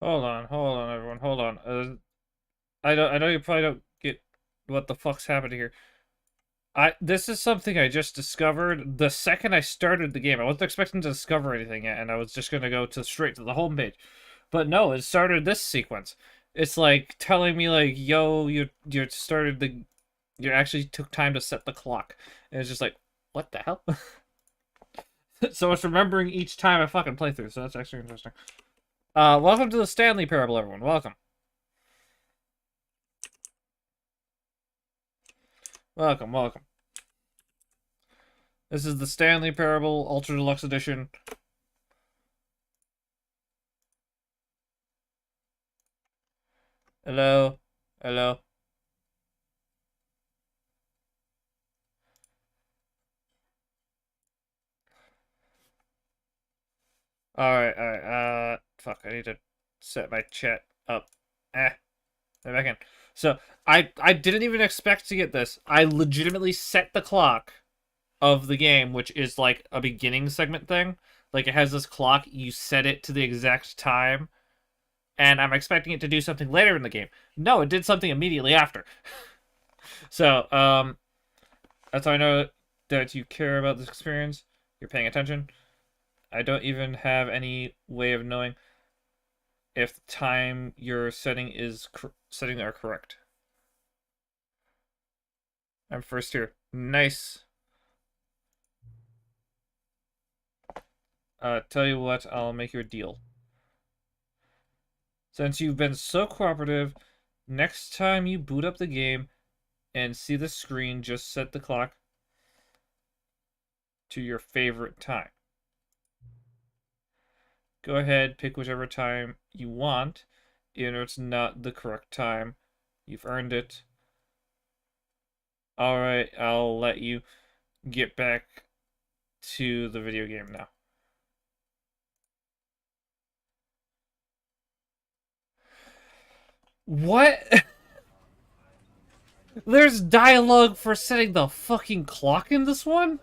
Hold on, everyone, hold on. I know you probably don't get what the fuck's happening here. This is something I just discovered the second I started the game. I wasn't expecting to discover anything yet, and I was just gonna go to straight to the home page. But no, it started this sequence. It's like telling me like, yo, you started the you actually took time to set the clock. And it's just like, what the hell? So it's remembering each time I fucking play through, so that's actually interesting. Welcome to the Stanley Parable, everyone. Welcome. Welcome, welcome. This is the Stanley Parable Ultra Deluxe Edition. Hello? Hello? Alright. Fuck, I need to set my chat up. Let back in. So, I didn't even expect to get this. I legitimately set the clock of the game, which is like a beginning segment thing. Like, it has this clock, you set it to the exact time, and I'm expecting it to do something later in the game. No, it did something immediately after. So, that's how I know that you care about this experience. You're paying attention. I don't even have any way of knowing if the time you're setting is setting are correct. I'm first here. Nice. Tell you what, I'll make you a deal. Since you've been so cooperative, next time you boot up the game and see the screen, just set the clock to your favorite time. Go ahead, pick whichever time you want, even if it's not the correct time. You've earned it. Alright, I'll let you get back to the video game now. What? There's dialogue for setting the fucking clock in this one?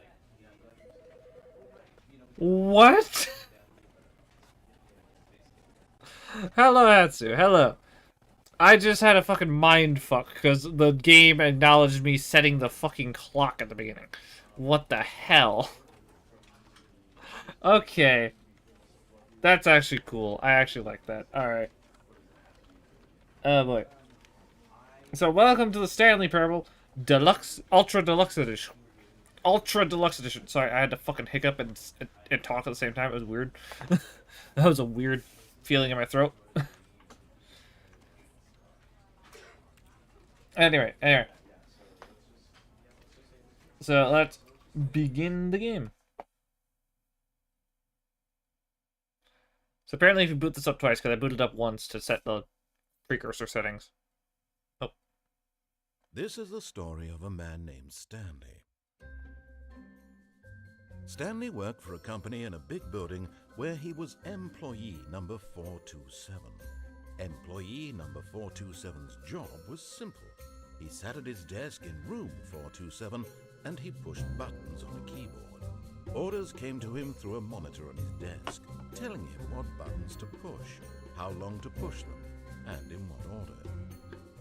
What? Hello, Hatsu. Hello. I just had a fucking mind fuck because the game acknowledged me setting the fucking clock at the beginning. What the hell? Okay. That's actually cool. I actually like that. Alright. Oh boy. So welcome to the Stanley Parable Deluxe Ultra Deluxe Edition. Ultra Deluxe Edition. Sorry, I had to fucking hiccup and talk at the same time. It was weird. That was a weird feeling in my throat. Anyway. So let's begin the game. So apparently if you boot this up twice, because I booted up once to set the precursor settings. Oh. This is the story of a man named Stanley. Stanley worked for a company in a big building where he was employee number 427. Employee number 427's job was simple. He sat at his desk in room 427 and he pushed buttons on a keyboard. Orders came to him through a monitor on his desk, telling him what buttons to push, how long to push them, and in what order.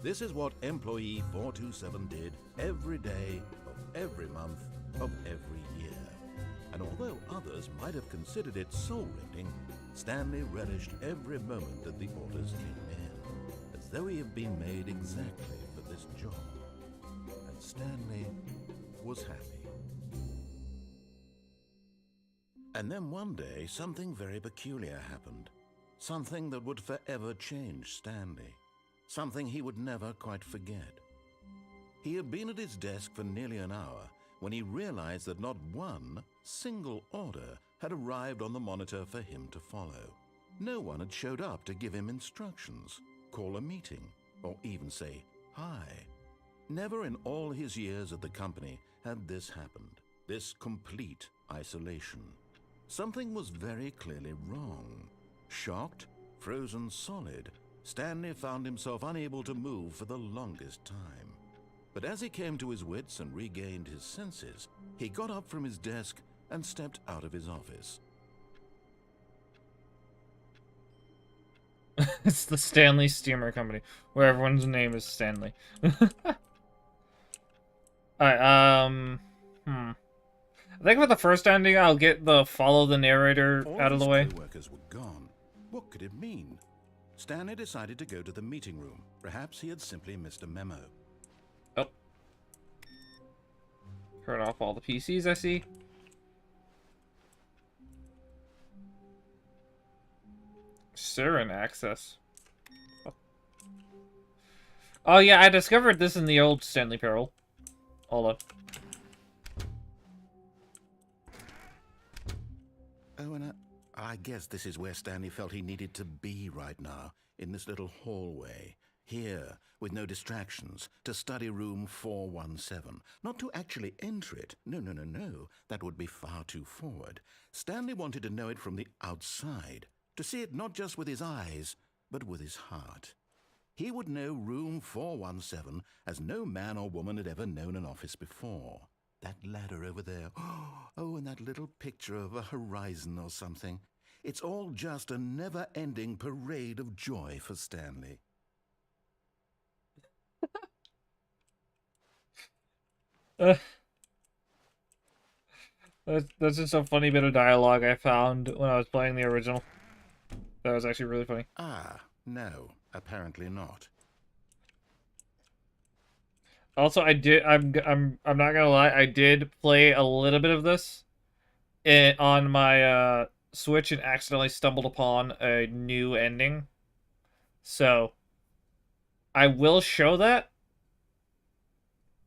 This is what employee 427 did every day of every month of every year. And although others might have considered it soul-rending, Stanley relished every moment that the orders came in, as though he had been made exactly for this job. And Stanley was happy. And then one day, something very peculiar happened. Something that would forever change Stanley. Something he would never quite forget. He had been at his desk for nearly an hour when he realized that not one single order had arrived on the monitor for him to follow. No one had showed up to give him instructions, call a meeting, or even say hi. Never in all his years at the company had this happened, this complete isolation. Something was very clearly wrong. Shocked, frozen solid, Stanley found himself unable to move for the longest time. But as he came to his wits and regained his senses, he got up from his desk and stepped out of his office. It's the Stanley Steamer Company, where everyone's name is Stanley. Alright, I think for the first ending, I'll get the follow the narrator All out of his the way. co-workers were gone. What could it mean? Stanley decided to go to the meeting room. Perhaps he had simply missed a memo. Oh. Turn off all the PCs, I see. Siren access. Oh yeah, I discovered this in the old Stanley Parable. Hold on. Oh, and I guess this is where Stanley felt he needed to be right now, in this little hallway. Here, with no distractions, to study room 417. Not to actually enter it. No, no, no, no. That would be far too forward. Stanley wanted to know it from the outside. To see it not just with his eyes, but with his heart. He would know room 417 as no man or woman had ever known an office before. That ladder over there. Oh, and that little picture of a horizon or something. It's all just a never-ending parade of joy for Stanley. That's just a funny bit of dialogue I found when I was playing the original. That was actually really funny. Ah, no, apparently not. Also, I'm not gonna lie, I did play a little bit of this on my Switch and accidentally stumbled upon a new ending. So I will show that,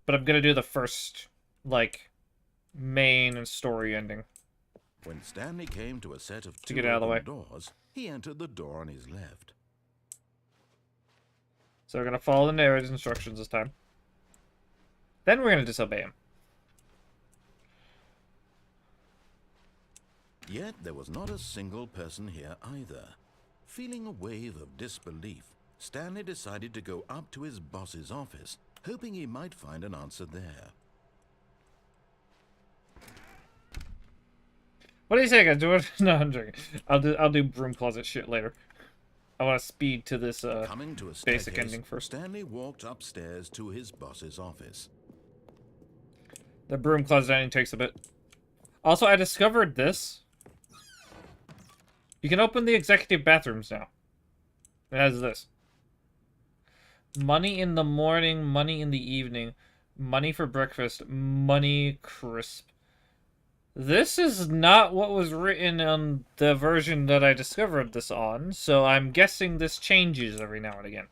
but I'm gonna do the first, like, main and story ending. When Stanley came to a set of To two get out of the way. doors, he entered the door on his left. So we're gonna follow the narrator's instructions this time. Then we're gonna disobey him. Yet there was not a single person here either. Feeling a wave of disbelief, Stanley decided to go up to his boss's office, hoping he might find an answer there. What do you say, guys? Do it? No, I'm joking. I'll do broom closet shit later. I want to speed to this Coming to a basic staircase, ending first. Stanley walked upstairs to his boss's office. The broom closet ending takes a bit. Also, I discovered this. You can open the executive bathrooms now. It has this. Money in the morning, money in the evening, money for breakfast, money crisp. This is not what was written on the version that I discovered this on, so I'm guessing this changes every now and again.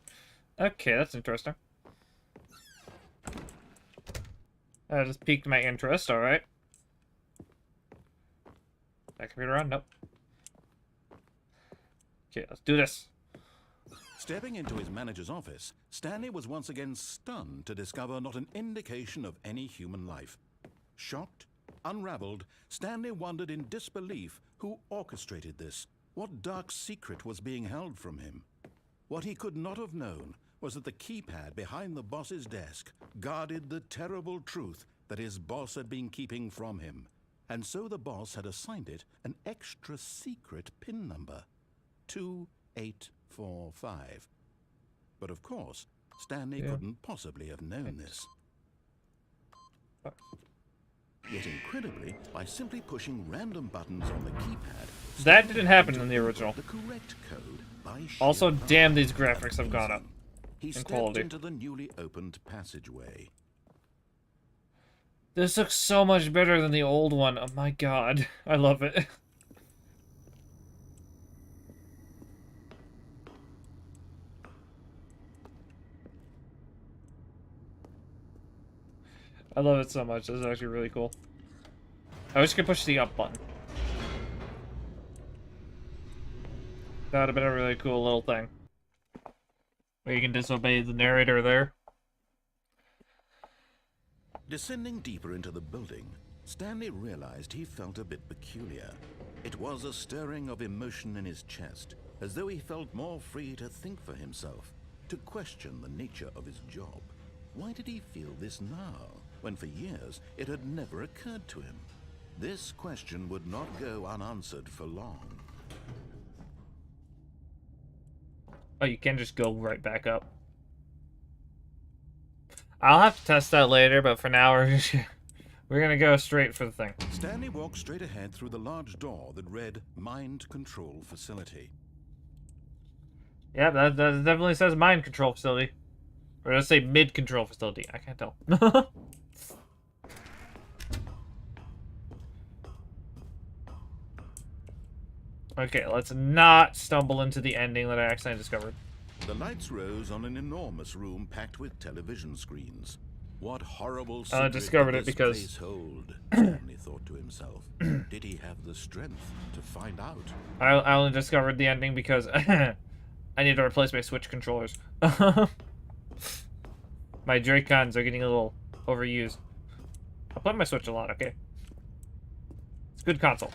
Okay, that's interesting. That just piqued my interest, alright. That computer on? Nope. Okay, let's do this. Stepping into his manager's office, Stanley was once again stunned to discover not an indication of any human life. Shocked, unraveled, Stanley wondered in disbelief who orchestrated this. What dark secret was being held from him? What he could not have known was that the keypad behind the boss's desk guarded the terrible truth that his boss had been keeping from him. And so the boss had assigned it an extra secret PIN number. 2845. But of course, Stanley couldn't possibly have known this. Yet incredibly, by simply pushing random buttons on the keypad, That didn't happen in the original. the correct code by sheer Also, power. damn, these graphics have gone up. He stepped quality. into the newly opened passageway. This looks so much better than the old one. Oh my god. I love it. I love it so much. This is actually really cool. I wish I could push the up button. That would have been a really cool little thing. Where you can disobey the narrator there. Descending deeper into the building, Stanley realized he felt a bit peculiar. It was a stirring of emotion in his chest, as though he felt more free to think for himself, to question the nature of his job. Why did he feel this now, when for years it had never occurred to him? This question would not go unanswered for long. Oh, you can just go right back up. I'll have to test that later, but for now we're gonna go straight for the thing. Stanley walked straight ahead through the large door that read Mind Control Facility. Yeah, that definitely says mind control facility. Or does it say mid control facility? I can't tell. Okay, let's not stumble into the ending that I accidentally discovered. The lights rose on an enormous room packed with television screens. What horrible secret I discovered did it this because place hold? Stanley thought to himself. Did he have the strength to find out? I only discovered the ending because I need to replace my Switch controllers. My Joy-Cons are getting a little overused. I play my Switch a lot, okay? It's a good console.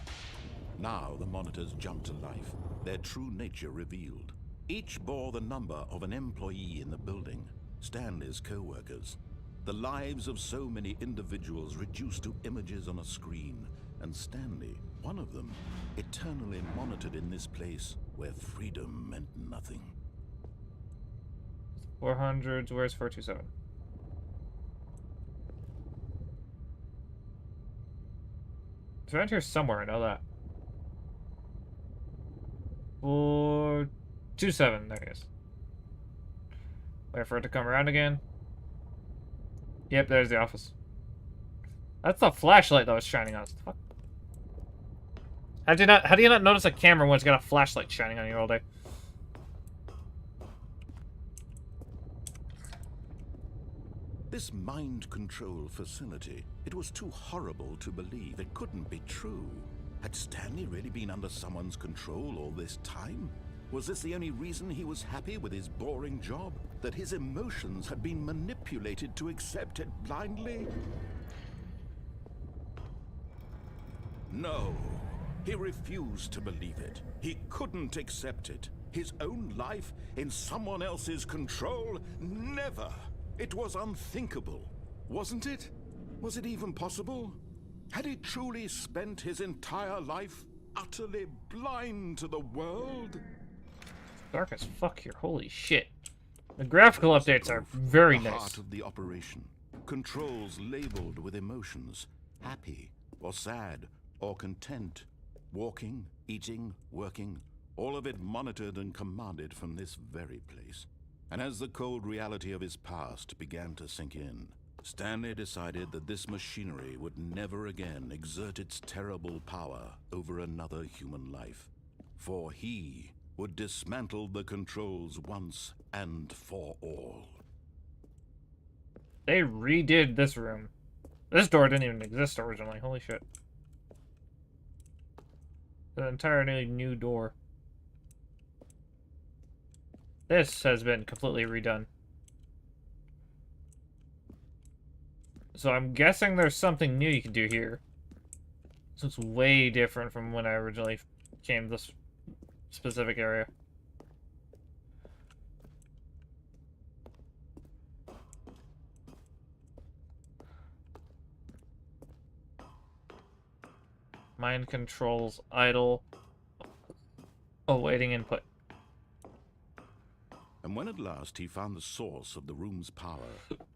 Now the monitors jumped to life, their true nature revealed. Each bore the number of an employee in the building, Stanley's co-workers. The lives of so many individuals reduced to images on a screen, and Stanley, one of them, eternally monitored in this place where freedom meant nothing. 400s, where's 427? It's around here somewhere, I know that. 427, there it is. Wait for it to come around again. Yep, there's the office. That's the flashlight that was shining on us. Fuck. How do you not notice a camera when it's got a flashlight shining on you all day? This mind control facility, it was too horrible to believe. It couldn't be true. Had Stanley really been under someone's control all this time? Was this the only reason he was happy with his boring job? That his emotions had been manipulated to accept it blindly? No, he refused to believe it. He couldn't accept it. His own life in someone else's control? Never! It was unthinkable, wasn't it? Was it even possible? Had he truly spent his entire life utterly blind to the world? Dark as fuck here, holy shit. The graphical updates are very the nice. heart of the operation. Controls labeled with emotions. Happy, or sad, or content. Walking, eating, working. All of it monitored and commanded from this very place. And as the cold reality of his past began to sink in, Stanley decided that this machinery would never again exert its terrible power over another human life. For he would dismantle the controls once and for all. They redid this room. This door didn't even exist originally, holy shit. An entirely new door. This has been completely redone. So I'm guessing there's something new you can do here. So it's way different from when I originally came to this specific area. Mind controls idle. Awaiting input. And when at last he found the source of the room's power,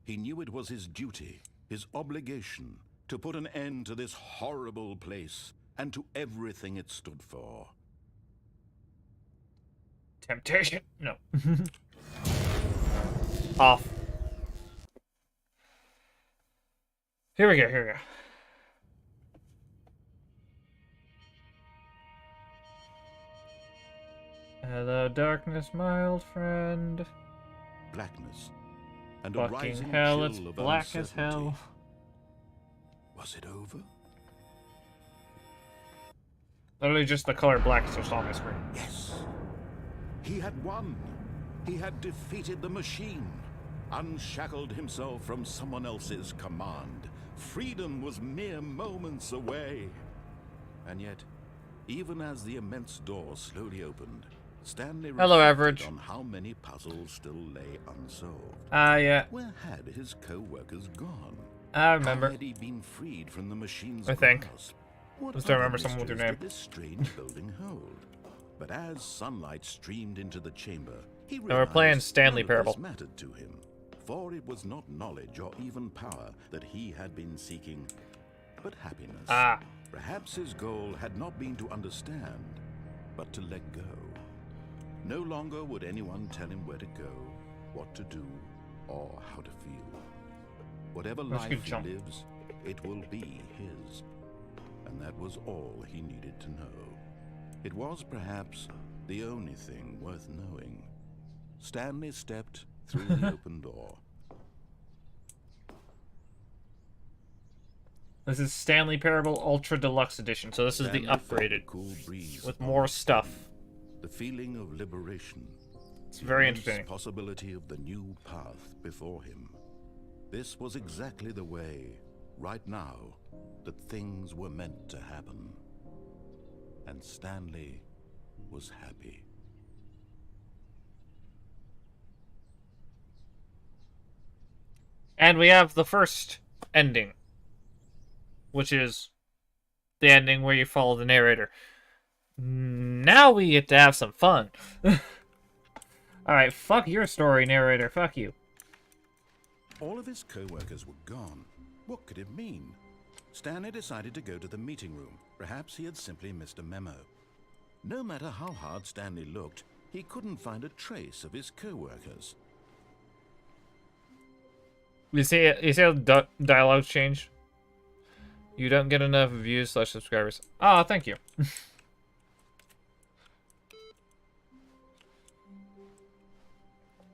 he knew it was his duty, his obligation, to put an end to this horrible place and to everything it stood for. Temptation? No. Off. Here we go, here we go. Hello, darkness, my old friend. Blackness and a Fucking rising hell, chill it's of black as uncertainty. hell. Was it over? Literally just the color black switched on my screen. Yes. He had won. He had defeated the machine, unshackled himself from someone else's command. Freedom was mere moments away. And yet, even as the immense door slowly opened, Stanley Hello, reflected Average. on how many puzzles still lay unsolved. Yeah. Where had his co-workers gone? I remember. How had he been freed from the machine's I think. grasp? What Just don't other remember someone with your mysteries name. did this strange building hold? But as sunlight streamed into the chamber, He we're playing realized Stanley none of Parable. this mattered to him, for it was not knowledge or even power that he had been seeking, but happiness. Ah. Perhaps his goal had not been to understand, but to let go. No longer would anyone tell him where to go, what to do, or how to feel. Whatever That's a life good he jump. lives, it will be his. And that was all he needed to know. It was perhaps the only thing worth knowing. Stanley stepped through the open door. This is Stanley Parable Ultra Deluxe Edition, so this is the Stanley felt upgraded the cool breeze with upon more his stuff. skin, the feeling of liberation. It's The very immense interesting. possibility of the new path before him. This was exactly the way, right now, that things were meant to happen. And Stanley was happy. And we have the first ending, which is the ending where you follow the narrator. Now we get to have some fun. Alright, fuck your story, narrator. Fuck you. All of his co-workers were gone. What could it mean? Stanley decided to go to the meeting room. Perhaps he had simply missed a memo. No matter how hard Stanley looked, he couldn't find a trace of his co-workers. You see how dialogues change? You don't get enough views / subscribers. Ah, thank you.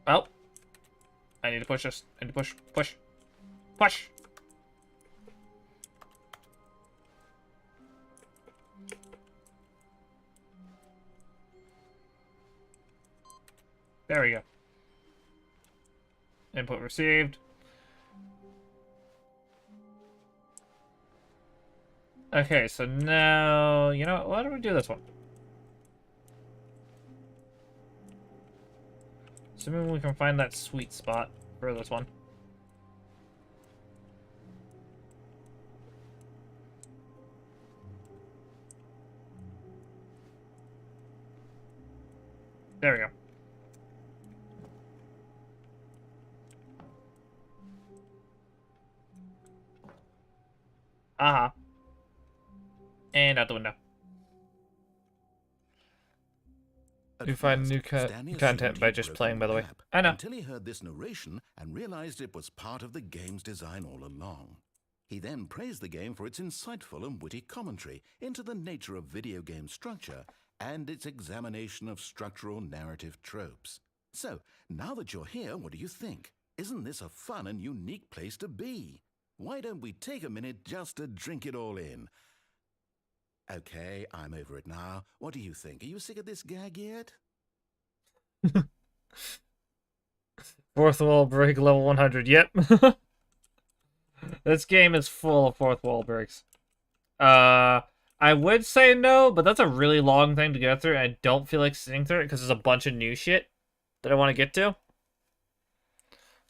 Oh. I need to push this. I need to push. Push. Push. There we go. Input received. Okay, so now, you know, why don't we do this one? Assuming we can find that sweet spot for this one. There we go. Uh-huh. And out the window. At You find first, new Stanley content assumed by he'd just broken playing, by the way. gap I know. Until he heard this narration and realized it was part of the game's design all along. He then praised the game for its insightful and witty commentary into the nature of video game structure and its examination of structural narrative tropes. So, now that you're here, what do you think? Isn't this a fun and unique place to be? Why don't we take a minute just to drink it all in? Okay, I'm over it now. What do you think? Are you sick of this gag yet? Fourth wall break level 100. Yep. This game is full of fourth wall breaks. I would say no, but that's a really long thing to go through, and I don't feel like sitting through it because there's a bunch of new shit that I want to get to.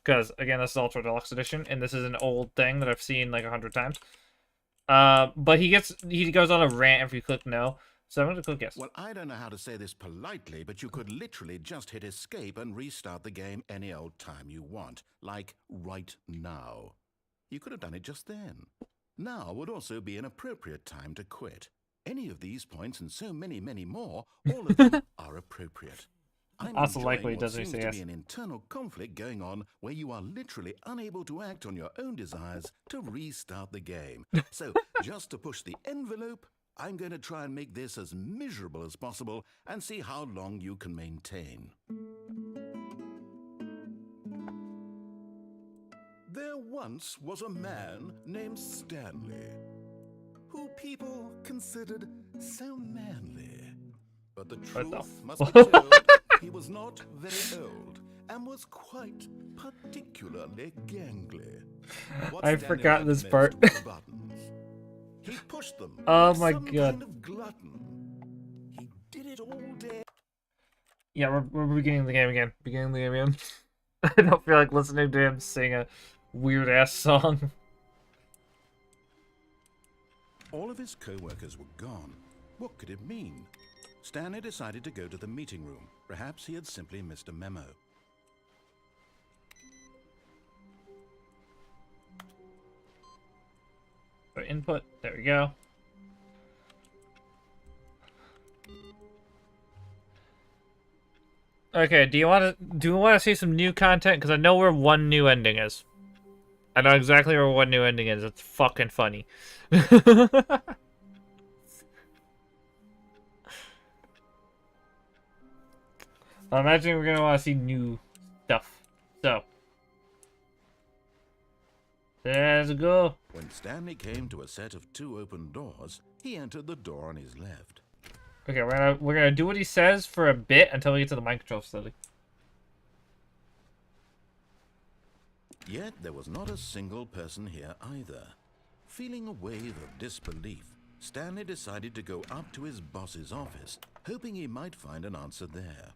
Because, again, this is Ultra Deluxe Edition, and this is an old thing that I've seen like 100 times. But he goes on a rant if you click no. So I'm going to click yes. Well, I don't know how to say this politely, but you could literally just hit escape and restart the game any old time you want. Like right now. You could have done it just then. Now would also be an appropriate time to quit. Any of these points and so many, many more, all of them are appropriate. I'm Also enjoying likely it what doesn't seems say to yes. be an internal conflict going on where you are literally unable to act on your own desires to restart the game. So, just to push the envelope, I'm going to try and make this as miserable as possible and see how long you can maintain. There once was a man named Stanley, who people considered so manly. But the What the truth must be told, he was not very old and was quite particularly gangly. What I Stanley forgot liked this most part. were the buttons. He pushed them Oh like my some God. kind of glutton. He did it all day. Yeah, we're beginning the game again. Beginning the game again. I don't feel like listening to him sing a weird-ass song. All of his co-workers were gone. What could it mean? Stanley decided to go to the meeting room. Perhaps he had simply missed a memo. For input, there we go. Okay, do we want to see some new content? Because I know where one new ending is. I know exactly where one new ending is. It's fucking funny. I imagine we're gonna want to see new stuff. So let's go. When Stanley came to a set of 2 open doors, he entered the door on his left. Okay, we're gonna do what he says for a bit until we get to the mind control facility. Yet there was not a single person here either. Feeling a wave of disbelief, Stanley decided to go up to his boss's office, hoping he might find an answer there.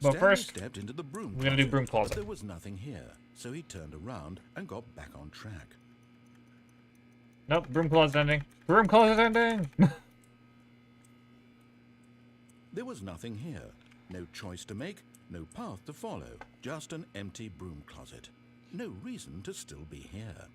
But Stanley first, stepped into the broom we're gonna do broom but closet. there was nothing here, so he turned around and got back on track. Nope, broom closet ending. Broom closet ending. There was nothing here. No choice to make, no path to follow, just an empty broom closet. No reason to still be here.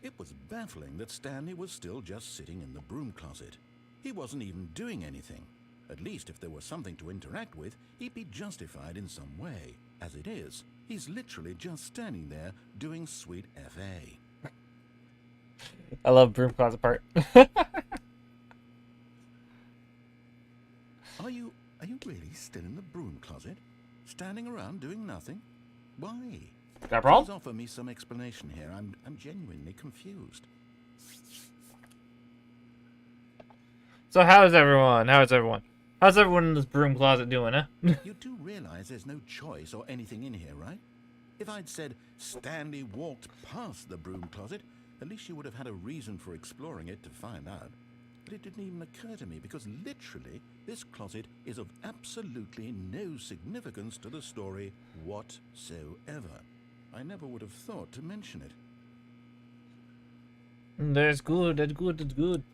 It was baffling that Stanley was still just sitting in the broom closet. He wasn't even doing anything. At least if there was something to interact with, he'd be justified in some way. As it is, he's literally just standing there doing sweet FA. I love broom closet part. Are you really still in the broom closet? Standing around doing nothing? Why? Got a Please problem? offer me some explanation here. I'm genuinely confused. So how's everyone? How's everyone in this broom closet doing, huh? You do realize there's no choice or anything in here, right? If I'd said Stanley walked past the broom closet, at least you would have had a reason for exploring it to find out. But it didn't even occur to me because literally this closet is of absolutely no significance to the story whatsoever. I never would have thought to mention it. That's good, that's good, that's good.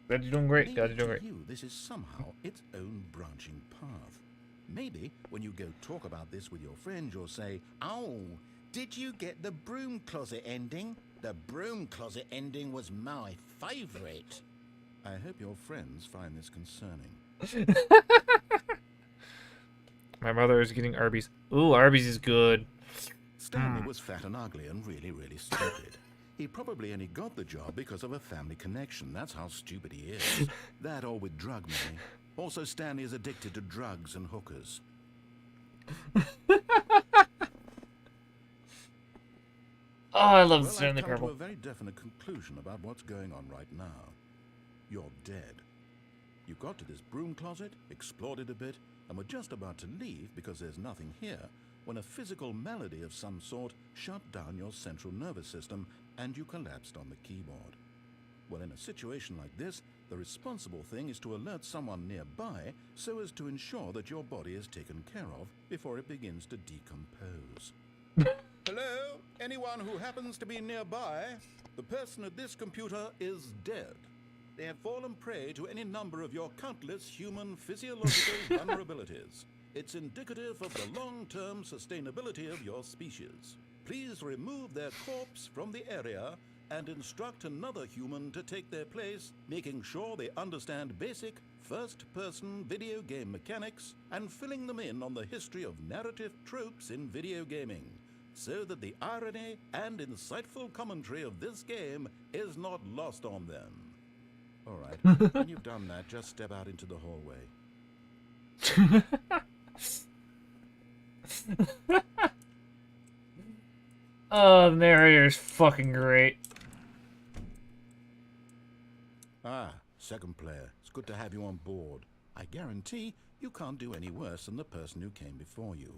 Glad you're doing great, glad Maybe you're doing to great. you, this is somehow its own branching path. Maybe when you go talk about this with your friend, you'll say, "Oh, did you get the broom closet ending? The broom closet ending was my favorite." I hope your friends find this concerning. My mother is getting Arby's. Ooh, Arby's is good. Stanley was fat and ugly and really, really stupid. He probably only got the job because of a family connection. That's how stupid he is. That or with drug money. Also, Stanley is addicted to drugs and hookers. Oh, I love Well, Stanley I've come to Purple. a very definite conclusion about what's going on right now. You're dead. You got to this broom closet, explored it a bit, and were just about to leave because there's nothing here, when a physical malady of some sort shut down your central nervous system and you collapsed on the keyboard. Well, in a situation like this, the responsible thing is to alert someone nearby so as to ensure that your body is taken care of before it begins to decompose. Hello? Anyone who happens to be nearby? The person at this computer is dead. They have fallen prey to any number of your countless human physiological vulnerabilities. It's indicative of the long-term sustainability of your species. Please remove their corpse from the area and instruct another human to take their place, making sure they understand basic first-person video game mechanics and filling them in on the history of narrative tropes in video gaming, so that the irony and insightful commentary of this game is not lost on them. All right, when you've done that, just step out into the hallway. Oh, the narrator's fucking great. Ah, second player. It's good to have you on board. I guarantee you can't do any worse than the person who came before you.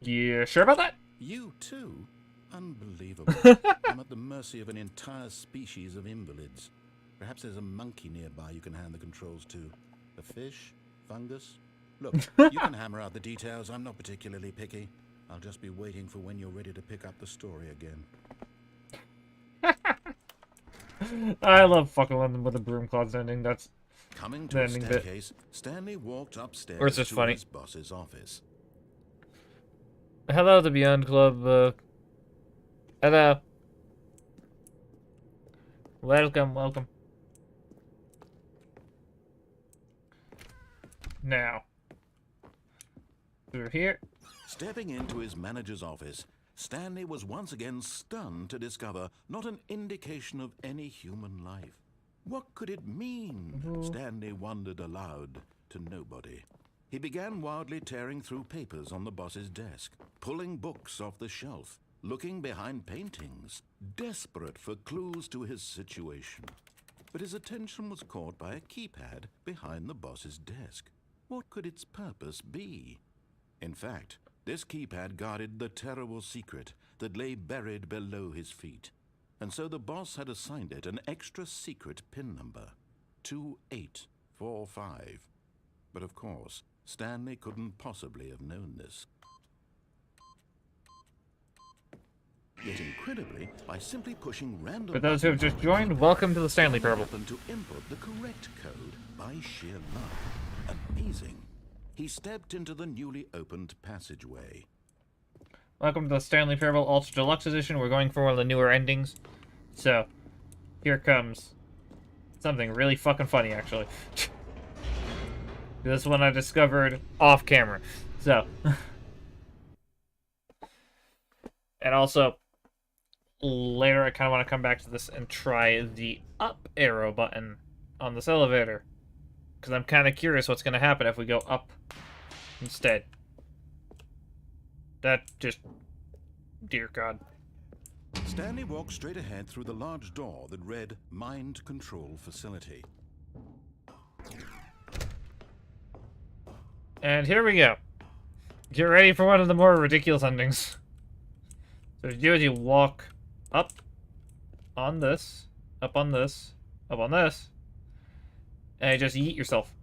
You sure about that? You too? Unbelievable. I'm at the mercy of an entire species of invalids. Perhaps there's a monkey nearby you can hand the controls to. A fish? Fungus? Look, you can hammer out the details. I'm not particularly picky. I'll just be waiting for when you're ready to pick up the story again. I love fucking with the broom closet ending. That's Coming the to a ending bit. staircase, Stanley walked Or upstairs it's just to funny. his boss's office. Hello, the Beyond Club. Hello. Welcome, welcome. Now. Through here. Stepping into his manager's office, Stanley was once again stunned to discover not an indication of any human life. What could it mean? Stanley wondered aloud to nobody. He began wildly tearing through papers on the boss's desk, pulling books off the shelf, looking behind paintings, desperate for clues to his situation. But his attention was caught by a keypad behind the boss's desk. What could its purpose be? In fact, this keypad guarded the terrible secret that lay buried below his feet. And so the boss had assigned it an extra secret PIN number, 2845. But of course, Stanley couldn't possibly have known this. Yet incredibly, by simply pushing random For those who have buttons just on the joined, keypad, welcome to the Stanley Stanley Parable. happened to input the correct code by sheer luck. Amazing. He stepped into the newly opened passageway. Welcome to the Stanley Parable Ultra Deluxe Edition. We're going for one of the newer endings. So, here comes something really fucking funny, actually. This one I discovered off camera. So, and also, later I kind of want to come back to this and try the up arrow button on this elevator. Because I'm kind of curious what's going to happen if we go up instead. That just... Dear God. Stanley walked straight ahead through the large door that read Mind Control Facility. And here we go. Get ready for one of the more ridiculous endings. So what you do is you walk up on this, up on this, up on this, and you just yeet yourself.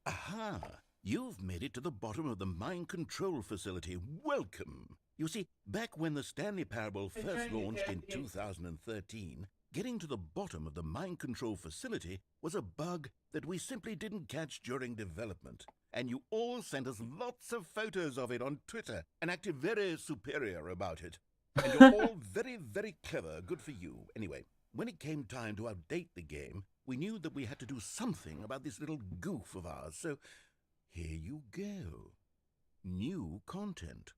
Aha! You've made it to the bottom of the Mind Control Facility. Welcome! You see, back when the Stanley Parable first launched in 2013, getting to the bottom of the Mind Control Facility was a bug that we simply didn't catch during development. And you all sent us lots of photos of it on Twitter and acted very superior about it. And you're all very, very clever. Good for you. Anyway, when it came time to update the game, we knew that we had to do something about this little goof of ours, so here you go. New content.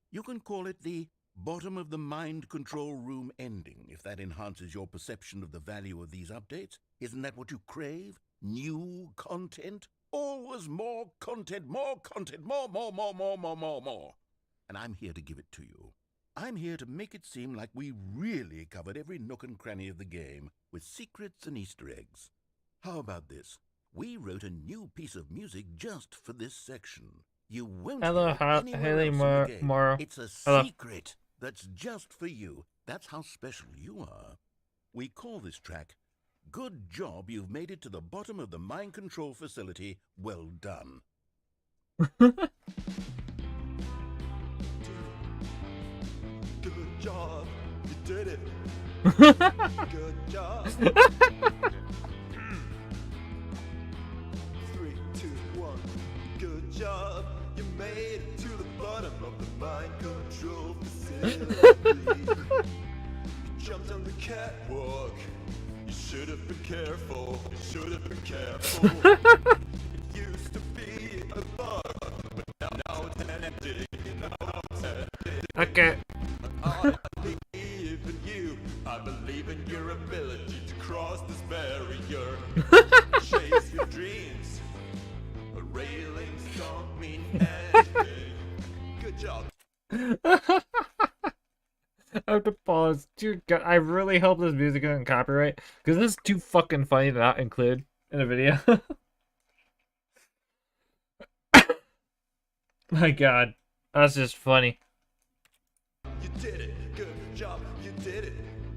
You can call it the bottom of the mind control room ending, if that enhances your perception of the value of these updates. Isn't that what you crave? New content? Always more content, more content, more. And I'm here to give it to you. I'm here to make it seem like we really covered every nook and cranny of the game with secrets and Easter eggs. How about this? We wrote a new piece of music just for this section. You won't Hello, hear it anywhere Haley else in the game. Morrow. It's a Hello. secret that's just for you. That's how special you are. We call this track, Good Job You've Made It to the Bottom of the Mind Control Facility. Well done. Good job, you did it. Good job. 3, 2, 1. Good job, you made it to the bottom of the mind control facility. You jumped on the catwalk. You should have been careful. You should have been careful. It used to be a bug, but now it's empty. Now it's empty. Okay. I believe in you. I believe in your ability to cross this barrier. Chase your dreams. A railings don't mean anything. Good job. I have to pause. Dear God, I really hope this music isn't copyright, because this is too fucking funny to not include in a video. My God, that's just funny. You did it. Good job. You did it.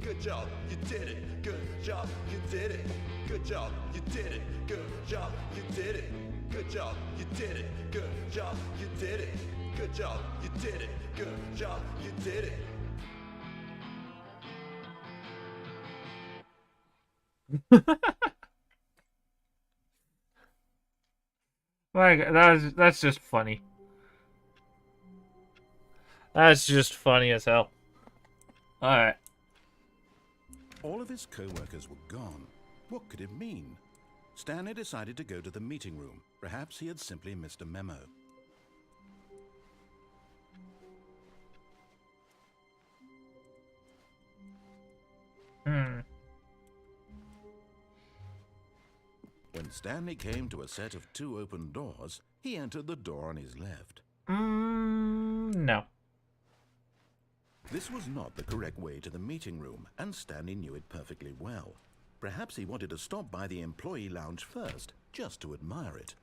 Good job, you did it. Good job, you did it. Good job, you did it. Good job, you did it. Good job, you did it. Good job, you did it. Good job, you did it. Good job, you did it. Like that's just funny. That's just funny as hell. All right. All of his co-workers were gone. What could it mean? Stanley decided to go to the meeting room. Perhaps he had simply missed a memo. When Stanley came to a set of 2 open doors, he entered the door on his left. No. This was not the correct way to the meeting room, and Stanley knew it perfectly well. Perhaps he wanted to stop by the employee lounge first, just to admire it.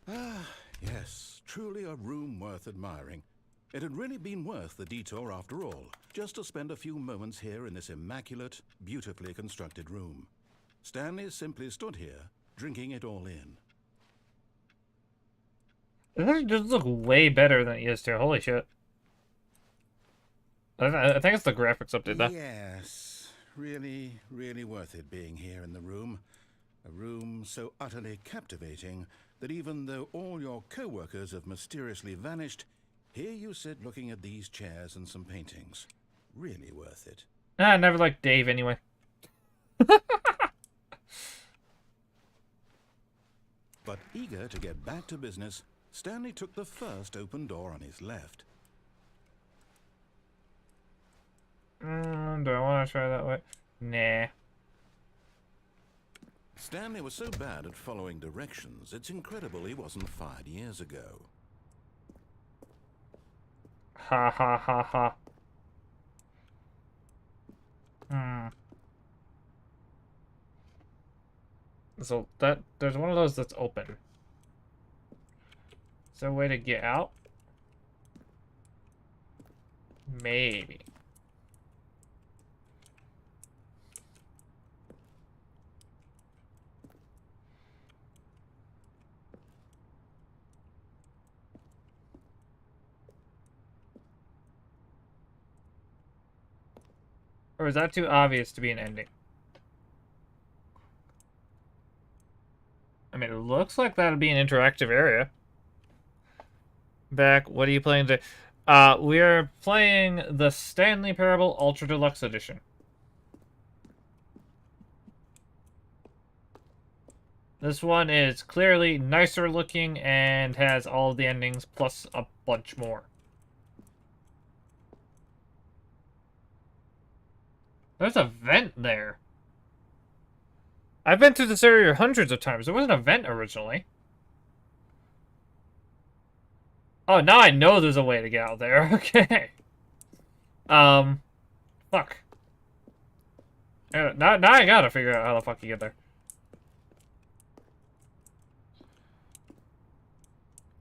Ah, yes, truly a room worth admiring. It had really been worth the detour after all, just to spend a few moments here in this immaculate, beautifully constructed room. Stanley simply stood here, drinking it all in. This does look way better than it used to. Holy shit. I think it's the graphics update, though. Yes, really, really worth it being here in the room. A room so utterly captivating that even though all your co-workers have mysteriously vanished, here you sit looking at these chairs and some paintings. Really worth it. I never liked Dave anyway. But eager to get back to business, Stanley took the first open door on his left. Do I want to try that way? Nah. Stanley was so bad at following directions, it's incredible he wasn't fired years ago. Ha ha ha ha. So there's one of those that's open. Is there a way to get out? Maybe. Or is that too obvious to be an ending? I mean, it looks like that'd be an interactive area. Back, what are you playing today? We are playing the Stanley Parable Ultra Deluxe Edition. This one is clearly nicer looking and has all of the endings plus a bunch more. There's a vent there. I've been through this area hundreds of times. There wasn't a vent originally. Oh, now I know there's a way to get out there. Okay. Fuck. Now I gotta figure out how the fuck you get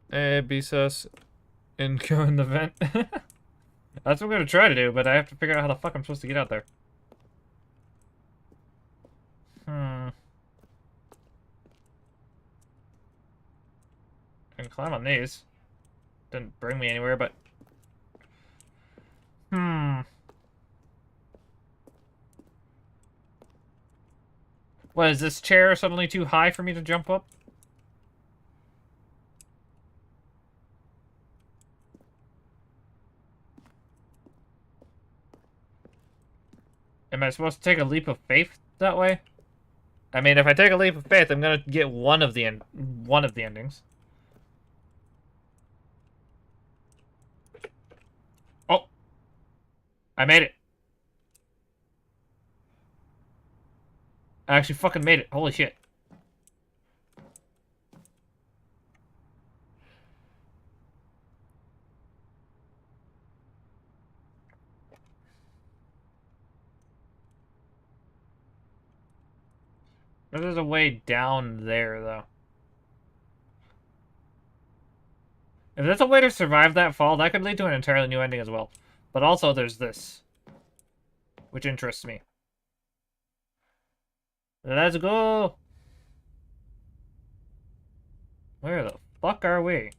there. Be sus and go in the vent. That's what I'm gonna try to do, but I have to figure out how the fuck I'm supposed to get out there. I can climb on these. Didn't bring me anywhere, but... What, is this chair suddenly too high for me to jump up? Am I supposed to take a leap of faith that way? I mean, if I take a leap of faith, I'm gonna get one of the endings. Oh, I made it. I actually fucking made it. Holy shit. There's a way down there, though. If there's a way to survive that fall, that could lead to an entirely new ending as well. But also, there's this, which interests me. Let's go! Where the fuck are we?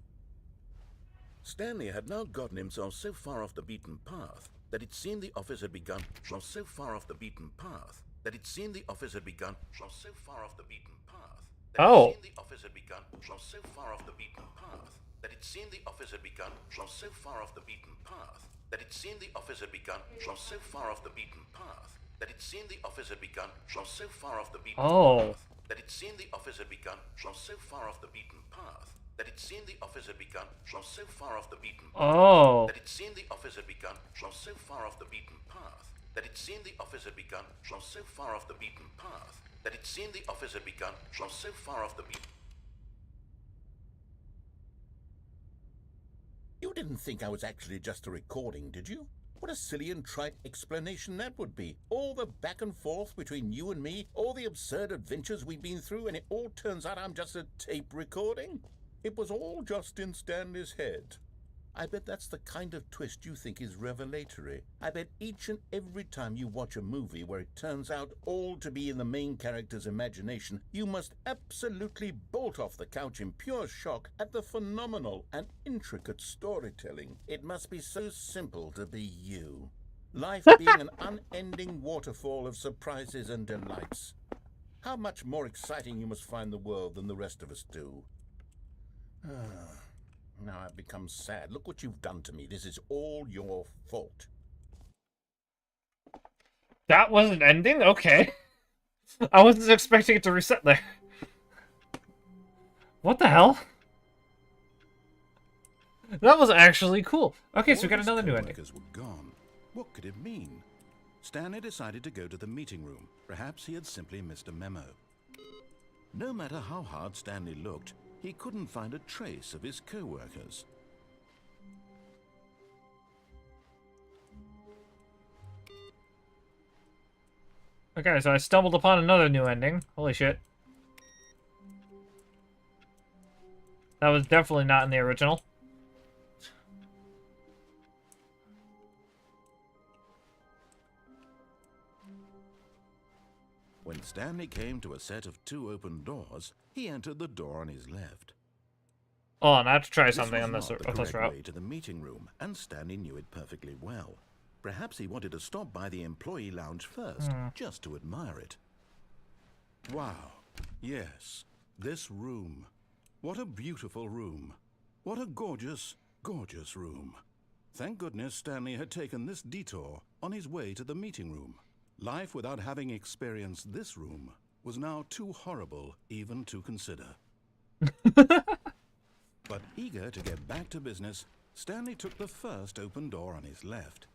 Stanley had now gotten himself so far off the beaten path that it seemed the office had begun. So far off the beaten path that it seemed the office had begun. So far off the beaten path. Oh. That it seemed the office had begun. So far off the beaten path that it seemed the office had begun. So far off the beaten path that it seemed the office had begun. So far off the beaten path that it seemed the office had begun. So far off the beaten Oh. path that it seemed the office had begun. So far off the beaten path that it seemed the office had begun. So far off the beaten path Oh. that it seemed the office had begun. So far off the beaten path that it seemed the office had begun. So far off the beaten path that it seemed the office had begun. So far off the beaten. You didn't think I was actually just a recording, did you? What a silly and trite explanation that would be. All the back and forth between you and me, all the absurd adventures we've been through, and it all turns out I'm just a tape recording? It was all just in Stanley's head. I bet that's the kind of twist you think is revelatory. I bet each and every time you watch a movie where it turns out all to be in the main character's imagination, you must absolutely bolt off the couch in pure shock at the phenomenal and intricate storytelling. It must be so simple to be you. Life being an unending waterfall of surprises and delights. How much more exciting you must find the world than the rest of us do. Now I've become sad. Look what you've done to me. This is all your fault. That was an ending? Okay. I wasn't expecting it to reset there. What the hell? That was actually cool. Okay, so we got another new ending. Were gone. What could it mean? Stanley decided to go to the meeting room. Perhaps he had simply missed a memo. No matter how hard Stanley looked, he couldn't find a trace of his co-workers. Okay, so I stumbled upon another new ending. Holy shit. That was definitely not in the original. When Stanley came to a set of 2 open doors, he entered the door on his left. Oh, and I have to try This something was on this, not the on this correct route. way to the meeting room, and Stanley knew it perfectly well. Perhaps he wanted to stop by the employee lounge first, just to admire it. Wow. Yes, this room. What a beautiful room. What a gorgeous, gorgeous room. Thank goodness Stanley had taken this detour on his way to the meeting room. Life without having experienced this room was now too horrible even to consider. But eager to get back to business, Stanley took the first open door on his left.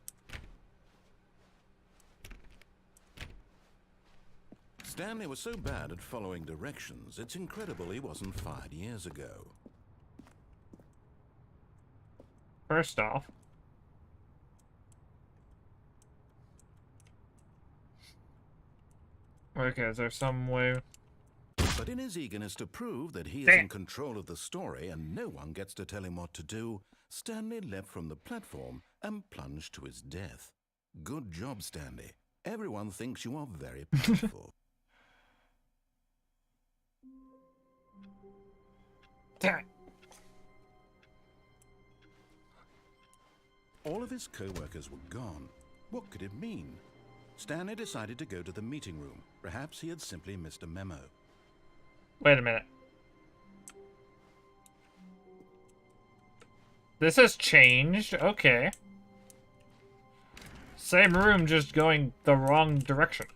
Stanley was so bad at following directions, it's incredible he wasn't fired years ago. First off. Okay, is there some way... But in his eagerness to prove that he is Damn. in control of the story and no one gets to tell him what to do, Stanley leapt from the platform and plunged to his death. Good job, Stanley. Everyone thinks you are very powerful. Damn it. All of his co-workers were gone. What could it mean? Stanley decided to go to the meeting room. Perhaps he had simply missed a memo. Wait a minute. This has changed? Okay. Same room, just going the wrong direction.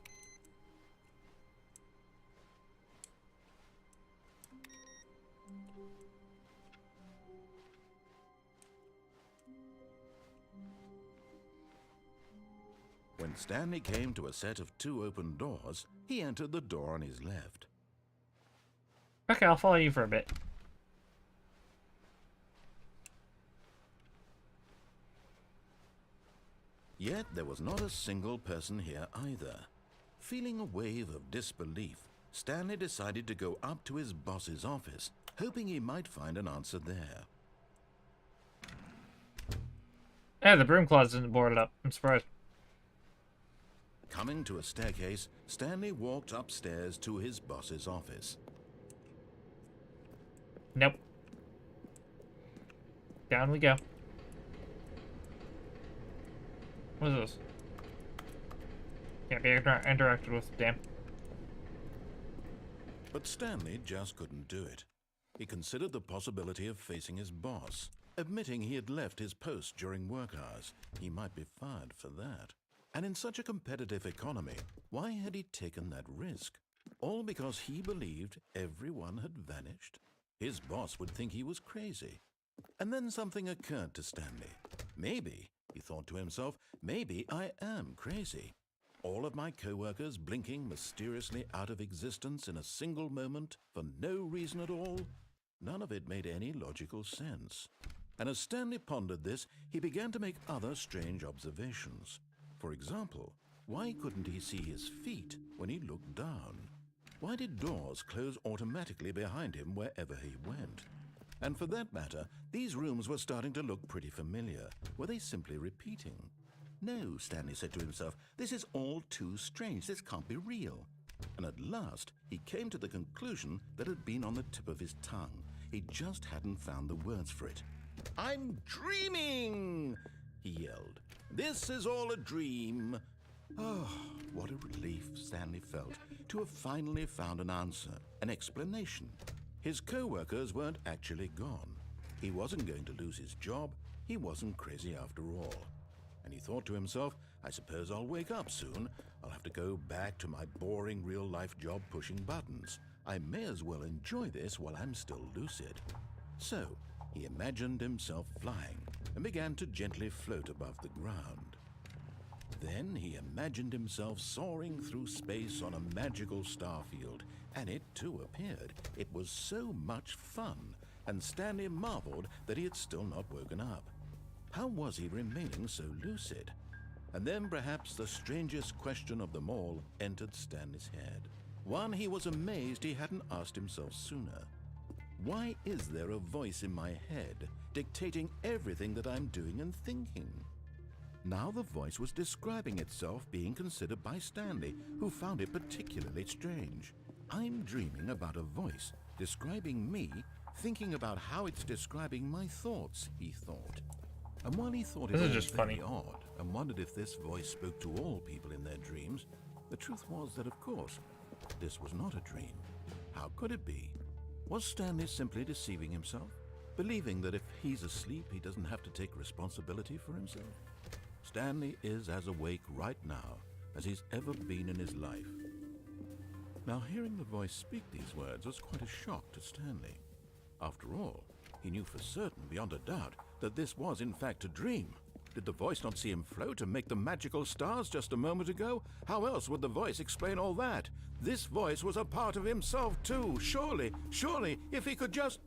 When Stanley came to a set of 2 open doors, he entered the door on his left. Okay, I'll follow you for a bit. Yet there was not a single person here either. Feeling a wave of disbelief, Stanley decided to go up to his boss's office, hoping he might find an answer there. Yeah, the broom closet isn't boarded up. I'm surprised. Coming to a staircase, Stanley walked upstairs to his boss's office. Nope. Down we go. What is this? Can't be interacted with, damn. But Stanley just couldn't do it. He considered the possibility of facing his boss. Admitting he had left his post during work hours, he might be fired for that. And in such a competitive economy, why had he taken that risk? All because he believed everyone had vanished? His boss would think he was crazy. And then something occurred to Stanley. Maybe, he thought to himself, maybe I am crazy. All of my co-workers blinking mysteriously out of existence in a single moment for no reason at all? None of it made any logical sense. And as Stanley pondered this, he began to make other strange observations. For example, why couldn't he see his feet when he looked down? Why did doors close automatically behind him wherever he went? And for that matter, these rooms were starting to look pretty familiar. Were they simply repeating? No, Stanley said to himself, this is all too strange. This can't be real. And at last, he came to the conclusion that had been on the tip of his tongue. He just hadn't found the words for it. I'm dreaming, he yelled. This is all a dream. Oh, what a relief Stanley felt to have finally found an answer, an explanation. His co-workers weren't actually gone. He wasn't going to lose his job. He wasn't crazy after all. And he thought to himself, I suppose I'll wake up soon. I'll have to go back to my boring real-life job pushing buttons. I may as well enjoy this while I'm still lucid. So, he imagined himself flying and began to gently float above the ground. Then he imagined himself soaring through space on a magical starfield, and it too appeared. It was so much fun, and Stanley marveled that he had still not woken up. How was he remaining so lucid? And then perhaps the strangest question of them all entered Stanley's head. One he was amazed he hadn't asked himself sooner. Why is there a voice in my head dictating everything that I'm doing and thinking? Now the voice was describing itself being considered by Stanley, who found it particularly strange. I'm dreaming about a voice describing me, thinking about how it's describing my thoughts, he thought. And while he thought it This is was just very funny. odd and wondered if this voice spoke to all people in their dreams, the truth was that, of course, this was not a dream. How could it be? Was Stanley simply deceiving himself, believing that if he's asleep, he doesn't have to take responsibility for himself? Stanley is as awake right now as he's ever been in his life. Now, hearing the voice speak these words was quite a shock to Stanley. After all, he knew for certain, beyond a doubt, that this was in fact a dream. Did the voice not see him float and make the magical stars just a moment ago? How else would the voice explain all that? This voice was a part of himself too. Surely, if he could just...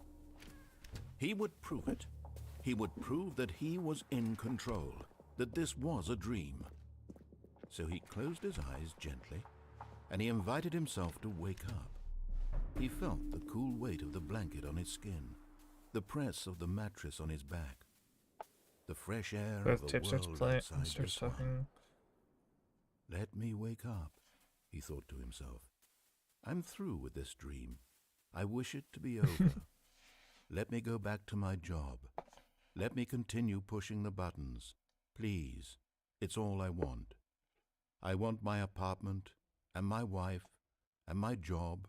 He would prove it. He would prove that he was in control, that this was a dream. So he closed his eyes gently, and he invited himself to wake up. He felt the cool weight of the blanket on his skin, the press of the mattress on his back, the fresh air of Both the tape starts world playing. outside Starts this one. talking. Let me wake up, he thought to himself. I'm through with this dream. I wish it to be over. Let me go back to my job. Let me continue pushing the buttons. Please, it's all I want. I want my apartment, and my wife, and my job.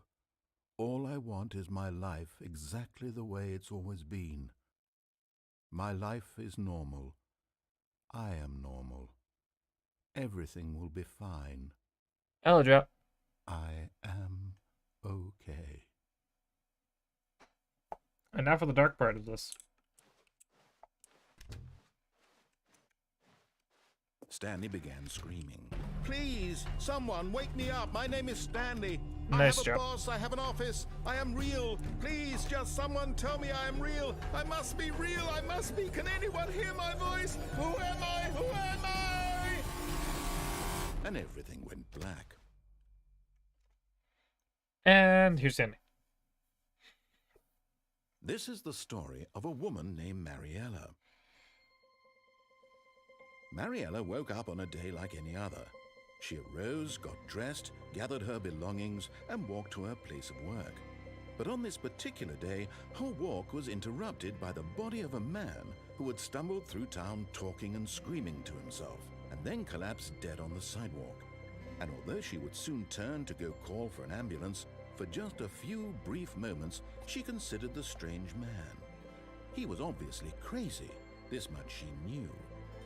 All I want is my life exactly the way it's always been. My life is normal. I am normal. Everything will be fine. Hello, drop. I am okay. And now for the dark part of this. Stanley began screaming. Please, someone, wake me up. My name is Stanley. Nice I have job. a boss. I have an office. I am real. Please, just someone tell me I am real. I must be real. I must be. Can anyone hear my voice? Who am I? Who am I? And everything went black. And here's Sandy. This is the story of a woman named Mariella. Mariella woke up on a day like any other. She arose, got dressed, gathered her belongings, and walked to her place of work. But on this particular day, her walk was interrupted by the body of a man who had stumbled through town talking and screaming to himself, and then collapsed dead on the sidewalk. And although she would soon turn to go call for an ambulance, for just a few brief moments she considered the strange man. He was obviously crazy, this much she knew.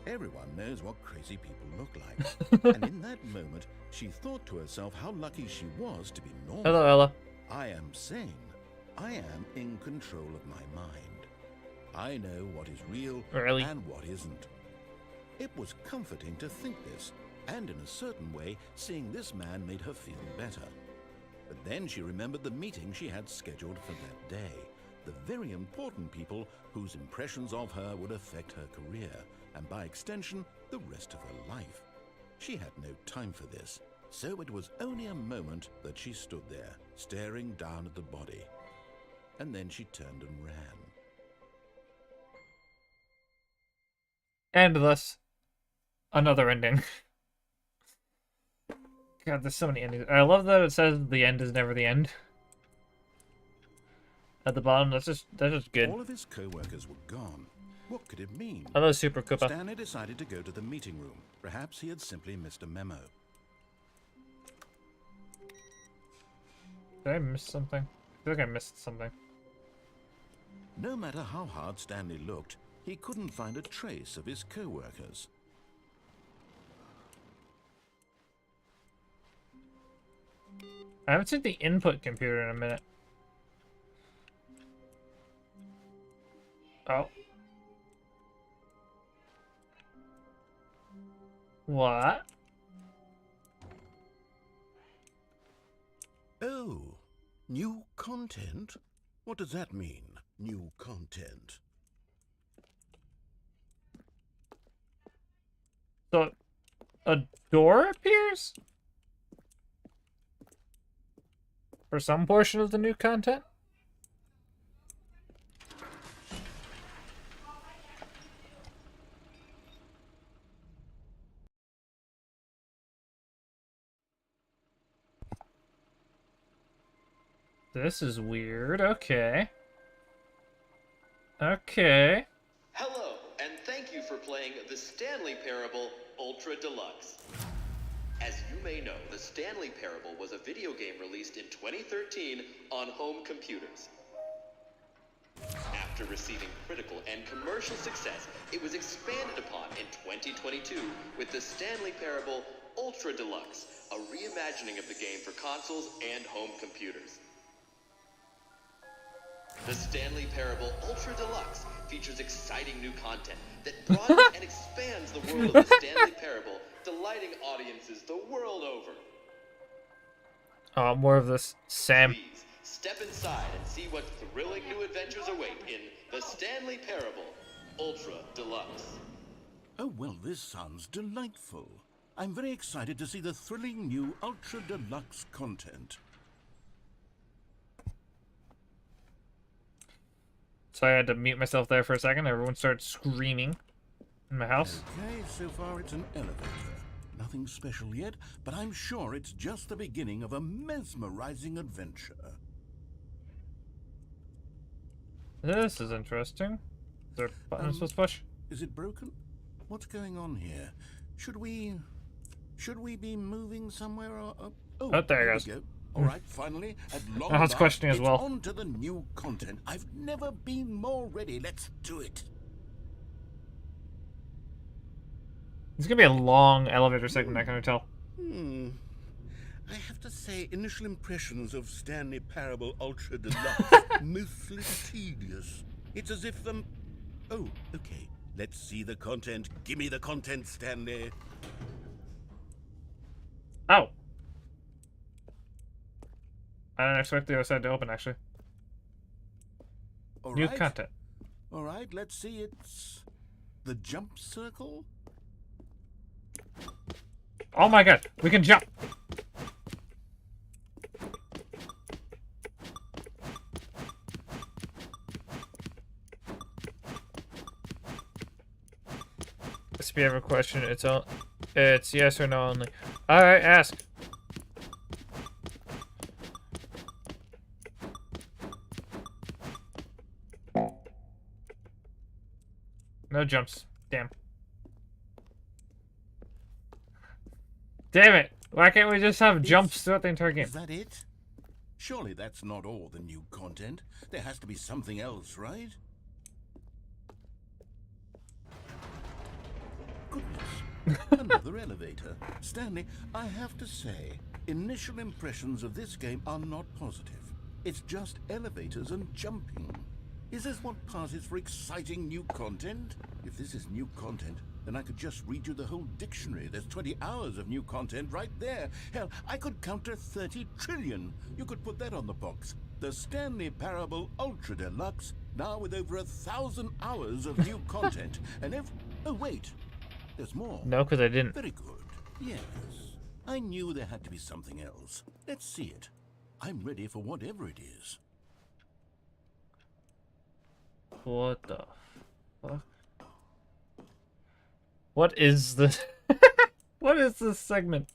Everyone knows what crazy people look like. And in that moment, she thought to herself how lucky she was to be normal. Hello, Ella. I am sane. I am in control of my mind. I know what is real Really? and what isn't. It was comforting to think this, and in a certain way, seeing this man made her feel better. But then she remembered the meeting she had scheduled for that day, the very important people whose impressions of her would affect her career, and by extension, the rest of her life. She had no time for this, so it was only a moment that she stood there, staring down at the body. And then she turned and ran. Endless. Another ending. God, there's so many endings. I love that it says the end is never the end. At the bottom, that's just good. All of his co-workers were gone. What could it mean? Hello, Super Koopa. Stanley decided to go to the meeting room. Perhaps he had simply missed a memo. Did I miss something? I feel like I missed something. No matter how hard Stanley looked, he couldn't find a trace of his co-workers. I haven't seen the input computer in a minute. Oh. What? Oh, new content? What does that mean, new content? So, a door appears? For some portion of the new content? This is weird. Okay. Okay. Hello, and thank you for playing the Stanley Parable Ultra Deluxe. As you may know, the Stanley Parable was a video game released in 2013 on home computers. After receiving critical and commercial success, it was expanded upon in 2022 with the Stanley Parable Ultra Deluxe, a reimagining of the game for consoles and home computers. The Stanley Parable Ultra Deluxe features exciting new content that broadens and expands the world of the Stanley Parable, delighting audiences the world over. Oh, more of this. Sam. Please, step inside and see what thrilling new adventures await in the Stanley Parable Ultra Deluxe. Oh, well, this sounds delightful. I'm very excited to see the thrilling new Ultra Deluxe content. So I had to mute myself there for a second. Everyone started screaming in my house. Okay, so far it's an elevator. Nothing special yet, but I'm sure it's just the beginning of a mesmerizing adventure. This is interesting. Is there a button I'm supposed to push? Is it broken? What's going on here? Should we be moving somewhere or Oh, there it goes. we go. All right, finally, at long I was last, questioning as it's well. on to the new content. I've never been more ready. Let's do it. It's gonna be a long elevator segment, I can tell. I have to say, initial impressions of Stanley Parable Ultra Deluxe, mostly tedious. It's as if oh, okay. Let's see the content. Give me the content, Stanley. Oh. I didn't expect the other side to open, actually. All New right. content. All right, let's see. It's the jump circle. Oh my god, we can jump! If you have a question, it's yes or no only. Alright, ask. No jumps. Damn. Damn it! Why can't we just have jumps throughout the entire game? Is that it? Surely that's not all the new content. There has to be something else, right? Goodness. Another elevator. Stanley, I have to say, initial impressions of this game are not positive. It's just elevators and jumping. Is this what passes for exciting new content? If this is new content, then I could just read you the whole dictionary. There's 20 hours of new content right there. Hell, I could counter 30 trillion. You could put that on the box. The Stanley Parable Ultra Deluxe, now with over 1,000 hours of new content. And oh wait, there's more. No, because I didn't. Very good. Yes. I knew there had to be something else. Let's see it. I'm ready for whatever it is. What the fuck? What is this? What is this segment?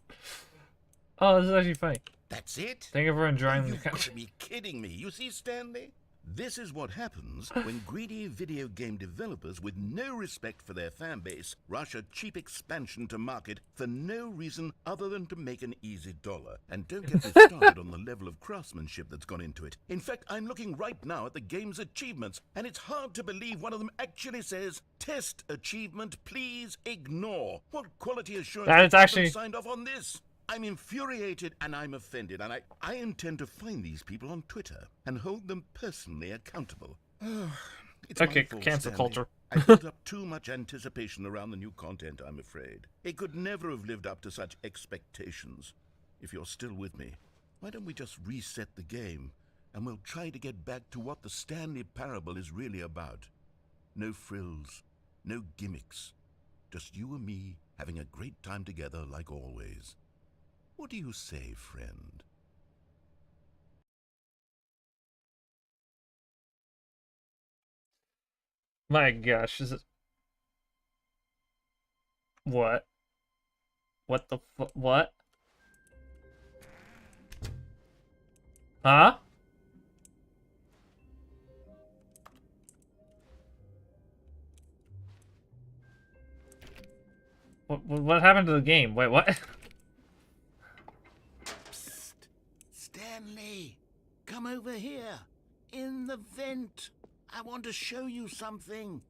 Oh, this is actually funny. That's it? Thank you for enjoying the You've got country. to be kidding me. You see, Stanley? This is what happens when greedy video game developers with no respect for their fan base rush a cheap expansion to market for no reason other than to make an easy dollar. And don't get me started on the level of craftsmanship that's gone into it. In fact, I'm looking right now at the game's achievements, and it's hard to believe one of them actually says, "Test achievement, please ignore." What quality assurance That is have actually- signed off on this? I'm infuriated and I'm offended, and I intend to find these people on Twitter and hold them personally accountable. It's Okay, my fault, cancel Stanley. culture. I built up too much anticipation around the new content, I'm afraid. It could never have lived up to such expectations. If you're still with me, why don't we just reset the game, and we'll try to get back to what the Stanley Parable is really about. No frills, no gimmicks. Just you and me having a great time together like always. What do you say, friend? My gosh, is it? What? What the what? Huh? What happened to the game? Wait, what? Psst. Stanley, come over here. In the vent. I want to show you something.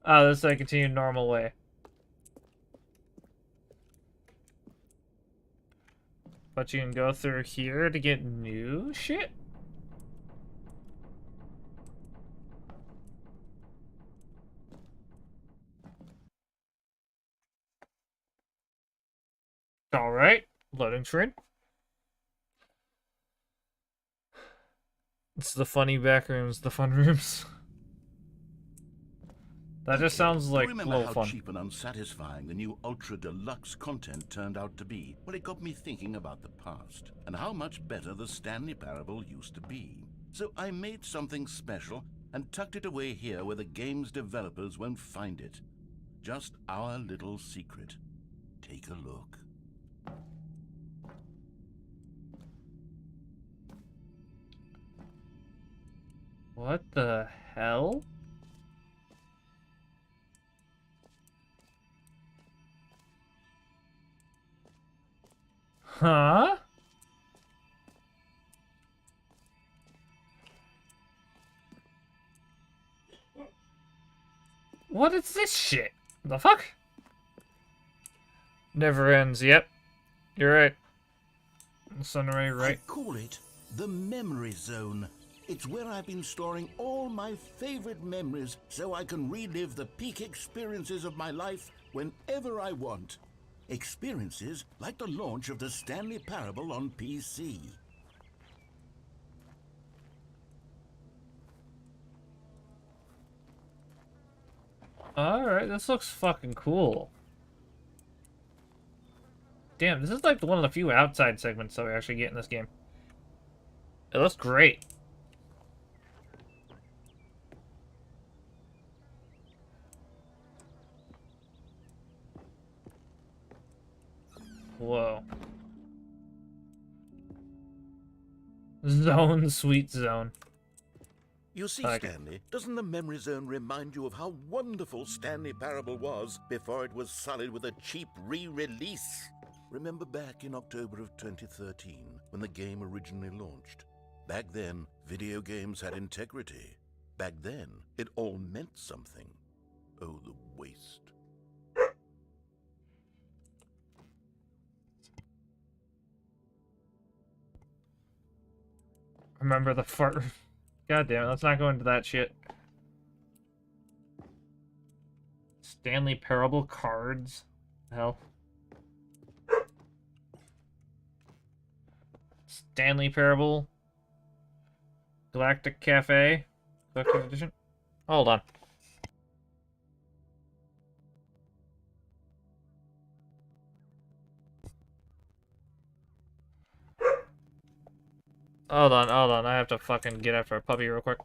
Oh, this is like continue normal way. But you can go through here to get new shit? Alright, loading screen. It's the funny back rooms, the fun rooms. That just sounds like a Remember little how fun. cheap and unsatisfying the new Ultra Deluxe content turned out to be? Well, it got me thinking about the past and how much better the Stanley Parable used to be. So I made something special and tucked it away here where the game's developers won't find it. Just our little secret. Take a look. What the hell? Huh? What is this shit? The fuck? Never ends. Yep. You're right. Sunray, right? I call it the Memory Zone. It's where I've been storing all my favorite memories so I can relive the peak experiences of my life whenever I want. Experiences like the launch of the Stanley Parable on PC. Alright, this looks fucking cool. Damn, this is like one of the few outside segments that we actually get in this game. It looks great. Whoa. Zone, sweet zone. You see, Okay. Stanley, doesn't the memory zone remind you of how wonderful Stanley Parable was before it was sullied with a cheap re-release? Remember back in October of 2013, when the game originally launched? Back then, video games had integrity. Back then, it all meant something. Oh, the waste. Remember the fart. God damn it, let's not go into that shit. Stanley Parable cards. Hell. Stanley Parable. Galactic Cafe. Collector's Edition. Hold on. Hold on. I have to fucking get after a puppy real quick.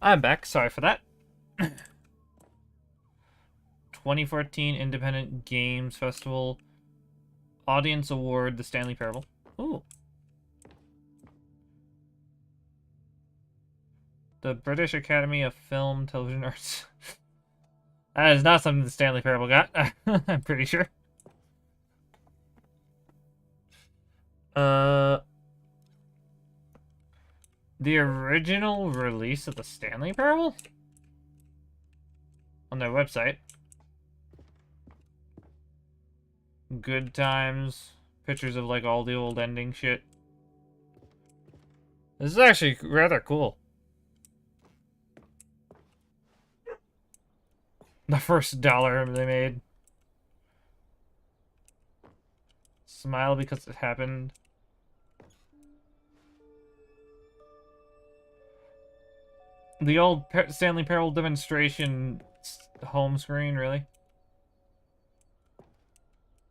I'm back. Sorry for that. 2014 Independent Games Festival Audience Award, The Stanley Parable. Ooh. The British Academy of Film, Television Arts. That is not something the Stanley Parable got. I'm pretty sure. The original release of the Stanley Parable? On their website. Good times. Pictures of, like, all the old ending shit. This is actually rather cool. The first dollar they made. Smile because it happened. The old Stanley Parable demonstration home screen, really?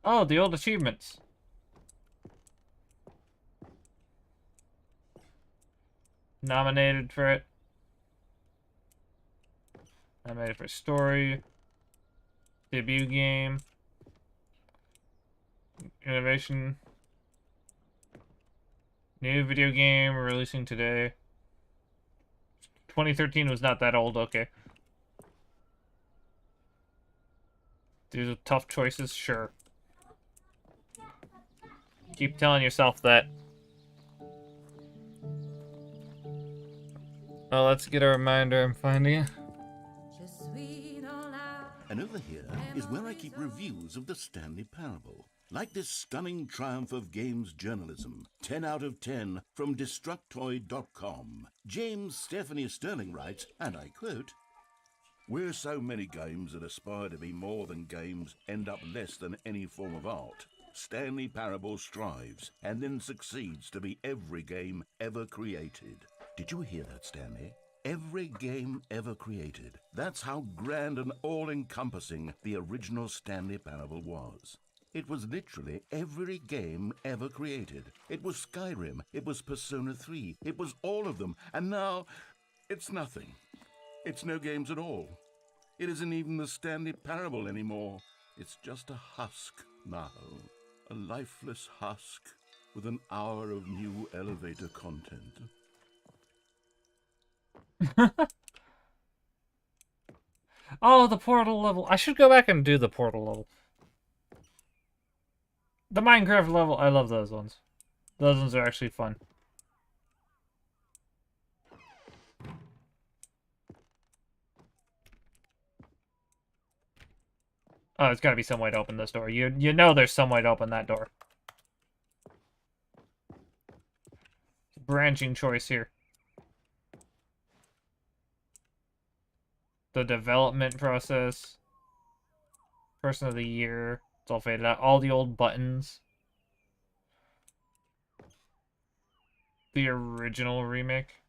Oh, the old achievements. Nominated for it. Nominated for story. Debut game. Innovation. New video game releasing today. 2013 was not that old, okay. These are tough choices, sure. Keep telling yourself that. Oh, let's get a reminder. I'm finding it. And over here is where I keep reviews of the Stanley Parable. Like this stunning triumph of games journalism, 10 out of 10 from Destructoid.com. James Stephanie Sterling writes, and I quote, "Where so many games that aspire to be more than games end up less than any form of art, Stanley Parable strives and then succeeds to be every game ever created." Did you hear that, Stanley? Every game ever created. That's how grand and all-encompassing the original Stanley Parable was. It was literally every game ever created. It was Skyrim, it was Persona 3, it was all of them, and now it's nothing. It's no games at all. It isn't even the Stanley Parable anymore. It's just a husk now. A lifeless husk with an hour of new elevator content. Oh, the Portal level. I should go back and do the Portal level. The Minecraft level, I love those ones. Those ones are actually fun. Oh, it's gotta be some way to open this door. You know there's some way to open that door. Branching choice here. The development process. Person of the year. It's all faded out. All the old buttons. The original remake.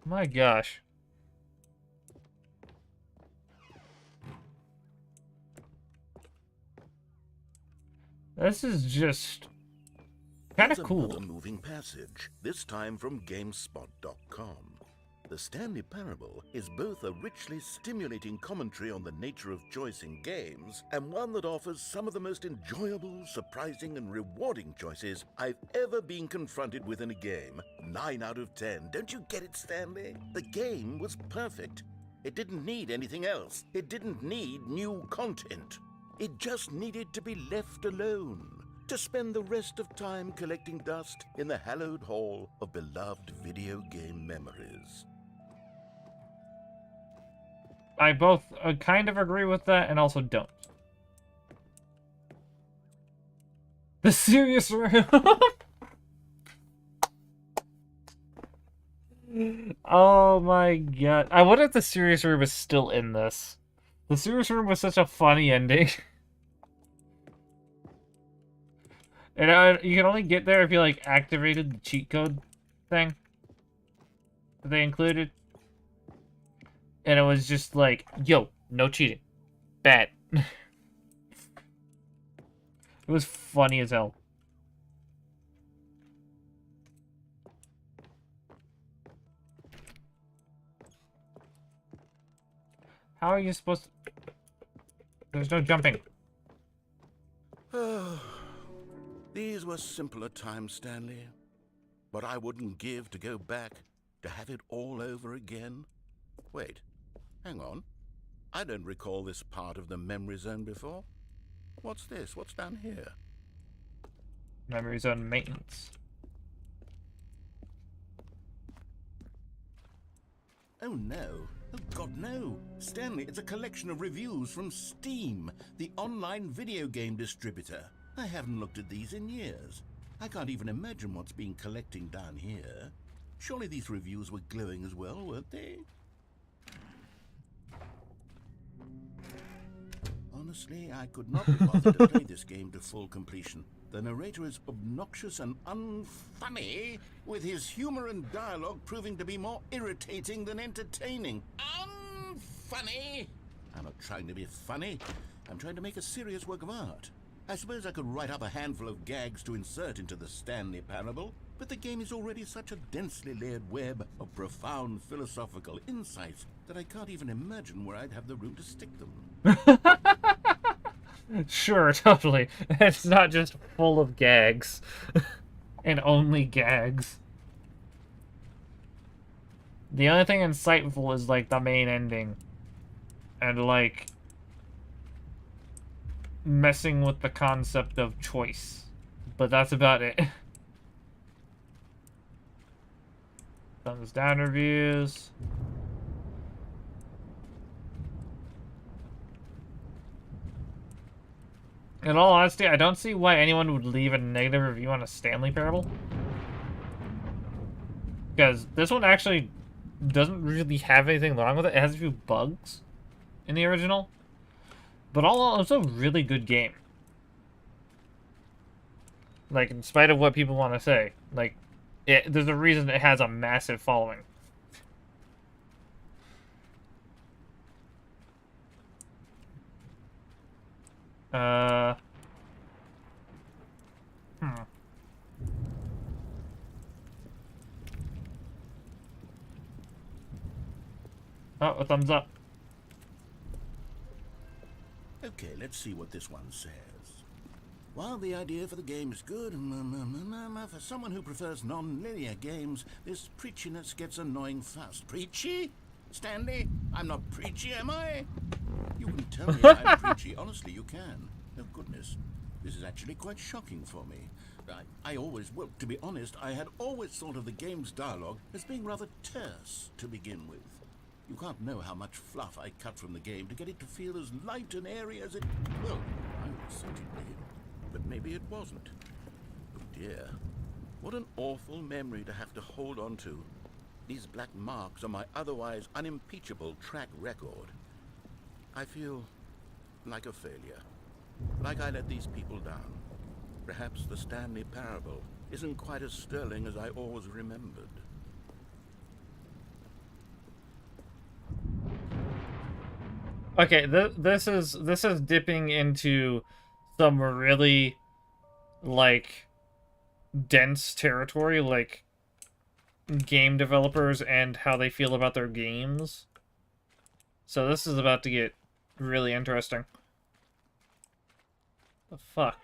My gosh. This is just kind of Here's cool. another moving passage, this time from GameSpot.com. The Stanley Parable is both a richly stimulating commentary on the nature of choice in games, and one that offers some of the most enjoyable, surprising, and rewarding choices I've ever been confronted with in a game. 9 out of 10. Don't you get it, Stanley? The game was perfect. It didn't need anything else. It didn't need new content. It just needed to be left alone, to spend the rest of time collecting dust in the hallowed hall of beloved video game memories. I both kind of agree with that and also don't. The serious room. Oh my god. I wonder if the serious room is still in this. The serious room was such a funny ending. And you can only get there if you like activated the cheat code thing that they included. And it was just like, yo, no cheating. Bad. It was funny as hell. How are you supposed to... There's no jumping. These were simpler times, Stanley. But I wouldn't give to go back, to have it all over again. Wait, hang on. I don't recall this part of the memory zone before. What's this? What's down here? Memory zone maintenance. Oh no. Oh God, no. Stanley, it's a collection of reviews from Steam, the online video game distributor. I haven't looked at these in years. I can't even imagine what's been collecting down here. Surely these reviews were glowing as well, weren't they? Honestly, I could not be bothered to play this game to full completion. The narrator is obnoxious and unfunny, with his humor and dialogue proving to be more irritating than entertaining. Unfunny! I'm not trying to be funny. I'm trying to make a serious work of art. I suppose I could write up a handful of gags to insert into the Stanley Parable, but the game is already such a densely layered web of profound philosophical insights that I can't even imagine where I'd have the room to stick them. Sure, totally. It's not just full of gags. And only gags. The only thing insightful is, like, the main ending. And, like, messing with the concept of choice. But that's about it. Thumbs down reviews. In all honesty, I don't see why anyone would leave a negative review on a Stanley Parable. Because this one actually doesn't really have anything wrong with it. It has a few bugs in the original. But all in all, it's a really good game. Like, in spite of what people want to say. Like, there's a reason it has a massive following. Oh, a thumbs up. Okay, let's see what this one says. While the idea for the game is good, for someone who prefers non-linear games, this preachiness gets annoying fast. Preachy? Stanley, I'm not preachy, am I? You can tell me I'm preachy. Honestly, you can. Oh, goodness. This is actually quite shocking for me. Well, to be honest, I had always thought of the game's dialogue as being rather terse to begin with. You can't know how much fluff I cut from the game to get it to feel as light and airy as it... Well, I would certainly. But maybe it wasn't. Oh dear. What an awful memory to have to hold on to. These black marks are my otherwise unimpeachable track record. I feel like a failure. Like I let these people down. Perhaps the Stanley Parable isn't quite as sterling as I always remembered. Okay, this is dipping into some really like dense territory, like game developers and how they feel about their games. So this is about to get really interesting. The fuck?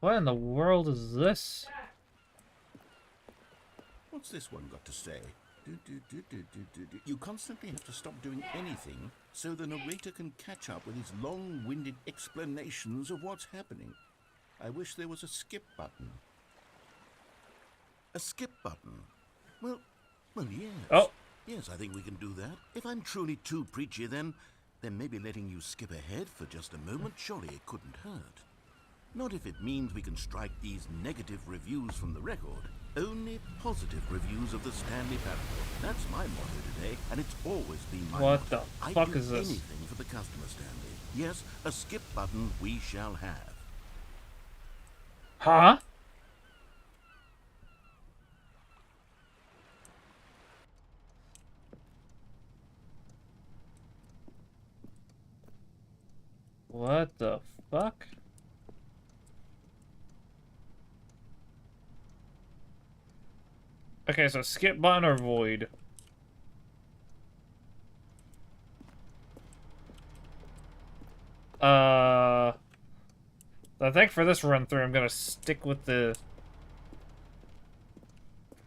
What in the world is this? What's this one got to say? You constantly have to stop doing anything so the narrator can catch up with his long-winded explanations of what's happening. I wish there was a skip button. A skip button? Well, yes. Oh. Yes, I think we can do that. If I'm truly too preachy, then maybe letting you skip ahead for just a moment, surely it couldn't hurt. Not if it means we can strike these negative reviews from the record. Only positive reviews of the Stanley Parable. That's my motto today, and it's always been my What motto. the I'd fuck do is this? anything for the customer, Stanley. Yes, a skip button we shall have. Huh? What the fuck? Okay, so skip button or void? I think for this run through, I'm gonna stick with the.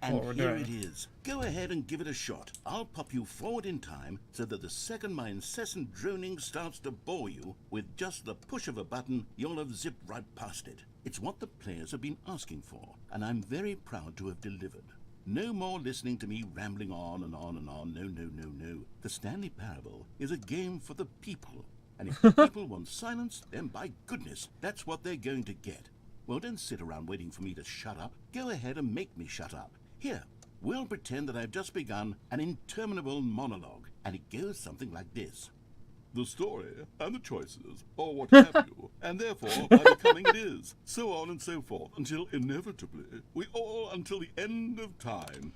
And What we're here doing. it is. Go ahead and give it a shot. I'll pop you forward in time so that the second my incessant droning starts to bore you, with just the push of a button, you'll have zipped right past it. It's what the players have been asking for, and I'm very proud to have delivered. No more listening to me rambling on and on and on. No. The Stanley Parable is a game for the people. And if the people want silence, then by goodness, that's what they're going to get. Well, don't sit around waiting for me to shut up. Go ahead and make me shut up. Here, we'll pretend that I've just begun an interminable monologue, and it goes something like this. The story and the choices, or what have you, and therefore by becoming it is, so on and so forth, until inevitably we all, until the end of time.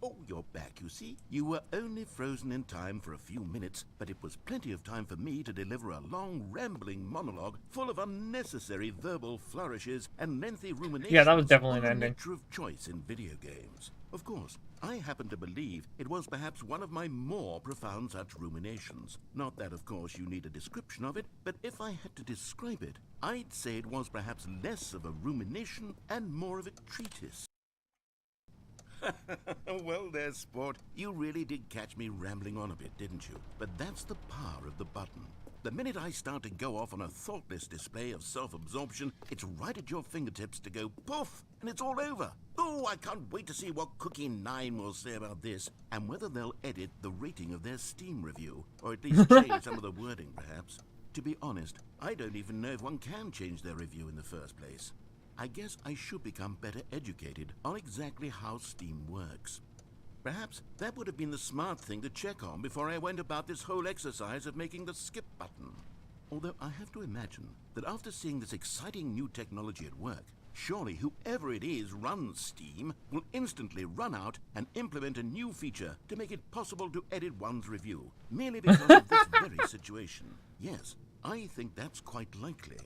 Oh, you're back, you see. You were only frozen in time for a few minutes, but it was plenty of time for me to deliver a long, rambling monologue full of unnecessary verbal flourishes and lengthy ruminations. Yeah, that was definitely on an the ending. nature of choice in video games. Of course, I happen to believe it was perhaps one of my more profound such ruminations. Not that, of course, you need a description of it, but if I had to describe it, I'd say it was perhaps less of a rumination and more of a treatise. Well there, sport. You really did catch me rambling on a bit, didn't you? But that's the power of the button. The minute I start to go off on a thoughtless display of self-absorption, it's right at your fingertips to go poof, and it's all over. Oh, I can't wait to see what Cookie 9 will say about this, and whether they'll edit the rating of their Steam review, or at least change some of the wording, perhaps. To be honest, I don't even know if one can change their review in the first place. I guess I should become better educated on exactly how Steam works. Perhaps that would have been the smart thing to check on before I went about this whole exercise of making the skip button. Although I have to imagine that after seeing this exciting new technology at work, surely whoever it is runs Steam will instantly run out and implement a new feature to make it possible to edit one's review, merely because of this very situation. Yes, I think that's quite likely.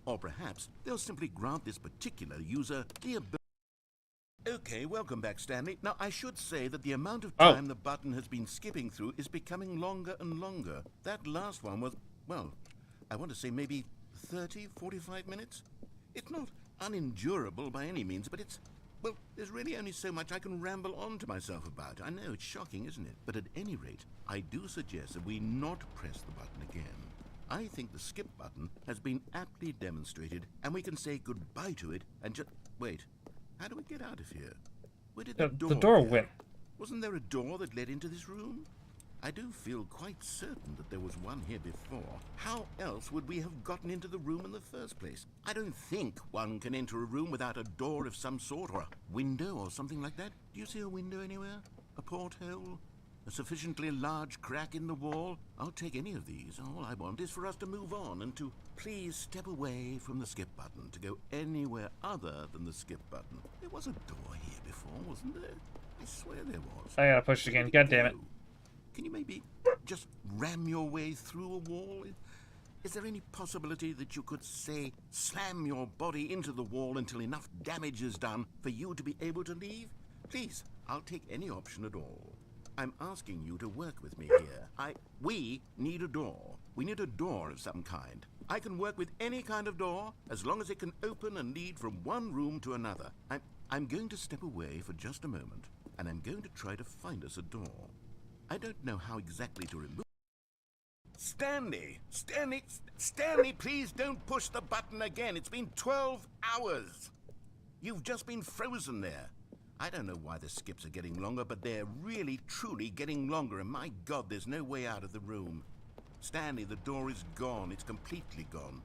Or perhaps they'll simply grant this particular user the ability. Okay, welcome back, Stanley. Now, I should say that the amount of time the button has been skipping through is becoming longer and longer. That last one was, well, I want to say maybe 30, 45 minutes? It's not unendurable by any means, but it's, well, there's really only so much I can ramble on to myself about. I know, it's shocking, isn't it? But at any rate, I do suggest that we not press the button again. I think the skip button has been aptly demonstrated, and we can say goodbye to it and just... Wait, how do we get out of here? Where did the door door go? went. Wasn't there a door that led into this room? I do feel quite certain that there was one here before. How else would we have gotten into the room in the first place? I don't think one can enter a room without a door of some sort, or a window or something like that. Do you see a window anywhere? A porthole? A sufficiently large crack in the wall? I'll take any of these. All I want is for us to move on and to please step away from the skip button, to go anywhere other than the skip button. There was a door here before, wasn't there? I swear there was. I gotta push it again. God damn it. Can you maybe just ram your way through a wall? Is there any possibility that you could, say, slam your body into the wall until enough damage is done for you to be able to leave? Please, I'll take any option at all. I'm asking you to work with me here. We need a door. We need a door of some kind. I can work with any kind of door as long as it can open and lead from one room to another. I'm going to step away for just a moment, and I'm going to try to find us a door. I don't know how exactly to remove... Stanley! Stanley, please don't push the button again. It's been 12 hours. You've just been frozen there. I don't know why the skips are getting longer, but they're really, truly getting longer, and my God, there's no way out of the room. Stanley, the door is gone. It's completely gone.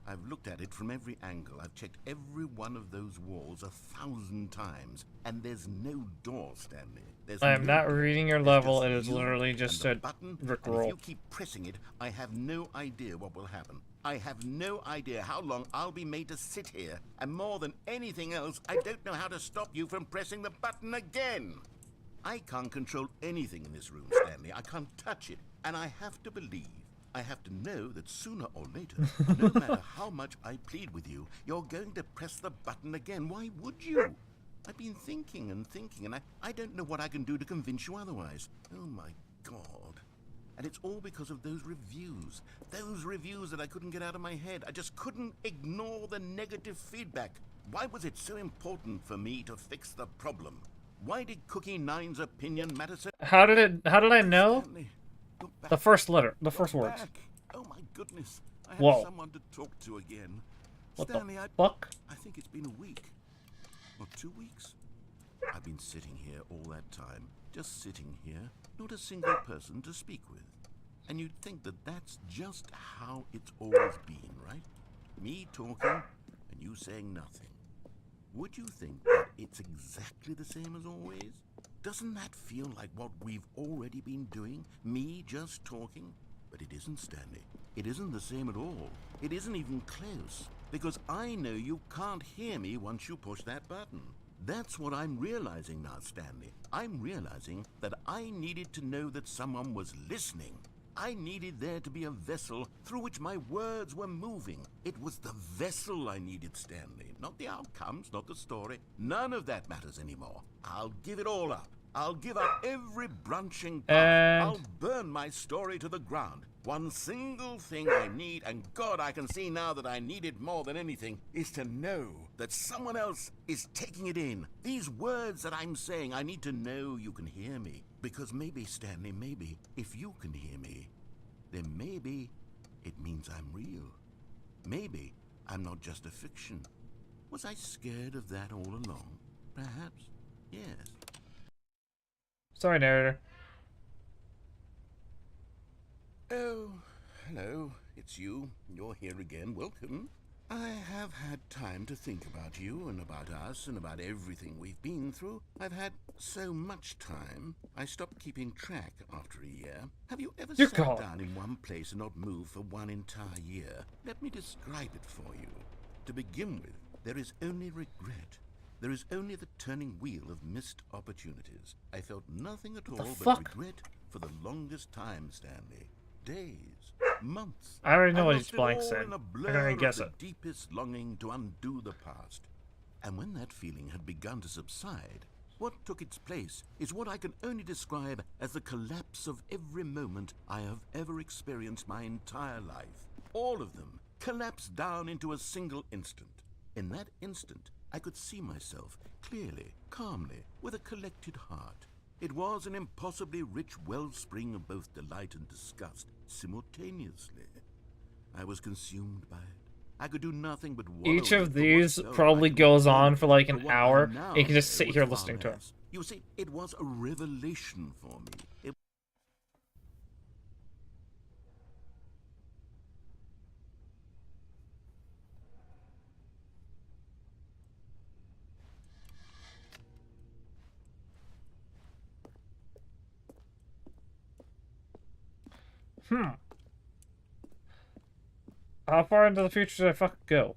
I've looked at it from every angle. I've checked every one of those walls 1,000 times, and there's no door, Stanley. I am not reading your level. It is literally just a button. rickroll. If you keep pressing it, I have no idea what will happen. I have no idea how long I'll be made to sit here, and more than anything else, I don't know how to stop you from pressing the button again. I can't control anything in this room, Stanley. I can't touch it, and I have to believe, I have to know that sooner or later, no matter how much I plead with you, you're going to press the button again. Why would you? I've been thinking and thinking, and I don't know what I can do to convince you otherwise. Oh my God. And it's all because of those reviews that I couldn't get out of my head. I just couldn't ignore the negative feedback. Why was it so important for me to fix the problem? Why did Cookie Nine's opinion matter so? How did I know? Stanley, you're back. The first letter, the You're first words. back. Oh my goodness. I have Whoa. someone to talk to again. What Stanley, the fuck? I think it's been a week. Or 2 weeks. I've been sitting here all that time. Just sitting here. Not a single person to speak with. And you'd think that that's just how it's always been, right? Me talking and you saying nothing. Would you think that it's exactly the same as always? Doesn't that feel like what we've already been doing? Me just talking? But it isn't, Stanley. It isn't the same at all. It isn't even close. Because I know you can't hear me once you push that button. That's what I'm realizing now, Stanley. I'm realizing that I needed to know that someone was listening. I needed there to be a vessel through which my words were moving. It was the vessel I needed, Stanley. Not the outcomes, not the story. None of that matters anymore. I'll give it all up. I'll give up every branching path. I'll burn my story to the ground. One single thing I need, and God, I can see now that I need it more than anything, is to know that someone else is taking it in. These words that I'm saying, I need to know you can hear me. Because maybe, Stanley, maybe, if you can hear me, then maybe it means I'm real. Maybe I'm not just a fiction. Was I scared of that all along? Perhaps. Yes. Sorry, narrator. Oh, hello. It's you. You're here again. Welcome. I have had time to think about you and about us and about everything we've been through. I've had so much time, I stopped keeping track after a year. Have you ever You're sat gone. down in one place and not moved for one entire year? Let me describe it for you. To begin with, there is only regret. There is only the turning wheel of missed opportunities. I felt nothing at all but fuck? regret for the longest time, Stanley. Days, months. I already know I what lost he's it blank all said. in a I can blur already of guess the it. deepest longing to undo the past. And when that feeling had begun to subside, what took its place is what I can only describe as the collapse of every moment I have ever experienced my entire life. All of them collapsed down into a single instant. In that instant, I could see myself clearly, calmly, with a collected heart. It was an impossibly rich wellspring of both delight and disgust simultaneously. I was consumed by it. I could do nothing but wallow Each in of it for these what, though, probably I can goes recall on it. for like But an what I hour. now You can just know sit here was listening to far him. less. You see, it was a revelation for me. It How far into the future did I fucking go?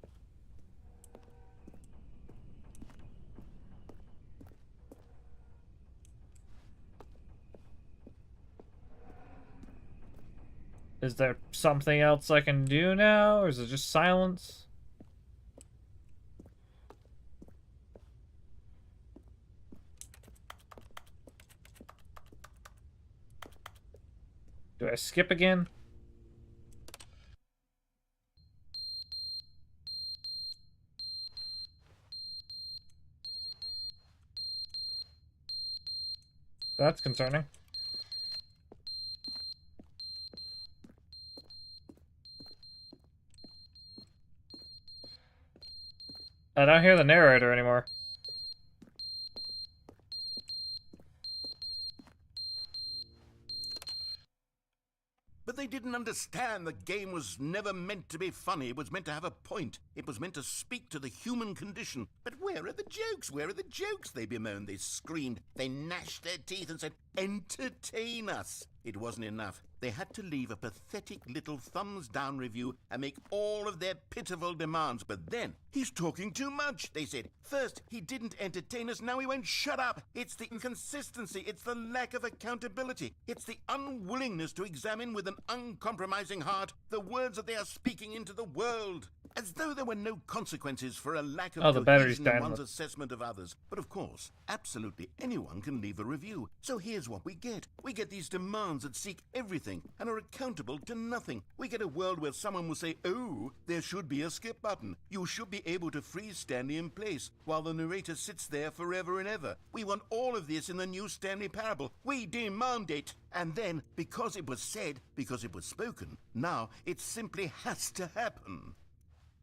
Is there something else I can do now, or is it just silence? Do I skip again? That's concerning. I don't hear the narrator anymore. But they didn't understand the game was never meant to be funny. It was meant to have a point. It was meant to speak to the human condition. But where are the jokes? Where are the jokes? They bemoaned, they screamed, they gnashed their teeth and said, entertain us. It wasn't enough. They had to leave a pathetic little thumbs-down review and make all of their pitiful demands. But then, he's talking too much, they said. First, he didn't entertain us, now he won't shut up. It's the inconsistency, it's the lack of accountability. It's the unwillingness to examine with an uncompromising heart the words that they are speaking into the world. As though there were no consequences for a lack of the battery's cohesion in dying. one's assessment of others. But of course, absolutely anyone can leave a review. So here's what we get. We get these demands that seek everything and are accountable to nothing. We get a world where someone will say, oh, there should be a skip button. You should be able to freeze Stanley in place while the narrator sits there forever and ever. We want all of this in the new Stanley Parable. We demand it. And then, because it was said, because it was spoken, now it simply has to happen.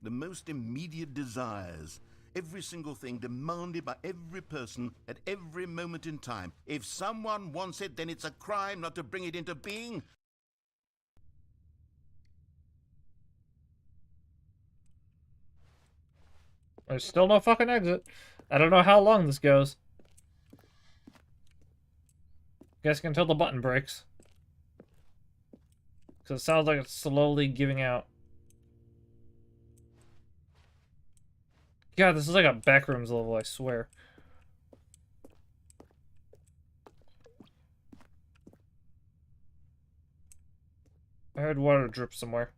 The most immediate desires, every single thing demanded by every person at every moment in time. If someone wants it, then it's a crime not to bring it into being. There's still no fucking exit. I don't know how long this goes. Guess until the button breaks. Because it sounds like it's slowly giving out. God, this is like a backrooms level, I swear. I heard water drip somewhere.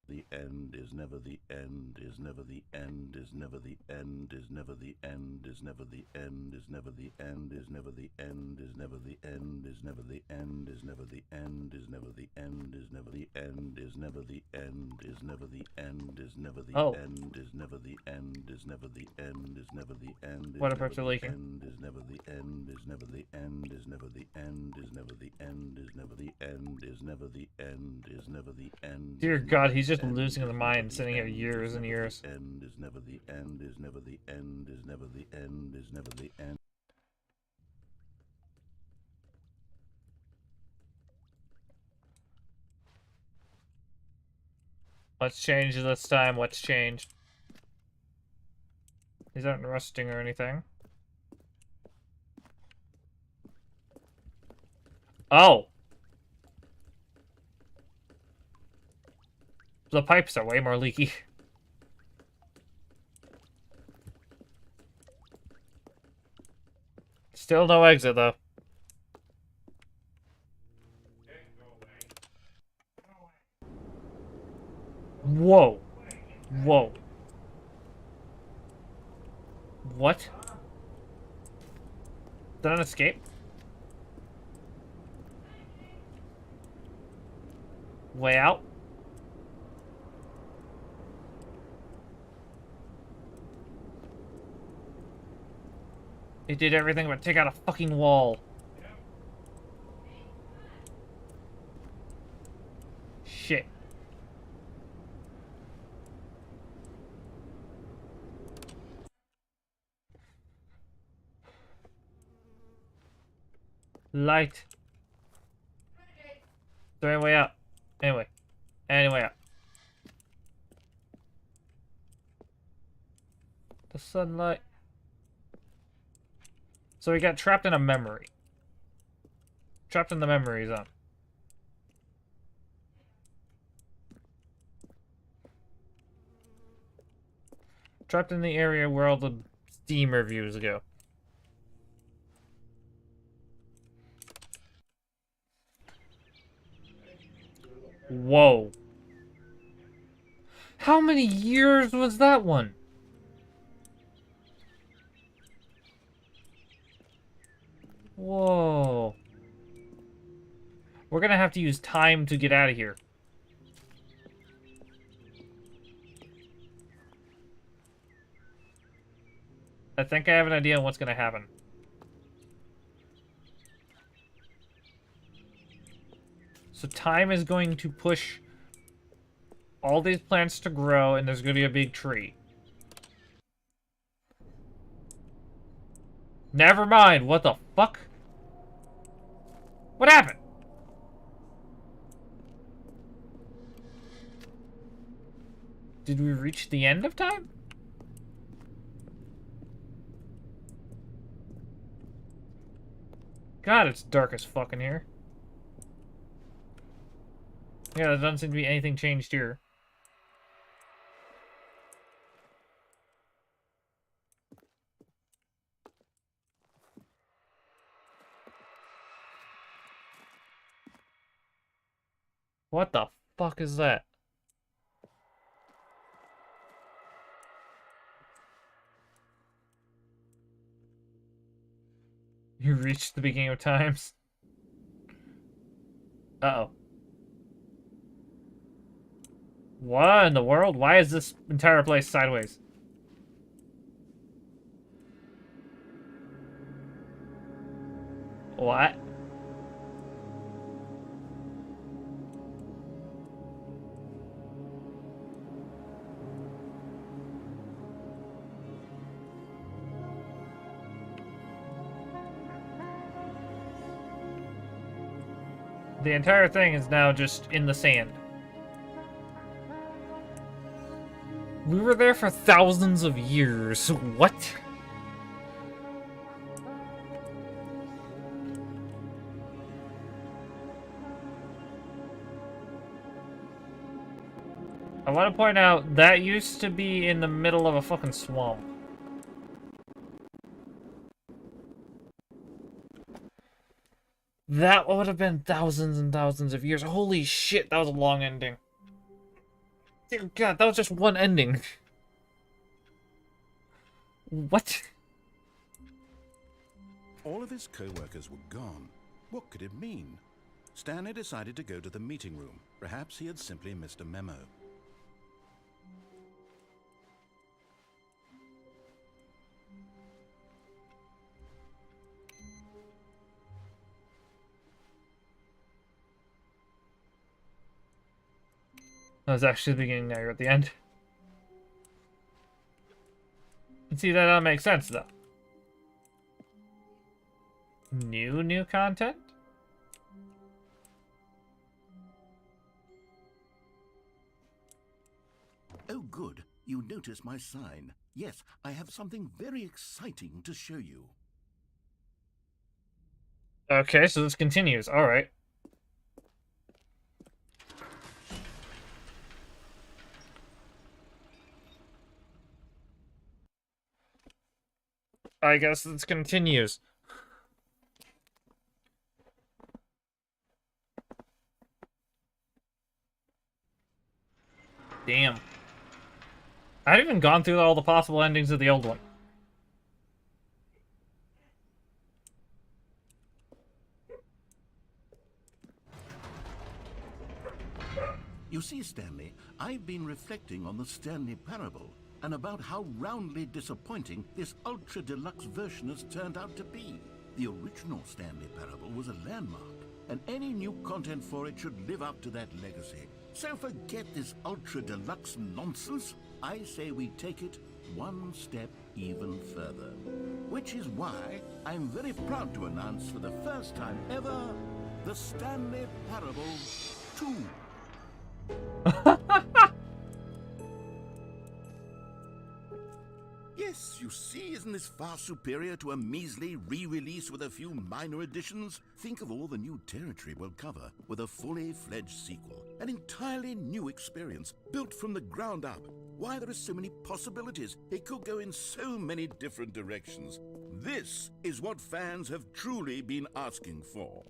The end is never the end, is never the end, is never the end, is never the end, is never the end, is never the end, is never the end, is never the end, is never the end, is never the end, is never the end, is never the end, is never the end, is never the end, is never the end, is never the end, is never the end, is never the end. Water pipes are leaking. Is never the end, is never the end, is never the end, is never the end, is never the end, is never the end, is never the end. Dear God, he's just losing his mind, sitting here years and years. End is never the end, is never the end, is never the end, is never the end. What's changed this time? What's changed? These aren't rusting or anything. Oh! The pipes are way more leaky. Still no exit, though. Whoa. Whoa. What? Is that an escape? Way out? It did everything but take out a fucking wall. Shit. Light. Is there any way out? Anyway. Anyway out. The sunlight. So he got trapped in a memory. Trapped in the memory zone. Trapped in the area where all the Steam reviews go. Whoa. How many years was that one? Whoa. We're gonna have to use time to get out of here. I think I have an idea on what's gonna happen. So time is going to push all these plants to grow, and there's gonna be a big tree. Never mind, what the fuck? What happened? Did we reach the end of time? God, it's dark as fuck in here. Yeah, there doesn't seem to be anything changed here. What the fuck is that? You reached the beginning of times. Uh-oh. What in the world? Why is this entire place sideways? What? The entire thing is now just in the sand. We were there for thousands of years. What? I want to point out, that used to be in the middle of a fucking swamp. That would have been thousands and thousands of years. Holy shit, that was a long ending. Dear God, that was just one ending. What? All of his co-workers were gone. What could it mean? Stanley decided to go to the meeting room. Perhaps he had simply missed a memo. That was actually the beginning, now you're at the end. And see, that don't make sense, though. New content? Oh, good. You notice my sign. Yes, I have something very exciting to show you. Okay, so this continues. Alright. I guess this continues. Damn. I haven't even gone through all the possible endings of the old one. You see, Stanley, I've been reflecting on the Stanley Parable and about how roundly disappointing this ultra-deluxe version has turned out to be. The original Stanley Parable was a landmark, and any new content for it should live up to that legacy. So forget this ultra-deluxe nonsense. I say we take it one step even further. Which is why I'm very proud to announce for the first time ever, the Stanley Parable 2. This, you see, isn't this far superior to a measly re-release with a few minor additions? Think of all the new territory we'll cover with a fully fledged sequel. An entirely new experience, built from the ground up. Why, there are so many possibilities. It could go in so many different directions. This is what fans have truly been asking for.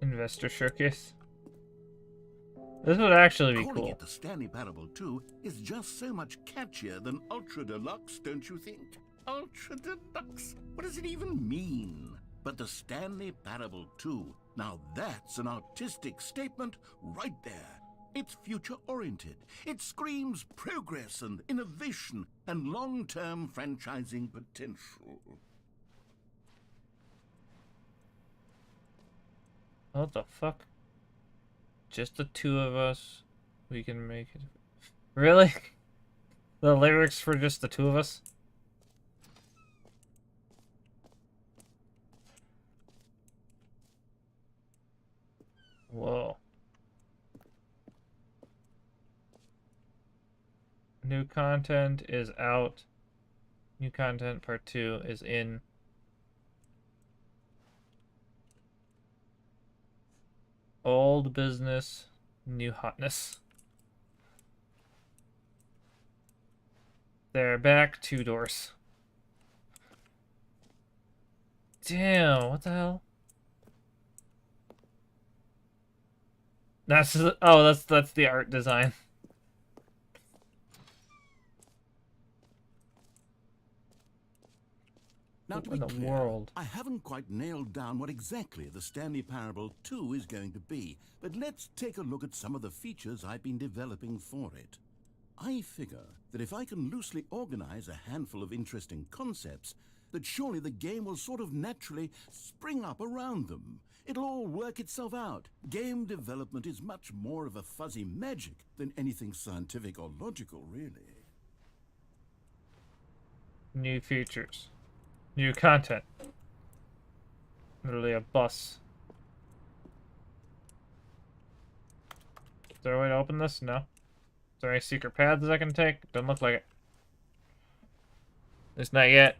Investor showcase. This would actually be Calling cool. it the Stanley Parable 2 is just so much catchier than Ultra Deluxe, don't you think? Ultra Deluxe? What does it even mean? But the Stanley Parable 2, now that's an artistic statement right there. It's future-oriented. It screams progress and innovation and long-term franchising potential. What the fuck? Just the two of us. We can make it. Really? The lyrics for just the two of us? Whoa. New content is out. New content part 2 is in. Old business, new hotness. They're back 2 doors. Damn, what the hell? That's that's the art design. Now, to What be in the clear, world? I haven't quite nailed down what exactly the Stanley Parable 2 is going to be, but let's take a look at some of the features I've been developing for it. I figure that if I can loosely organize a handful of interesting concepts, that surely the game will sort of naturally spring up around them. It'll all work itself out. Game development is much more of a fuzzy magic than anything scientific or logical, really. New features. New content. Literally a bus. Is there a way to open this? No. Is there any secret paths I can take? Doesn't look like it. At least not yet.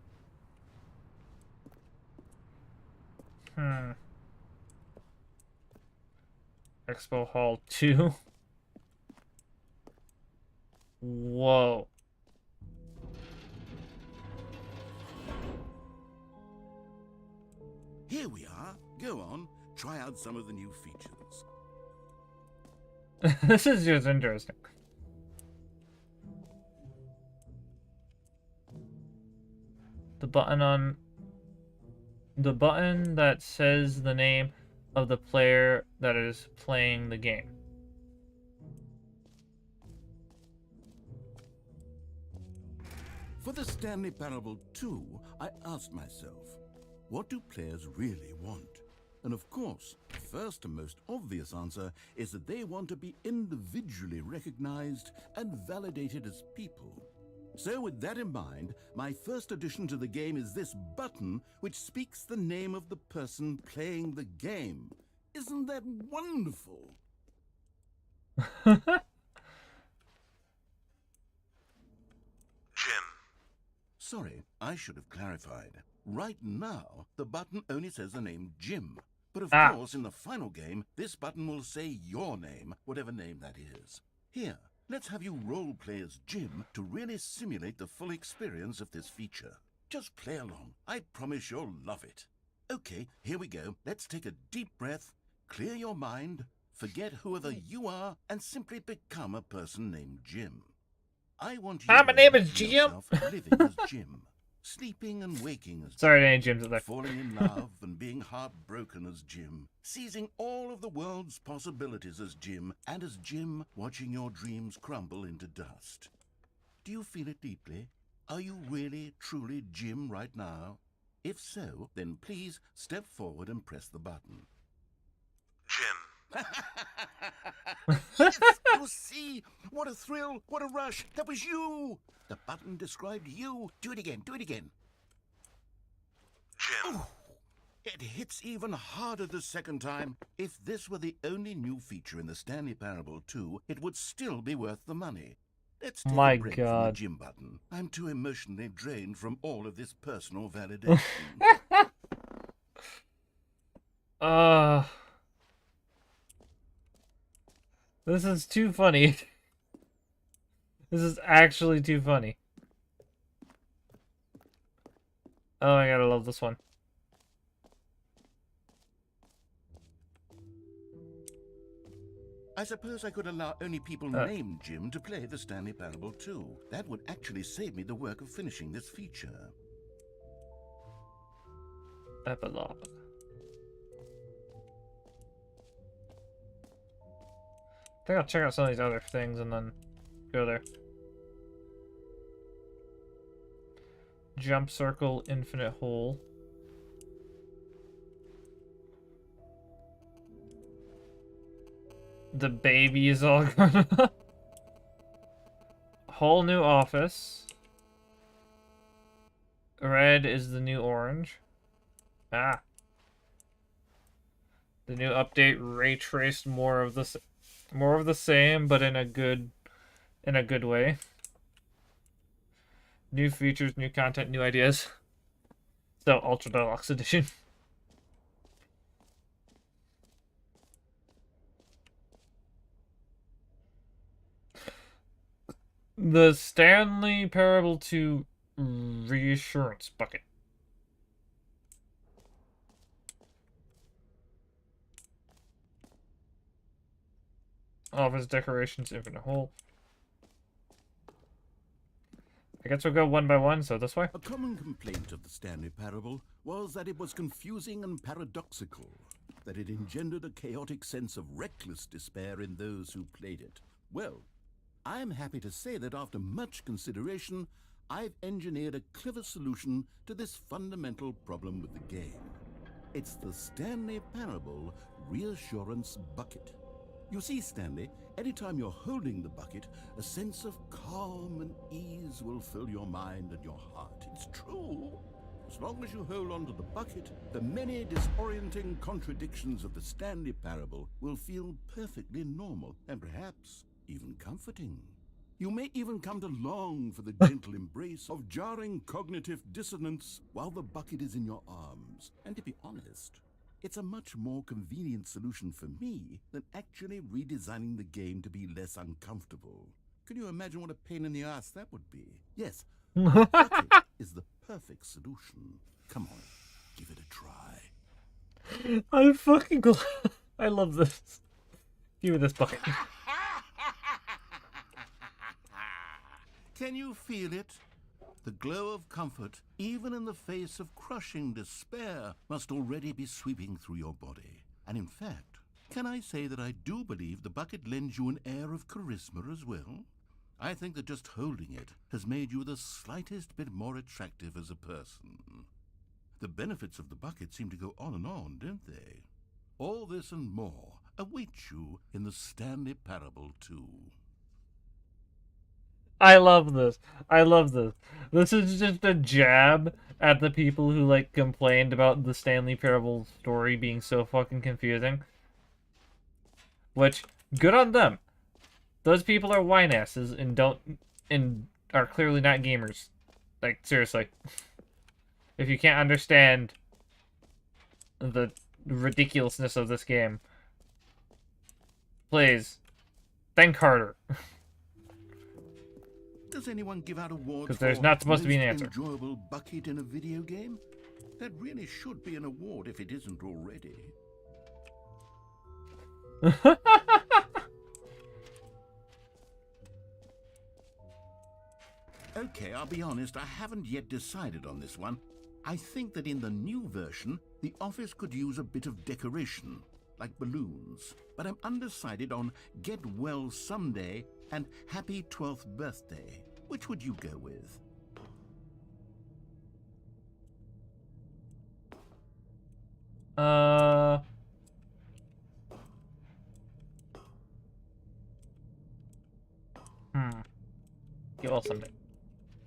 Expo Hall 2. Whoa. Here we are. Go on, try out some of the new features. This is just interesting. The button that says the name of the player that is playing the game. For the Stanley Parable 2, I asked myself, what do players really want? And of course, the first and most obvious answer is that they want to be individually recognized and validated as people. So with that in mind, my first addition to the game is this button which speaks the name of the person playing the game. Isn't that wonderful? Jim. Sorry, I should have clarified. Right now, the button only says the name Jim. But of course, in the final game, this button will say your name, whatever name that is. Here, let's have you role-play as Jim to really simulate the full experience of this feature. Just play along. I promise you'll love it. Okay, here we go. Let's take a deep breath, clear your mind, forget whoever you are, and simply become a person named Jim. I want you Hi, my to name is imagine Jim. yourself living as Jim, sleeping and waking as Sorry, there ain't Jim's in there. falling in love and being heartbroken as Jim, seizing all of the world's possibilities as Jim, and as Jim watching your dreams crumble into dust. Do you feel it deeply? Are you really, truly Jim right now? If so, then please step forward and press the button. Jim. Yes, you see? What a thrill, what a rush. That was you. The button described you. Do it again, do it again. Jim. It hits even harder the second time. If this were the only new feature in the Stanley Parable 2, it would still be worth the money. Let's take My a break from the God. gym button. I'm too emotionally drained from all of this personal validation. Uh, this is too funny. This is actually too funny. Oh my god, I love this one. I suppose I could allow only people named Jim to play the Stanley Parable too. That would actually save me the work of finishing this feature. Epilogue. I think I'll check out some of these other things and then go there. Jump circle, infinite hole. The baby is all gonna. Whole new office. Red is the new orange. Ah. The new update ray traced more of the same, but in a good way. New features, new content, new ideas. So Ultra Deluxe Edition. The Stanley Parable 2 Reassurance Bucket. Office decorations, infinite hole. I guess we'll go one by one, so this way. A common complaint of the Stanley Parable was that it was confusing and paradoxical, that it engendered a chaotic sense of reckless despair in those who played it. Well, I am happy to say that after much consideration, I've engineered a clever solution to this fundamental problem with the game. It's the Stanley Parable Reassurance Bucket. You see, Stanley, anytime you're holding the bucket, a sense of calm and ease will fill your mind and your heart. It's true. As long as you hold on to the bucket, the many disorienting contradictions of the Stanley Parable will feel perfectly normal and perhaps even comforting. You may even come to long for the gentle embrace of jarring cognitive dissonance while the bucket is in your arms. And to be honest, it's a much more convenient solution for me than actually redesigning the game to be less uncomfortable. Can you imagine what a pain in the ass that would be? Yes, the bucket is the perfect solution. Come on, give it a try. I'm fucking glad. I love this. Give me this bucket. Can you feel it? The glow of comfort, even in the face of crushing despair, must already be sweeping through your body. And in fact, can I say that I do believe the bucket lends you an air of charisma as well? I think that just holding it has made you the slightest bit more attractive as a person. The benefits of the bucket seem to go on, don't they? All this and more await you in the Stanley Parable 2. I love this. I love this. This is just a jab at the people who, like, complained about the Stanley Parable story being so fucking confusing. Which, good on them. Those people are whine asses and are clearly not gamers. Like, seriously. If you can't understand the ridiculousness of this game, please, think harder. Does anyone give out awards Because there's for not supposed to be an most answer. enjoyable bucket in a video game? That really should be an award if it isn't already. Okay, I'll be honest, I haven't yet decided on this one. I think that in the new version, the office could use a bit of decoration, like balloons. But I'm undecided on Get Well Someday and Happy 12th Birthday. Which would you go with? Get well someday.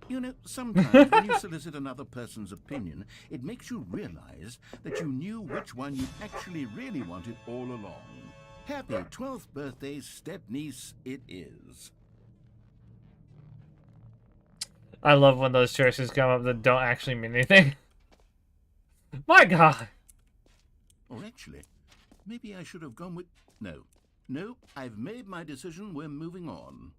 You know, sometimes when you solicit another person's opinion, it makes you realize that you knew which one you actually really wanted all along. Happy 12th birthday, step-niece, it is. I love when those choices come up that don't actually mean anything. My God. Or actually, maybe I should have gone with... No. No, I've made my decision. We're moving on.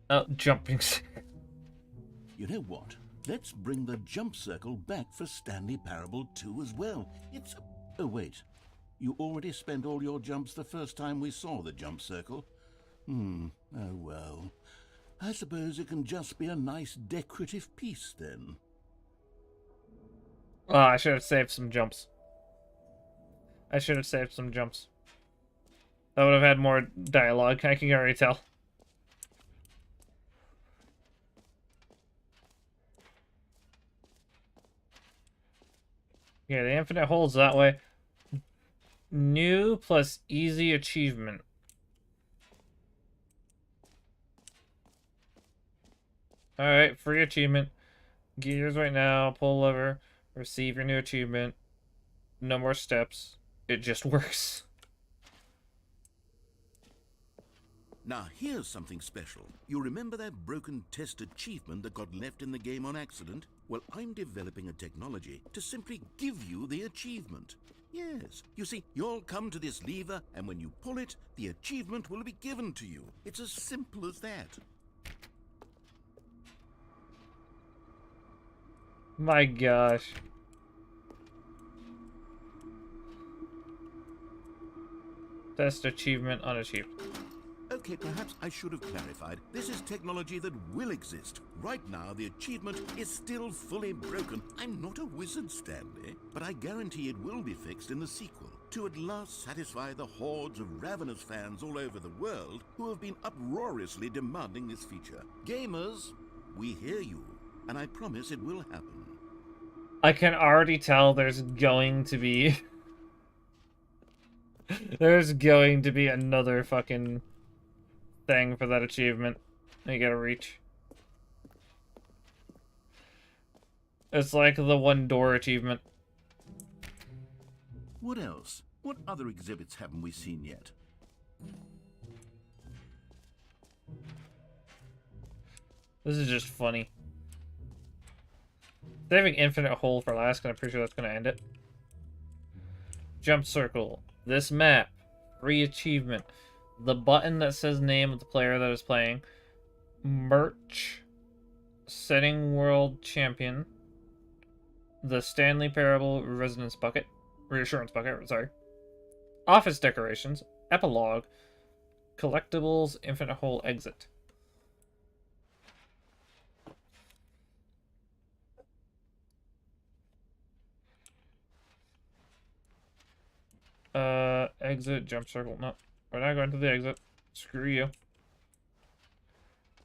Oh, jumping. You know what? Let's bring the jump circle back for Stanley Parable 2 as well. It's... Oh, wait. You already spent all your jumps the first time we saw the jump circle. Oh, well. I suppose it can just be a nice decorative piece, then. Oh, I should have saved some jumps. I should have saved some jumps. That would have had more dialogue, I can already tell. Yeah, the infinite hole's that way. New plus easy achievement. Alright, free achievement. Gears right now, pull lever, receive your new achievement. No more steps. It just works. Now, here's something special. You remember that broken test achievement that got left in the game on accident? Well, I'm developing a technology to simply give you the achievement. Yes. You see, you'll come to this lever, and when you pull it, the achievement will be given to you. It's as simple as that. My gosh. Test achievement unachieved. Okay, perhaps I should have clarified. This is technology that will exist. Right now, the achievement is still fully broken. I'm not a wizard, Stanley, but I guarantee it will be fixed in the sequel to at last satisfy the hordes of ravenous fans all over the world who have been uproariously demanding this feature. Gamers, we hear you, and I promise it will happen. I can already tell there's going to be... there's going to be another fucking thing for that achievement. You gotta reach. It's like the one door achievement. What else? What other exhibits haven't we seen yet? This is just funny. Saving infinite hole for last, and I'm pretty sure that's gonna end it. Jump circle. This map. Free achievement. The button that says name of the player that is playing. Merch. Setting world champion. The Stanley Parable residence bucket. Reassurance bucket, sorry. Office decorations. Epilogue. Collectibles. Infinite hole exit. Exit, jump circle. No, we're not going to the exit. Screw you.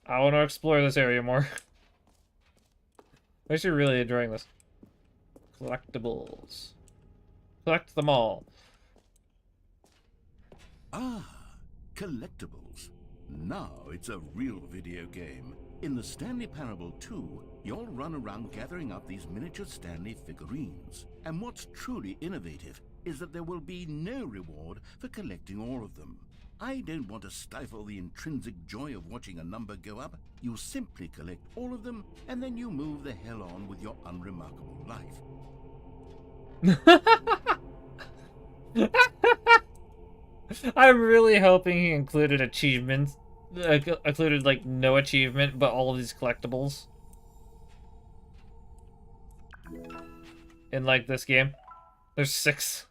I want to explore this area more. I'm actually really enjoying this. Collectibles. Collect them all. Ah, collectibles. Now it's a real video game. In the Stanley Parable 2, you'll run around gathering up these miniature Stanley figurines. And what's truly innovative is that there will be no reward for collecting all of them. I don't want to stifle the intrinsic joy of watching a number go up. You simply collect all of them, and then you move the hell on with your unremarkable life. I'm really hoping he included achievements. Included, like, no achievement, but all of these collectibles. In, like, this game. There's 6.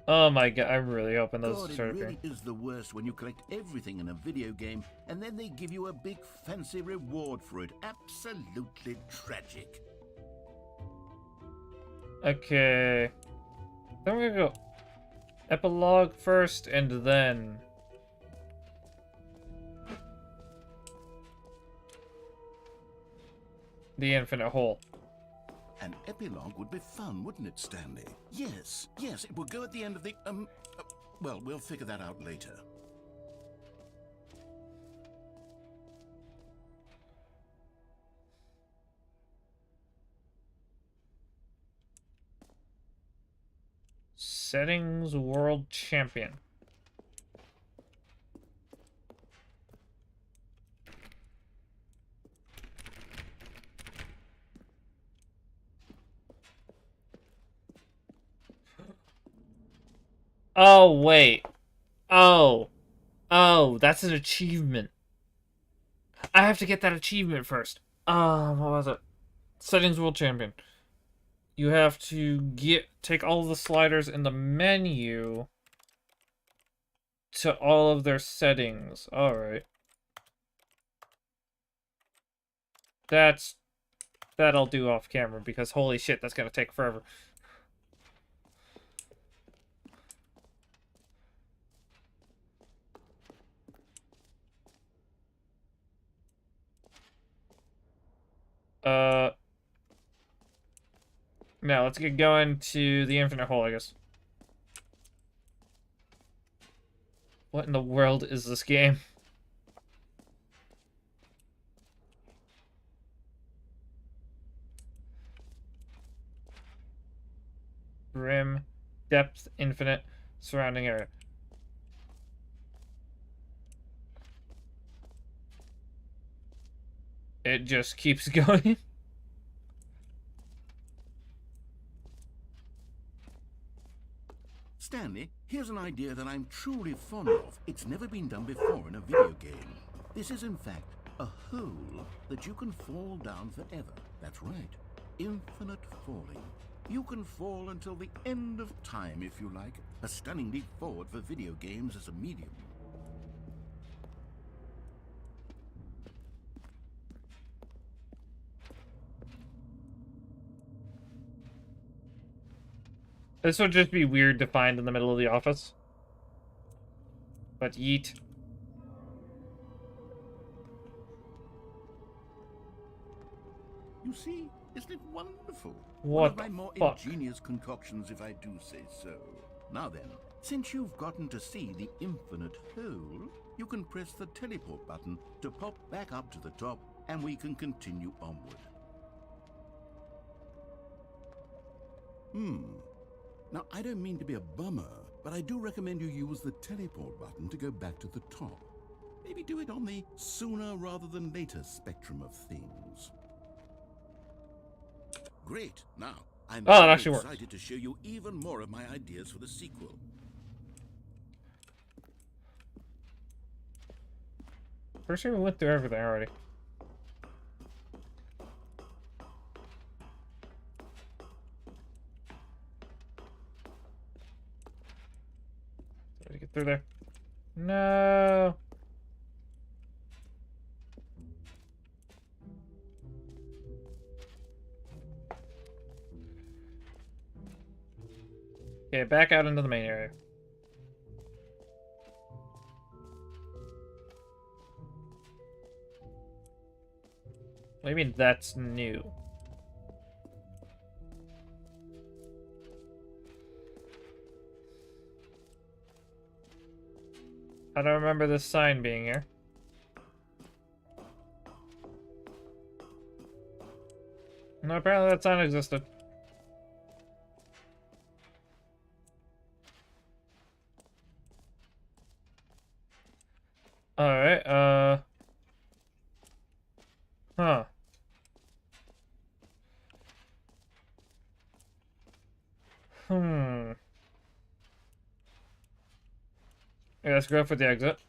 Oh my god, I'm really hoping those God, it start really appearing. is the worst when you collect everything in a video game and then they give you a big fancy reward for it. Absolutely tragic. Okay. Then we're gonna go epilogue first and then. The infinite hole. An epilogue would be fun, wouldn't it, Stanley? Yes, yes, it would go at the end of the, well, we'll figure that out later. Settings World Champion. Oh, wait. Oh. Oh, that's an achievement. I have to get that achievement first. What was it? Settings World Champion. You have to take all of the sliders in the menu to all of their settings. Alright. That'll do off camera because holy shit, that's gonna take forever. Now let's get going to the infinite hole, I guess. What in the world is this game? Rim, depth, infinite, surrounding area. It just keeps going. Stanley, here's an idea that I'm truly fond of. It's never been done before in a video game. This is, in fact, a hole that you can fall down forever. That's right. Infinite falling. You can fall until the end of time, if you like. A stunning leap forward for video games as a medium. This would just be weird to find in the middle of the office. But yeet. You see, isn't it wonderful? What One of my the more fuck? ingenious concoctions, if I do say so. Now then, since you've gotten to see the infinite hole, you can press the teleport button to pop back up to the top, and we can continue onward. Now, I don't mean to be a bummer, but I do recommend you use the teleport button to go back to the top. Maybe do it on the sooner rather than later spectrum of things. Great. Now, I'm Oh, it very actually works. excited to show you even more of my ideas for the sequel. Pretty sure we went through everything already. Did I get through there? No. Okay, back out into the main area. What do you mean that's new? I don't remember this sign being here. No, apparently that sign existed. Alright, huh. Yeah, let's go for the exit.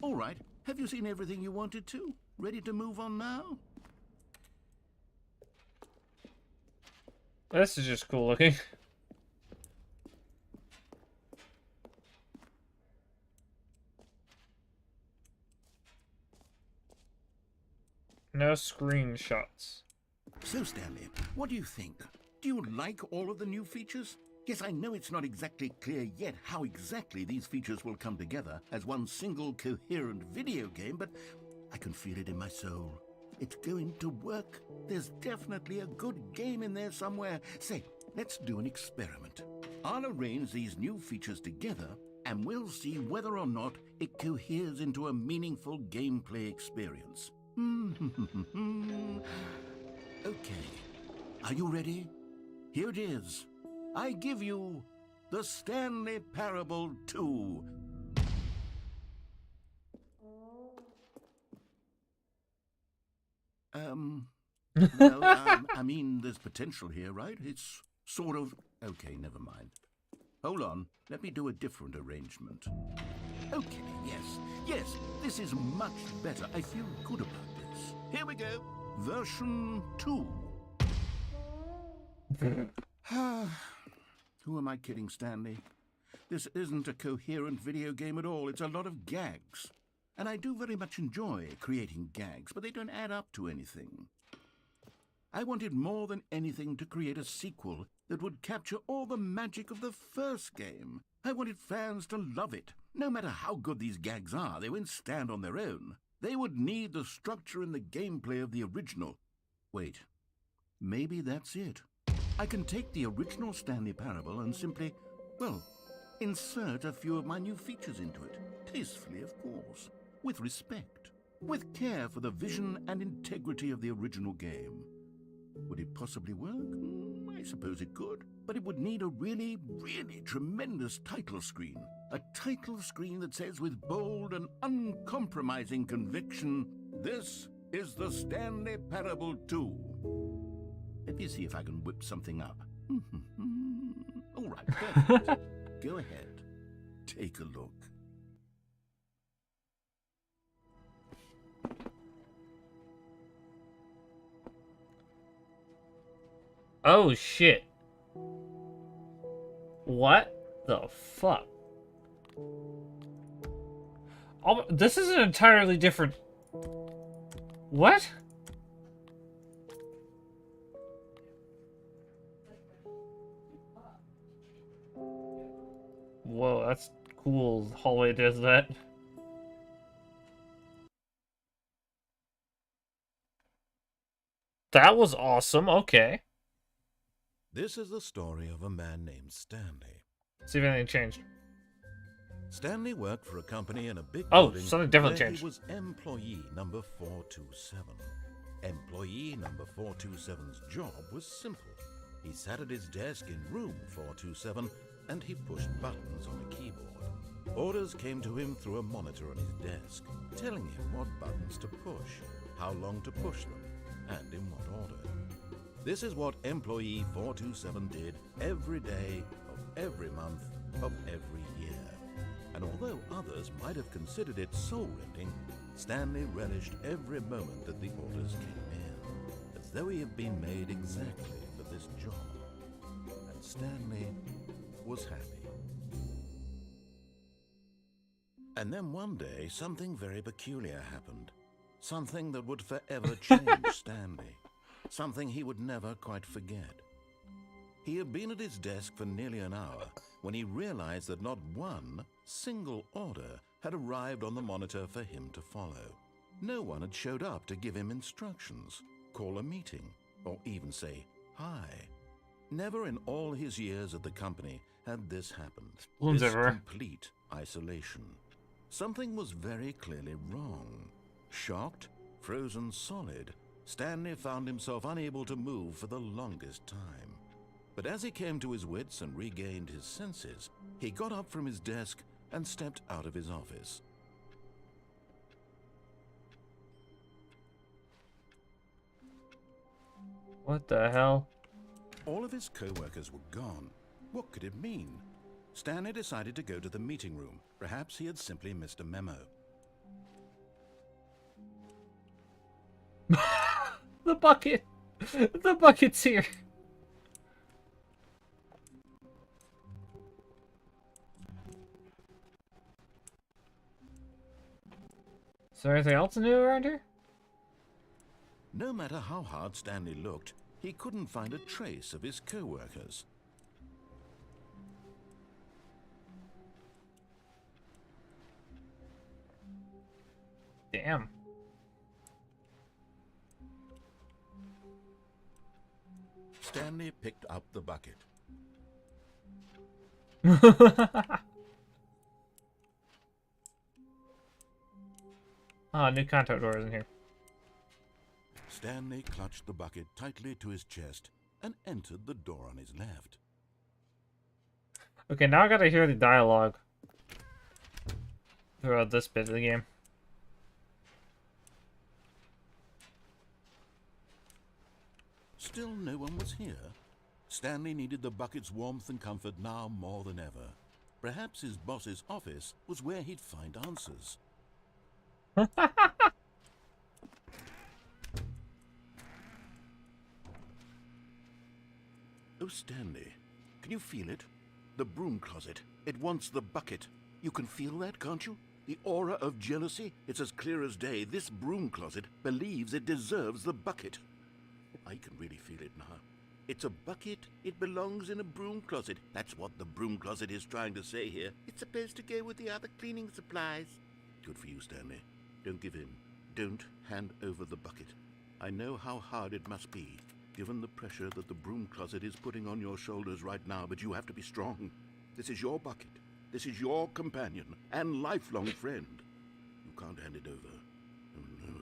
All right. Have you seen everything you wanted to? Ready to move on now? This is just cool looking. No screenshots. So, Stanley, what do you think? Do you like all of the new features? Yes, I know it's not exactly clear yet how exactly these features will come together as one single coherent video game, but I can feel it in my soul. It's going to work. There's definitely a good game in there somewhere. Say, let's do an experiment. I'll arrange these new features together, and we'll see whether or not it coheres into a meaningful gameplay experience. Okay. Are you ready? Here it is. I give you the Stanley Parable 2. I mean, there's potential here, right? It's sort of... Okay, never mind. Hold on. Let me do a different arrangement. Okay, yes, this is much better. I feel good about this. Here we go. Version 2. Who am I kidding, Stanley? This isn't a coherent video game at all. It's a lot of gags. And I do very much enjoy creating gags, but they don't add up to anything. I wanted more than anything to create a sequel that would capture all the magic of the first game. I wanted fans to love it. No matter how good these gags are, they won't stand on their own. They would need the structure and the gameplay of the original. Wait, maybe that's it. I can take the original Stanley Parable and simply, well, insert a few of my new features into it. Tastefully, of course. With respect. With care for the vision and integrity of the original game. Would it possibly work? I suppose it could. But it would need a really, really tremendous title screen. A title screen that says with bold and uncompromising conviction, "This is the Stanley Parable 2. Let me see if I can whip something up. All right, perfect. Go ahead. Take a look. Oh shit. What the fuck? Oh, this is an entirely different... What? Whoa, that's cool. The hallway does that. That was awesome. Okay. This is the story of a man named Stanley. See if anything changed. Stanley worked for a company in a big Oh, building something definitely where changed. He was employee number 427. Employee number 427's job was simple. He sat at his desk in room 427 and he pushed buttons on a keyboard. Orders came to him through a monitor on his desk, telling him what buttons to push, how long to push them, and in what order. This is what employee 427 did every day of every month of every year. And although others might have considered it soul-rending, Stanley relished every moment that the orders came in, as though he had been made exactly for this job. And Stanley was happy. And then one day, something very peculiar happened. Something that would forever change Stanley. Something he would never quite forget. He had been at his desk for nearly an hour when he realized that not one single order had arrived on the monitor for him to follow. No one had showed up to give him instructions, call a meeting, or even say hi. Never in all his years at the company had this happened. Balloons This everywhere. complete isolation. Something was very clearly wrong. Shocked, frozen solid, Stanley found himself unable to move for the longest time. But as he came to his wits and regained his senses, he got up from his desk and stepped out of his office. What the hell? All of his co-workers were gone. What could it mean? Stanley decided to go to the meeting room. Perhaps he had simply missed a memo. The bucket! The bucket's here! Is there anything else new around here? No matter how hard Stanley looked, he couldn't find a trace of his co-workers. Damn. Stanley picked up the bucket. Ah, new contact doors in here. Stanley clutched the bucket tightly to his chest and entered the door on his left. Okay, now I gotta hear the dialogue throughout this bit of the game. Still no one was here. Stanley needed the bucket's warmth and comfort now more than ever. Perhaps his boss's office was where he'd find answers. Oh, Stanley, can you feel it? The broom closet. It wants the bucket. You can feel that, can't you? The aura of jealousy? It's as clear as day. This broom closet believes it deserves the bucket. I can really feel it now. It's a bucket. It belongs in a broom closet. That's what the broom closet is trying to say here. It's supposed to go with the other cleaning supplies. Good for you, Stanley. Don't give in. Don't hand over the bucket. I know how hard it must be, given the pressure that the broom closet is putting on your shoulders right now, but you have to be strong. This is your bucket. This is your companion and lifelong friend. You can't hand it over. Oh, no.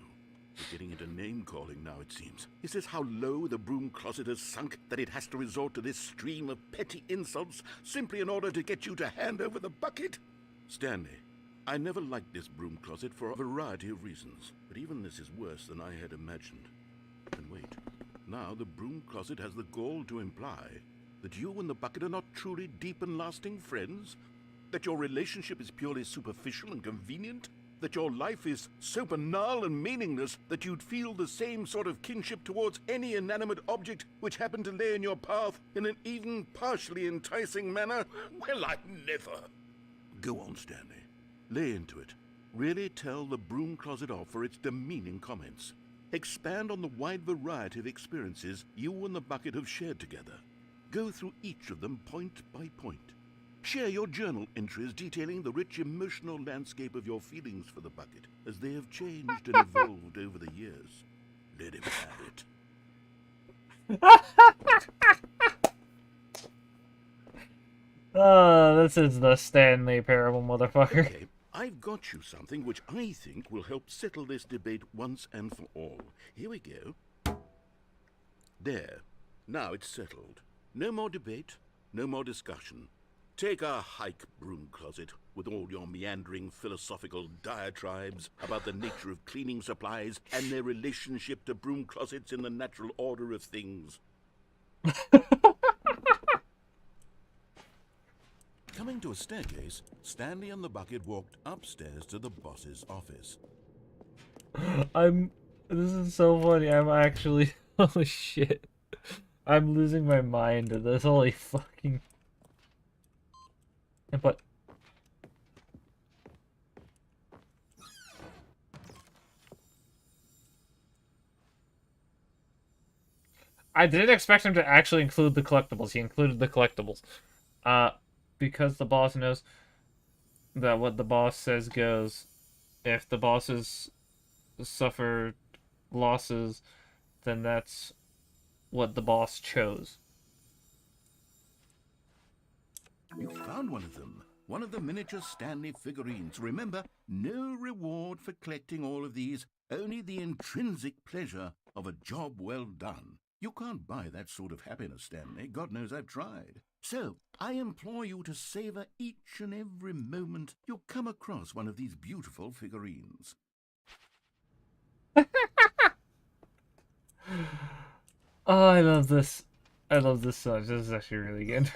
We're getting into name-calling now, it seems. Is this how low the broom closet has sunk, that it has to resort to this stream of petty insults simply in order to get you to hand over the bucket? Stanley, I never liked this broom closet for a variety of reasons, but even this is worse than I had imagined. And wait, now the broom closet has the gall to imply that you and the bucket are not truly deep and lasting friends? That your relationship is purely superficial and convenient? That your life is so banal and meaningless that you'd feel the same sort of kinship towards any inanimate object which happened to lay in your path in an even partially enticing manner? Well, I never. Go on, Stanley. Lay into it. Really tell the broom closet off for its demeaning comments. Expand on the wide variety of experiences you and the bucket have shared together. Go through each of them point by point. Share your journal entries detailing the rich emotional landscape of your feelings for the bucket as they have changed and evolved over the years. Let him have it. This is the Stanley Parable, motherfucker. Okay, I've got you something which I think will help settle this debate once and for all. Here we go. There. Now it's settled. No more debate, no more discussion. Take a hike, broom closet, with all your meandering philosophical diatribes about the nature of cleaning supplies and their relationship to broom closets in the natural order of things. Coming to a staircase, Stanley and the bucket walked upstairs to the boss's office. This is so funny. I'm actually, holy shit. I'm losing my mind at this. Holy fucking. But. I didn't expect him to actually include the collectibles. He included the collectibles. Because the boss knows that what the boss says goes. If the bosses suffer losses, then that's what the boss chose. You found one of them. One of the miniature Stanley figurines. Remember, no reward for collecting all of these, only the intrinsic pleasure of a job well done. You can't buy that sort of happiness, Stanley. God knows I've tried. So, I implore you to savor each and every moment you come across one of these beautiful figurines. Oh, I love this. I love this so much. This is actually really good.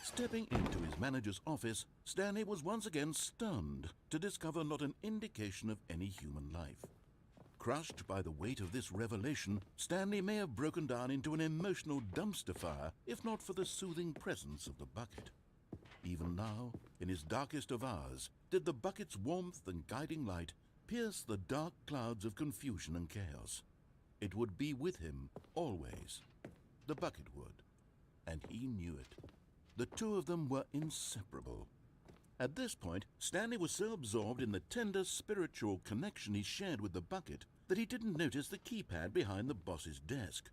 Stepping into his manager's office, Stanley was once again stunned to discover not an indication of any human life. Crushed by the weight of this revelation, Stanley may have broken down into an emotional dumpster fire if not for the soothing presence of the bucket. Even now, in his darkest of hours, did the bucket's warmth and guiding light pierce the dark clouds of confusion and chaos. It would be with him always. The bucket would, and he knew it. The two of them were inseparable. At this point, Stanley was so absorbed in the tender spiritual connection he shared with the bucket that he didn't notice the keypad behind the boss's desk.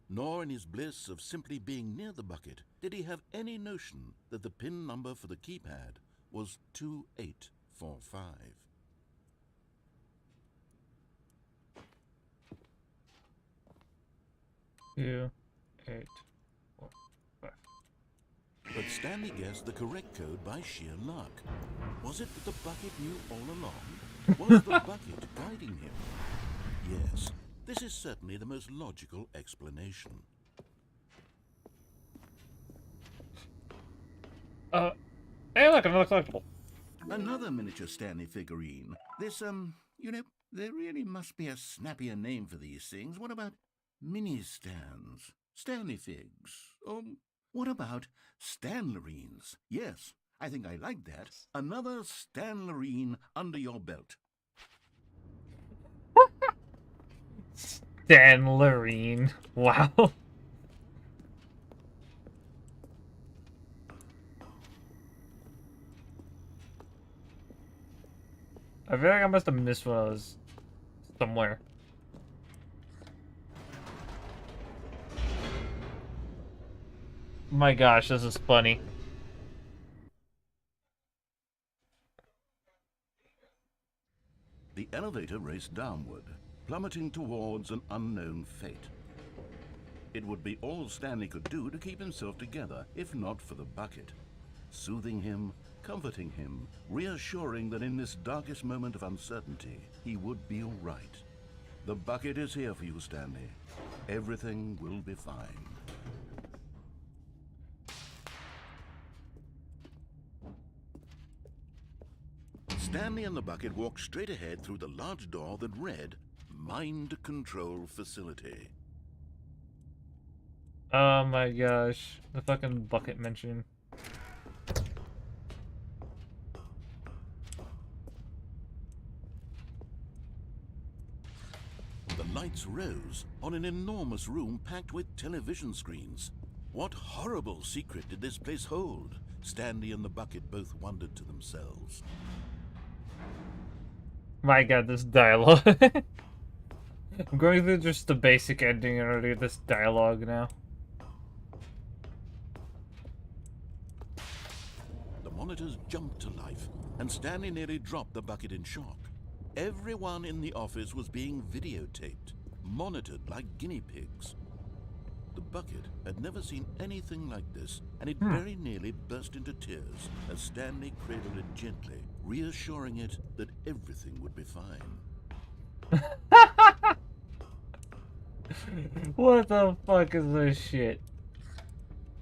Nor in his bliss of simply being near the bucket did he have any notion that the PIN number for the keypad was 2845. Two, 8, 4, 5. But Stanley guessed the correct code by sheer luck. Was it that the bucket knew all along? Was the bucket guiding him? Yes, this is certainly the most logical explanation. Hey, look, another collectible. Another miniature Stanley figurine. This, you know, there really must be a snappier name for these things. What about mini stands? Stanley figs? What about Stanlerines? Yes, I think I like that. Another Stanlerine under your belt. Stanlerine. Wow. I feel like I must have missed one of those somewhere. My gosh, this is funny. The elevator raced downward, plummeting towards an unknown fate. It would be all Stanley could do to keep himself together, if not for the bucket. Soothing him, comforting him, reassuring that in this darkest moment of uncertainty, he would be all right. The bucket is here for you, Stanley. Everything will be fine. Stanley and the bucket walked straight ahead through the large door that read, Mind Control Facility. Oh my gosh. The fucking bucket mention. The lights rose on an enormous room packed with television screens. What horrible secret did this place hold? Stanley and the bucket both wondered to themselves. My god, this dialogue. I'm going through just the basic ending in order to get this dialogue now. The monitors jumped to life, and Stanley nearly dropped the bucket in shock. Everyone in the office was being videotaped, monitored like guinea pigs. The bucket had never seen anything like this, and it very nearly burst into tears as Stanley cradled it gently, reassuring it that everything would be fine. What the fuck is this shit?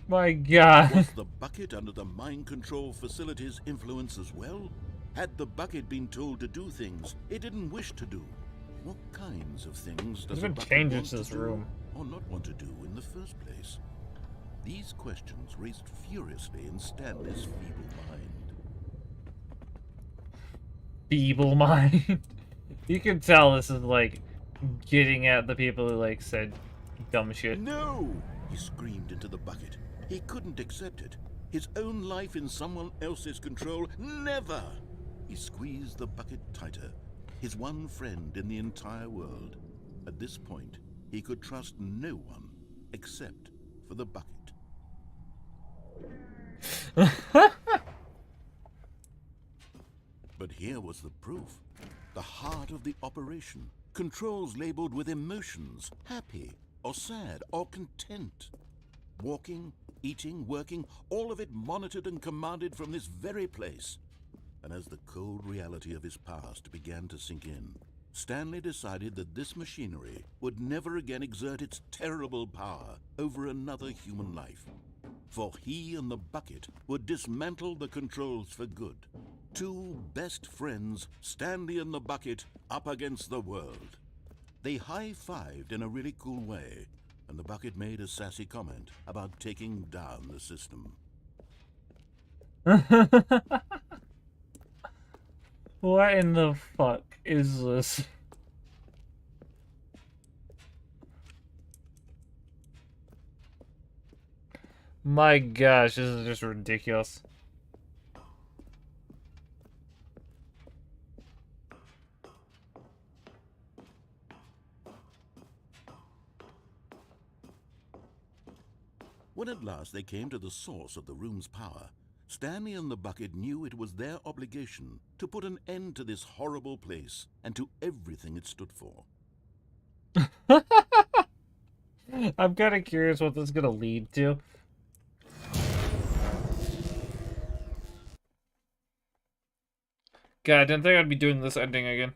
My god. Was the bucket under the mind control facility's influence as well? Had the bucket been told to do things it didn't wish to do? What kinds of things does There's a been bucket changes want to to this do room. or not want to do in the first place? These questions raced furiously in Stanley's feeble mind. Feeble mind. You can tell this is like getting at the people who like said dumb shit. No! He screamed into the bucket. He couldn't accept it. His own life in someone else's control? Never! He squeezed the bucket tighter. His one friend in the entire world. At this point, he could trust no one except for the bucket. But here was the proof. The heart of the operation. Controls labeled with emotions, happy or sad or content. Walking, eating, working, all of it monitored and commanded from this very place. And as the cold reality of his past began to sink in, Stanley decided that this machinery would never again exert its terrible power over another human life. For he and the bucket would dismantle the controls for good. Two best friends, Stanley and the bucket, up against the world. They high-fived in a really cool way, and the bucket made a sassy comment about taking down the system. What in the fuck is this? My gosh, this is just ridiculous. When at last they came to the source of the room's power, Stanley and the Bucket knew it was their obligation to put an end to this horrible place and to everything it stood for. I'm kind of curious what this is going to lead to. God, I didn't think I'd be doing this ending again.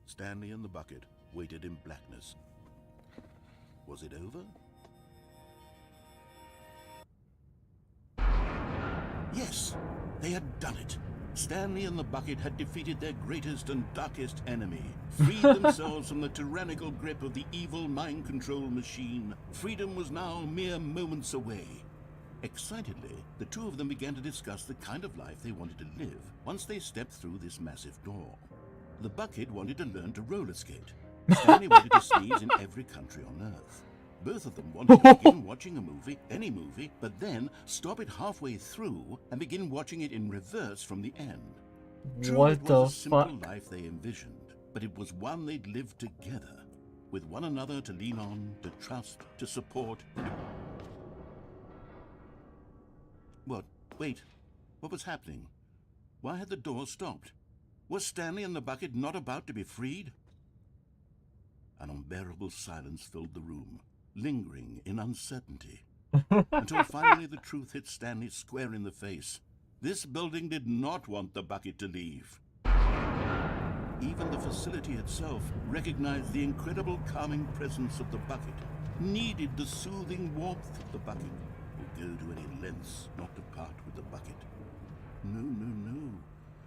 Stanley and the Bucket waited in blackness. Was it over? Yes, they had done it. Stanley and the Bucket had defeated their greatest and darkest enemy, freed themselves from the tyrannical grip of the evil mind control machine. Freedom was now mere moments away. Excitedly, the two of them began to discuss the kind of life they wanted to live once they stepped through this massive door. The Bucket wanted to learn to roller skate. Stanley wanted to sneeze in every country on Earth. Both of them wanted to begin watching a movie, any movie, but then stop it halfway through and begin watching it in reverse from the end. True, What it was the a simple fuck? life they envisioned, but it was one they'd lived together, with one another to lean on, to trust, to support. What? Wait. What was happening? Why had the door stopped? Was Stanley and the Bucket not about to be freed? An unbearable silence filled the room, lingering in uncertainty, until finally the truth hit Stanley square in the face. This building did not want the Bucket to leave. Even the facility itself recognized the incredible calming presence of the Bucket, needed the soothing warmth of the Bucket, would go to any lengths not to part with the Bucket. No, no, no.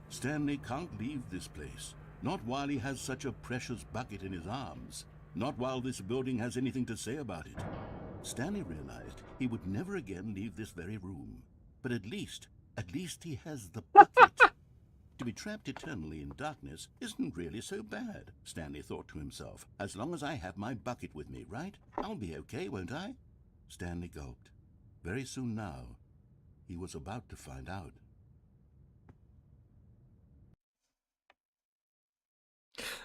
Stanley can't leave this place, not while he has such a precious Bucket in his arms. Not while this building has anything to say about it. Stanley realized he would never again leave this very room. But at least he has the Bucket. To be trapped eternally in darkness isn't really so bad, Stanley thought to himself. As long as I have my Bucket with me, right? I'll be okay, won't I? Stanley gulped. Very soon now, he was about to find out.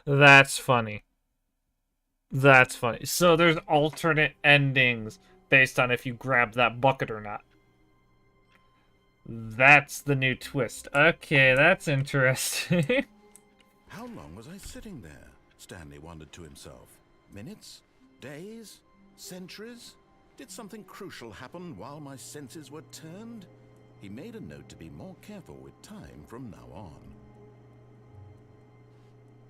That's funny. That's funny. So there's alternate endings based on if you grab that bucket or not. That's the new twist. Okay, that's interesting. How long was I sitting there? Stanley wondered to himself. Minutes? Days? Centuries? Did something crucial happen while my senses were turned? He made a note to be more careful with time from now on.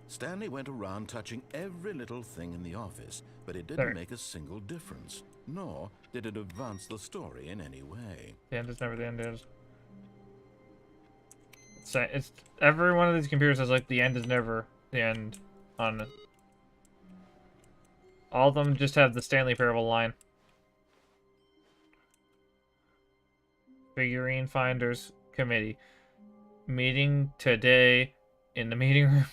Stanley went around touching every little thing in the office, but it didn't make a single difference, nor did it advance the story in any way. The end is never the end is. It's every one of these computers has like the end is never the end on it. All of them just have the Stanley Parable line. Figurine Finders Committee. Meeting today in the meeting room.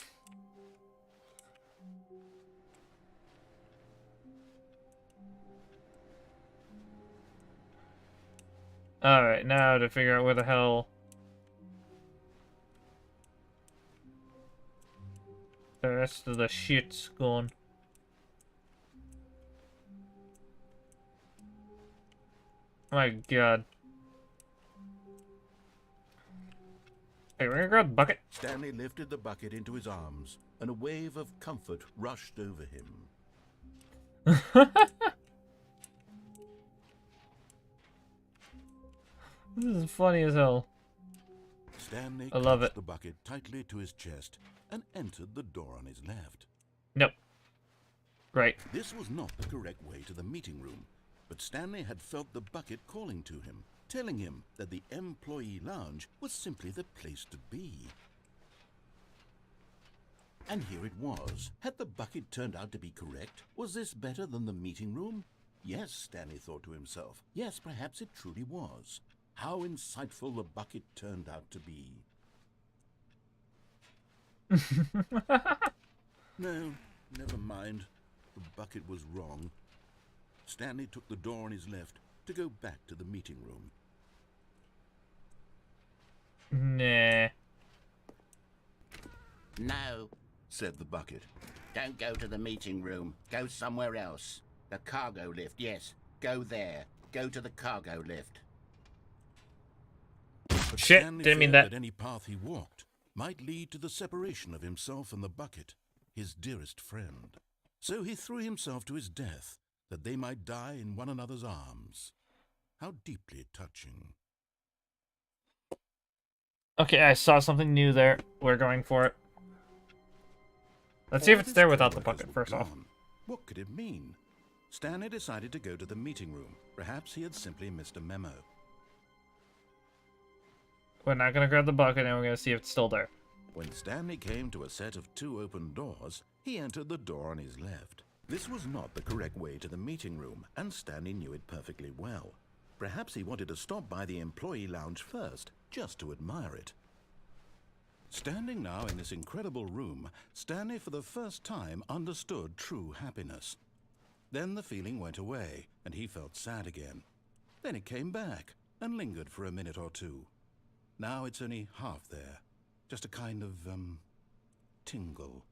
Alright, now to figure out where the hell the rest of the shit's gone. My god. Hey, we're gonna grab the bucket. Stanley lifted the bucket into his arms, and a wave of comfort rushed over him. This is funny as hell. Stanley I love clutched it. the bucket tightly to his chest and entered the door on his left. Nope. Right. This was not the correct way to the meeting room, but Stanley had felt the bucket calling to him, telling him that the employee lounge was simply the place to be. And here it was. Had the bucket turned out to be correct? Was this better than the meeting room? Yes, Stanley thought to himself. Yes, perhaps it truly was. How insightful the bucket turned out to be. No, never mind. The bucket was wrong. Stanley took the door on his left to go back to the meeting room. Nah. No, Said the bucket. don't go to the meeting room. Go somewhere else. The cargo lift, yes. Go there. Go to the cargo lift. Shit, Stanley didn't mean feared that. any path he walked might lead to the separation of himself and the bucket, his dearest friend. So he threw himself to his death, that they might die in one another's arms. How deeply touching. Okay, I saw something new there. We're going for it. Let's see if All it's his there without the co-workers bucket, were first off. gone. What could it mean? Stanley decided to go to the meeting room. Perhaps he had simply missed a memo. We're not gonna grab the bucket, and we're gonna see if it's still there. When Stanley came to a set of 2 open doors, he entered the door on his left. This was not the correct way to the meeting room, and Stanley knew it perfectly well. Perhaps he wanted to stop by the employee lounge first, just to admire it. Standing now in this incredible room, Stanley for the first time understood true happiness. Then the feeling went away, and he felt sad again. Then it came back, and lingered for a minute or two. Now it's only half there. Just a kind of, tingle.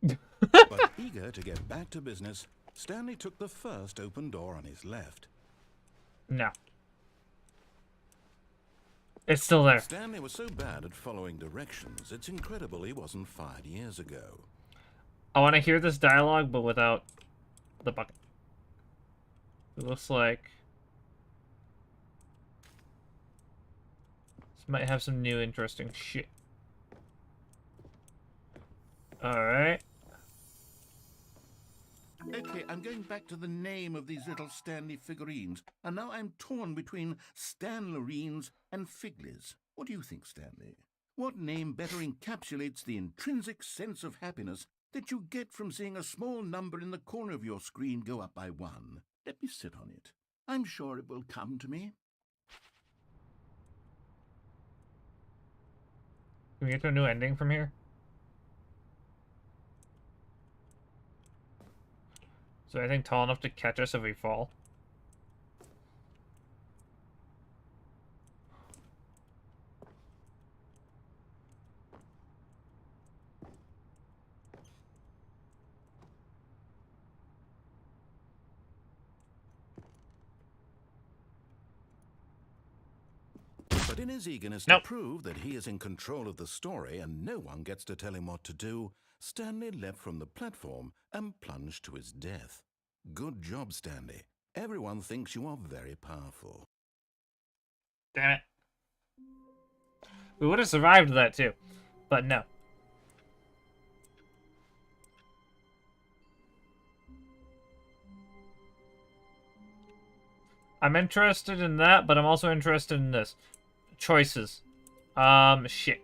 But eager to get back to business, Stanley took the first open door on his left. No. It's still there. Stanley was so bad at following directions, it's incredible he wasn't fired years ago. I want to hear this dialogue, but without the bucket. It looks like this might have some new interesting shit. Alright. Okay, I'm going back to the name of these little Stanley figurines, and now I'm torn between Stanlerines and Figlies. What do you think, Stanley? What name better encapsulates the intrinsic sense of happiness that you get from seeing a small number in the corner of your screen go up by 1? Let me sit on it. I'm sure it will come to me. Can we get to a new ending from here? So I think tall enough to catch us if we fall. But in his eagerness Nope. to prove that he is in control of the story and no one gets to tell him what to do, Stanley leapt from the platform and plunged to his death. Good job, Stanley. Everyone thinks you are very powerful. Damn it. We would have survived that too, but no. I'm interested in that, but I'm also interested in this. Choices. Shit.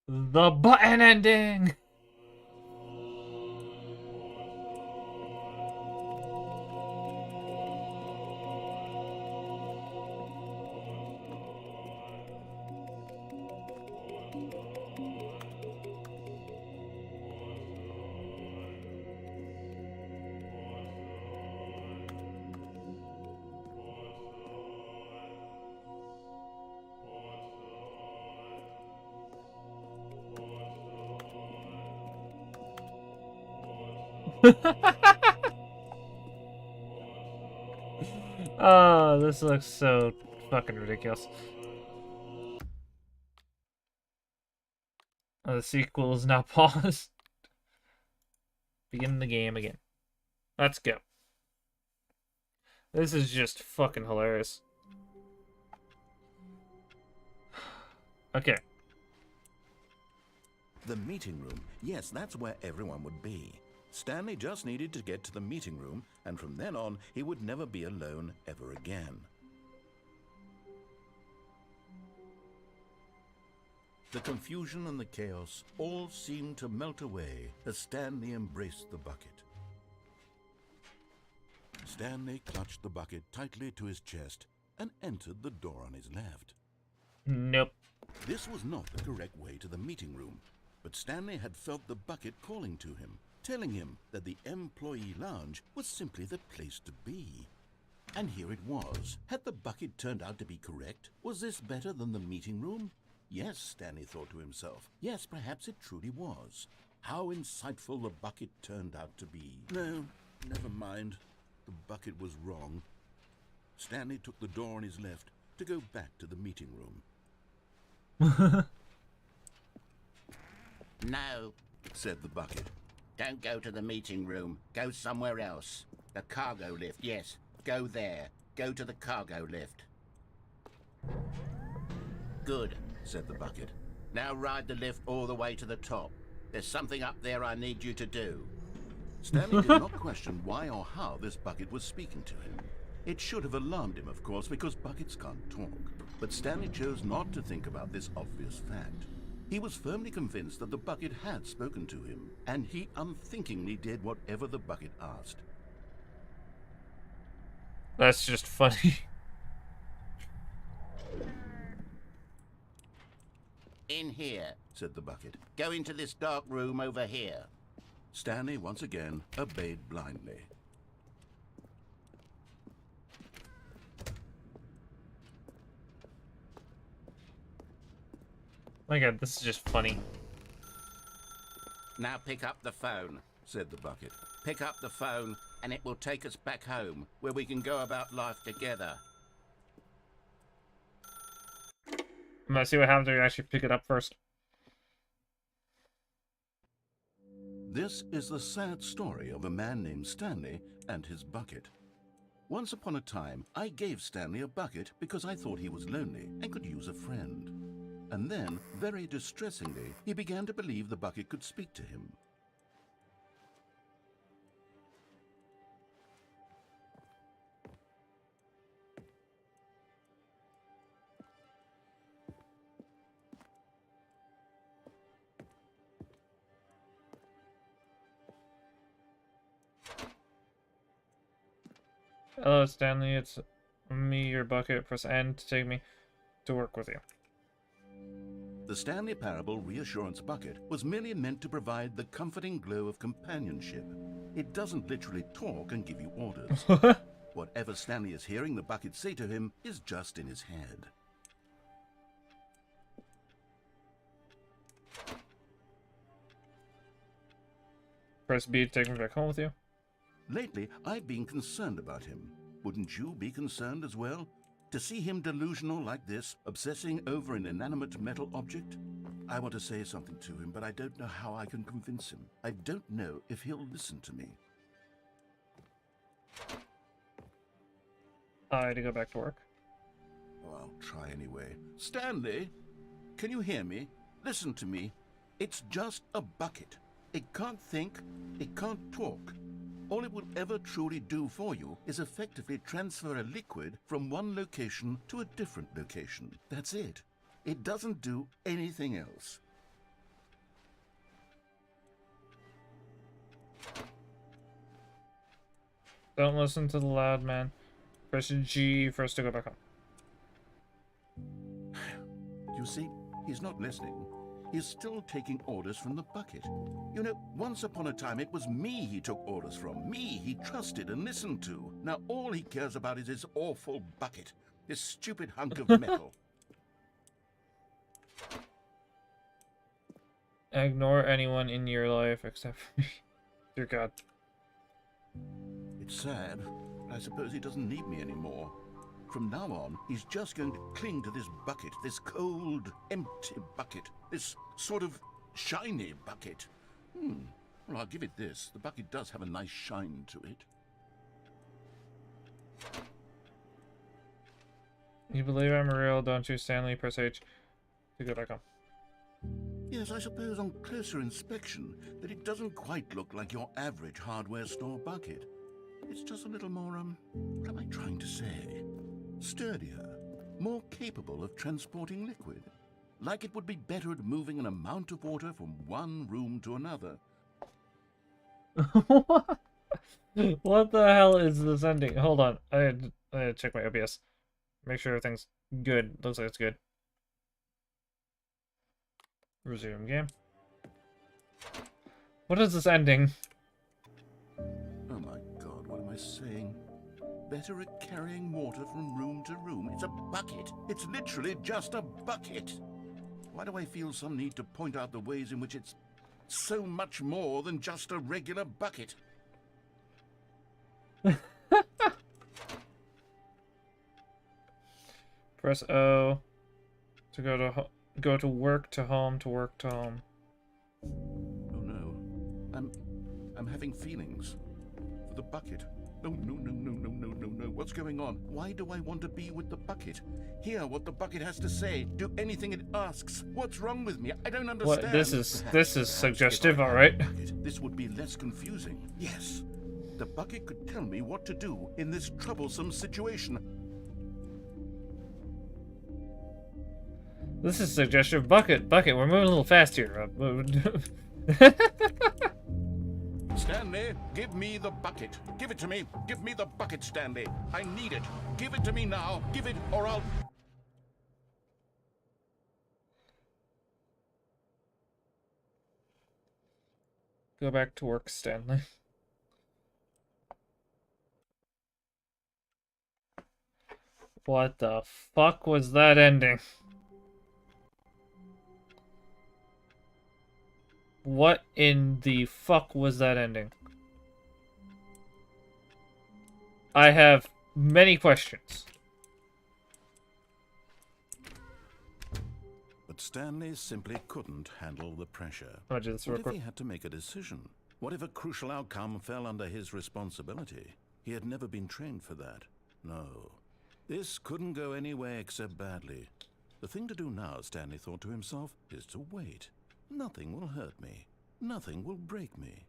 The button ending! Oh, this looks so fucking ridiculous. Oh, the sequel is now paused. Begin the game again. Let's go. This is just fucking hilarious. Okay. The meeting room. Yes, that's where everyone would be. Stanley just needed to get to the meeting room, and from then on, he would never be alone ever again. The confusion and the chaos all seemed to melt away as Stanley embraced the bucket. Stanley clutched the bucket tightly to his chest and entered the door on his left. Nope. This was not the correct way to the meeting room, but Stanley had felt the bucket calling to him, telling him that the employee lounge was simply the place to be. And here it was. Had the bucket turned out to be correct? Was this better than the meeting room? Yes, Stanley thought to himself. Yes, perhaps it truly was. How insightful the bucket turned out to be. No, never mind. The bucket was wrong. Stanley took the door on his left to go back to the meeting room. No, Said the bucket. don't go to the meeting room. Go somewhere else. The cargo lift, yes. Go there. Go to the cargo lift. Good, Said the bucket. now ride the lift all the way to the top. There's something up there I need you to do. Stanley did not question why or how this bucket was speaking to him. It should have alarmed him, of course, because buckets can't talk. But Stanley chose not to think about this obvious fact. He was firmly convinced that the bucket had spoken to him, and he unthinkingly did whatever the bucket asked. That's just funny. In here. Said the bucket. Go into this dark room over here. Stanley once again obeyed blindly. My god, this is just funny. Now pick up the phone. Said the bucket. Pick up the phone, and it will take us back home, where we can go about life together. I'm gonna see what happens if you actually pick it up first. This is the sad story of a man named Stanley and his bucket. Once upon a time, I gave Stanley a bucket because I thought he was lonely and could use a friend. And then, very distressingly, he began to believe the bucket could speak to him. Hello, Stanley. It's me, your bucket. Press N to take me to work with you. The Stanley Parable Reassurance Bucket was merely meant to provide the comforting glow of companionship. It doesn't literally talk and give you orders. Whatever Stanley is hearing the bucket say to him is just in his head. Press B to take me back home with you. Lately, I've been concerned about him. Wouldn't you be concerned as well? To see him delusional like this, obsessing over an inanimate metal object? I want to say something to him, but I don't know how I can convince him. I don't know if he'll listen to me. I had to go back to work. Oh, I'll try anyway. Stanley, can you hear me? Listen to me. It's just a bucket. It can't think, it can't talk. All it will ever truly do for you is effectively transfer a liquid from one location to a different location. That's it. It doesn't do anything else. Don't listen to the loud man. Press G first to go back home. You see, he's not listening. He's still taking orders from the bucket. You know, once upon a time it was me he took orders from. Me he trusted and listened to. Now all he cares about is his awful bucket. This stupid hunk of metal. Ignore anyone in your life except for me. Dear God. It's sad, but I suppose he doesn't need me anymore. From now on, he's just going to cling to this bucket, this cold, empty bucket, this sort of shiny bucket. Well, I'll give it this. The bucket does have a nice shine to it. You believe I'm real, don't you, Stanley? Press H to go back home. Yes, I suppose on closer inspection that it doesn't quite look like your average hardware store bucket. It's just a little more, what am I trying to say? Sturdier, more capable of transporting liquid. Like it would be better at moving an amount of water from one room to another. What the hell is this ending? Hold on. I had to check my OBS. Make sure everything's good. Looks like it's good. Resume game. What is this ending? Oh my God, what am I saying? Better at carrying water from room to room. It's a bucket. It's literally just a bucket. Why do I feel some need to point out the ways in which it's So much more than just a regular bucket. Press O to go to work to home to work to home. Oh no. I'm having feelings. For the bucket. No. What's going on? Why do I want to be with the bucket? Hear what the bucket has to say. Do anything it asks. What's wrong with me? I don't understand. What? This is Perhaps suggestive. if I All had right. the bucket, this would be less confusing. Yes. The bucket could tell me what to do in this troublesome situation. This is suggestive. Bucket. We're moving a little fast here. Stanley, give me the bucket. Give it to me. Give me the bucket, Stanley. I need it. Give it to me now. Give it, or I'll... Go back to work, Stanley. What the fuck was that ending? What in the fuck was that ending? I have many questions. But Stanley simply couldn't handle the pressure. I'm gonna do this real What if quick. he had to make a decision? What if a crucial outcome fell under his responsibility? He had never been trained for that. No. This couldn't go any way except badly. The thing to do now, Stanley thought to himself, is to wait. Nothing will hurt me. Nothing will break me.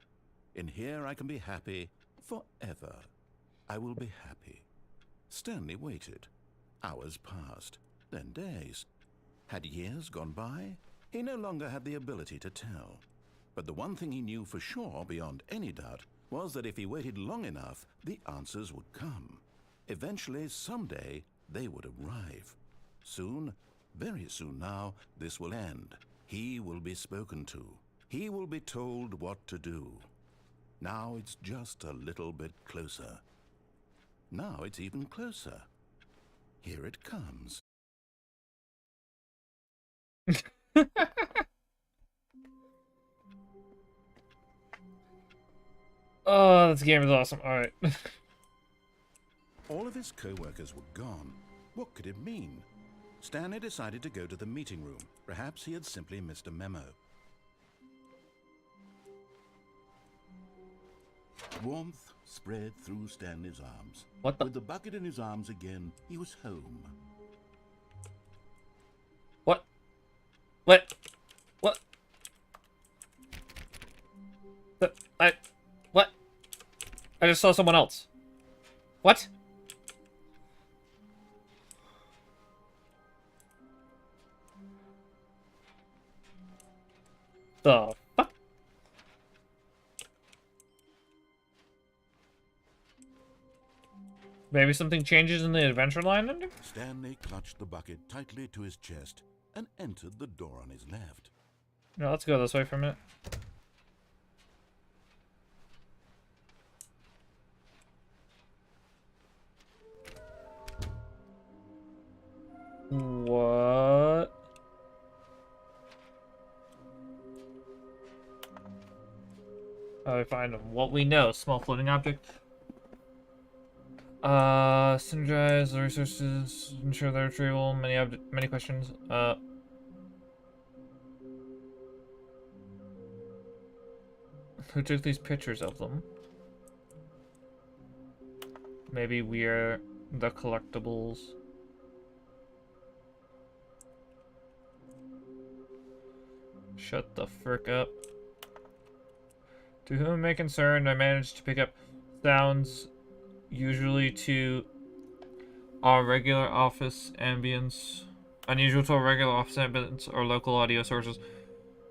In here I can be happy forever. I will be happy. Stanley waited. Hours passed, then days. Had years gone by? He no longer had the ability to tell. But the one thing he knew for sure, beyond any doubt, was that if he waited long enough, the answers would come. Eventually, someday, they would arrive. Soon, very soon now, this will end. He will be spoken to. He will be told what to do. Now it's just a little bit closer. Now it's even closer. Here it comes. Oh, this game is awesome. Alright. All of his co-workers were gone. What could it mean? Stanley decided to go to the meeting room. Perhaps he had simply missed a memo. Warmth spread through Stanley's arms. What the? With the bucket in his arms again, he was home. What? What? What? What? I just saw someone else. What? The fuck? Maybe something changes in the adventure line ending? Stanley clutched the bucket tightly to his chest and entered the door on his left. No, let's go this way for a minute. What? How do I find them? What we know. Small floating object. Synergize the resources, ensure their retrieval. Many questions. Who took these pictures of them? Maybe we're the collectibles. Shut the frick up. To whom it may concern, I managed to pick up sounds usually to our regular office ambience, unusual to our regular office ambience or local audio sources,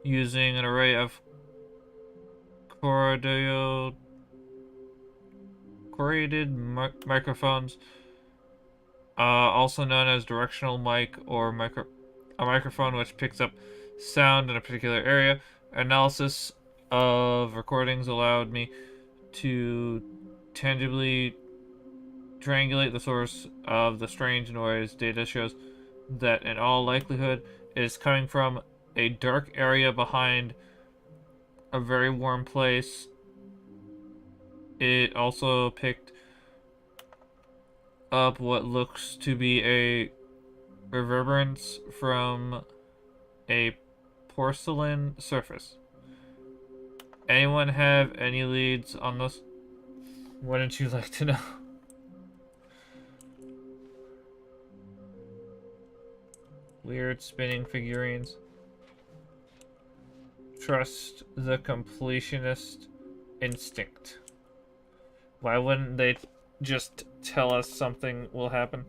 using an array of correlated microphones, also known as directional mic or a microphone which picks up sound in a particular area. Analysis of recordings allowed me to tangibly triangulate the source of the strange noise. Data shows that in all likelihood it is coming from a dark area behind a very warm place. It also picked up what looks to be a reverberance from a porcelain surface. Anyone have any leads on this? Wouldn't you like to know? Weird spinning figurines. Trust the completionist instinct. Why wouldn't they just tell us something will happen?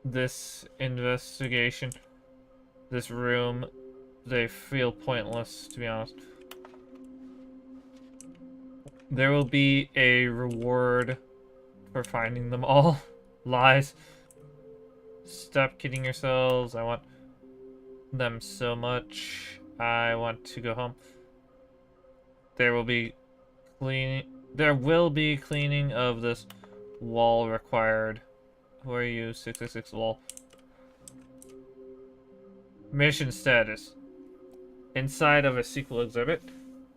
This investigation, this room, they feel pointless, to be honest. There will be a reward for finding them all. Lies. Stop kidding yourselves. I want them so much. I want to go home. There will be cleaning of this wall required. Who are you? 666 wall. Mission status. Inside of a sequel exhibit.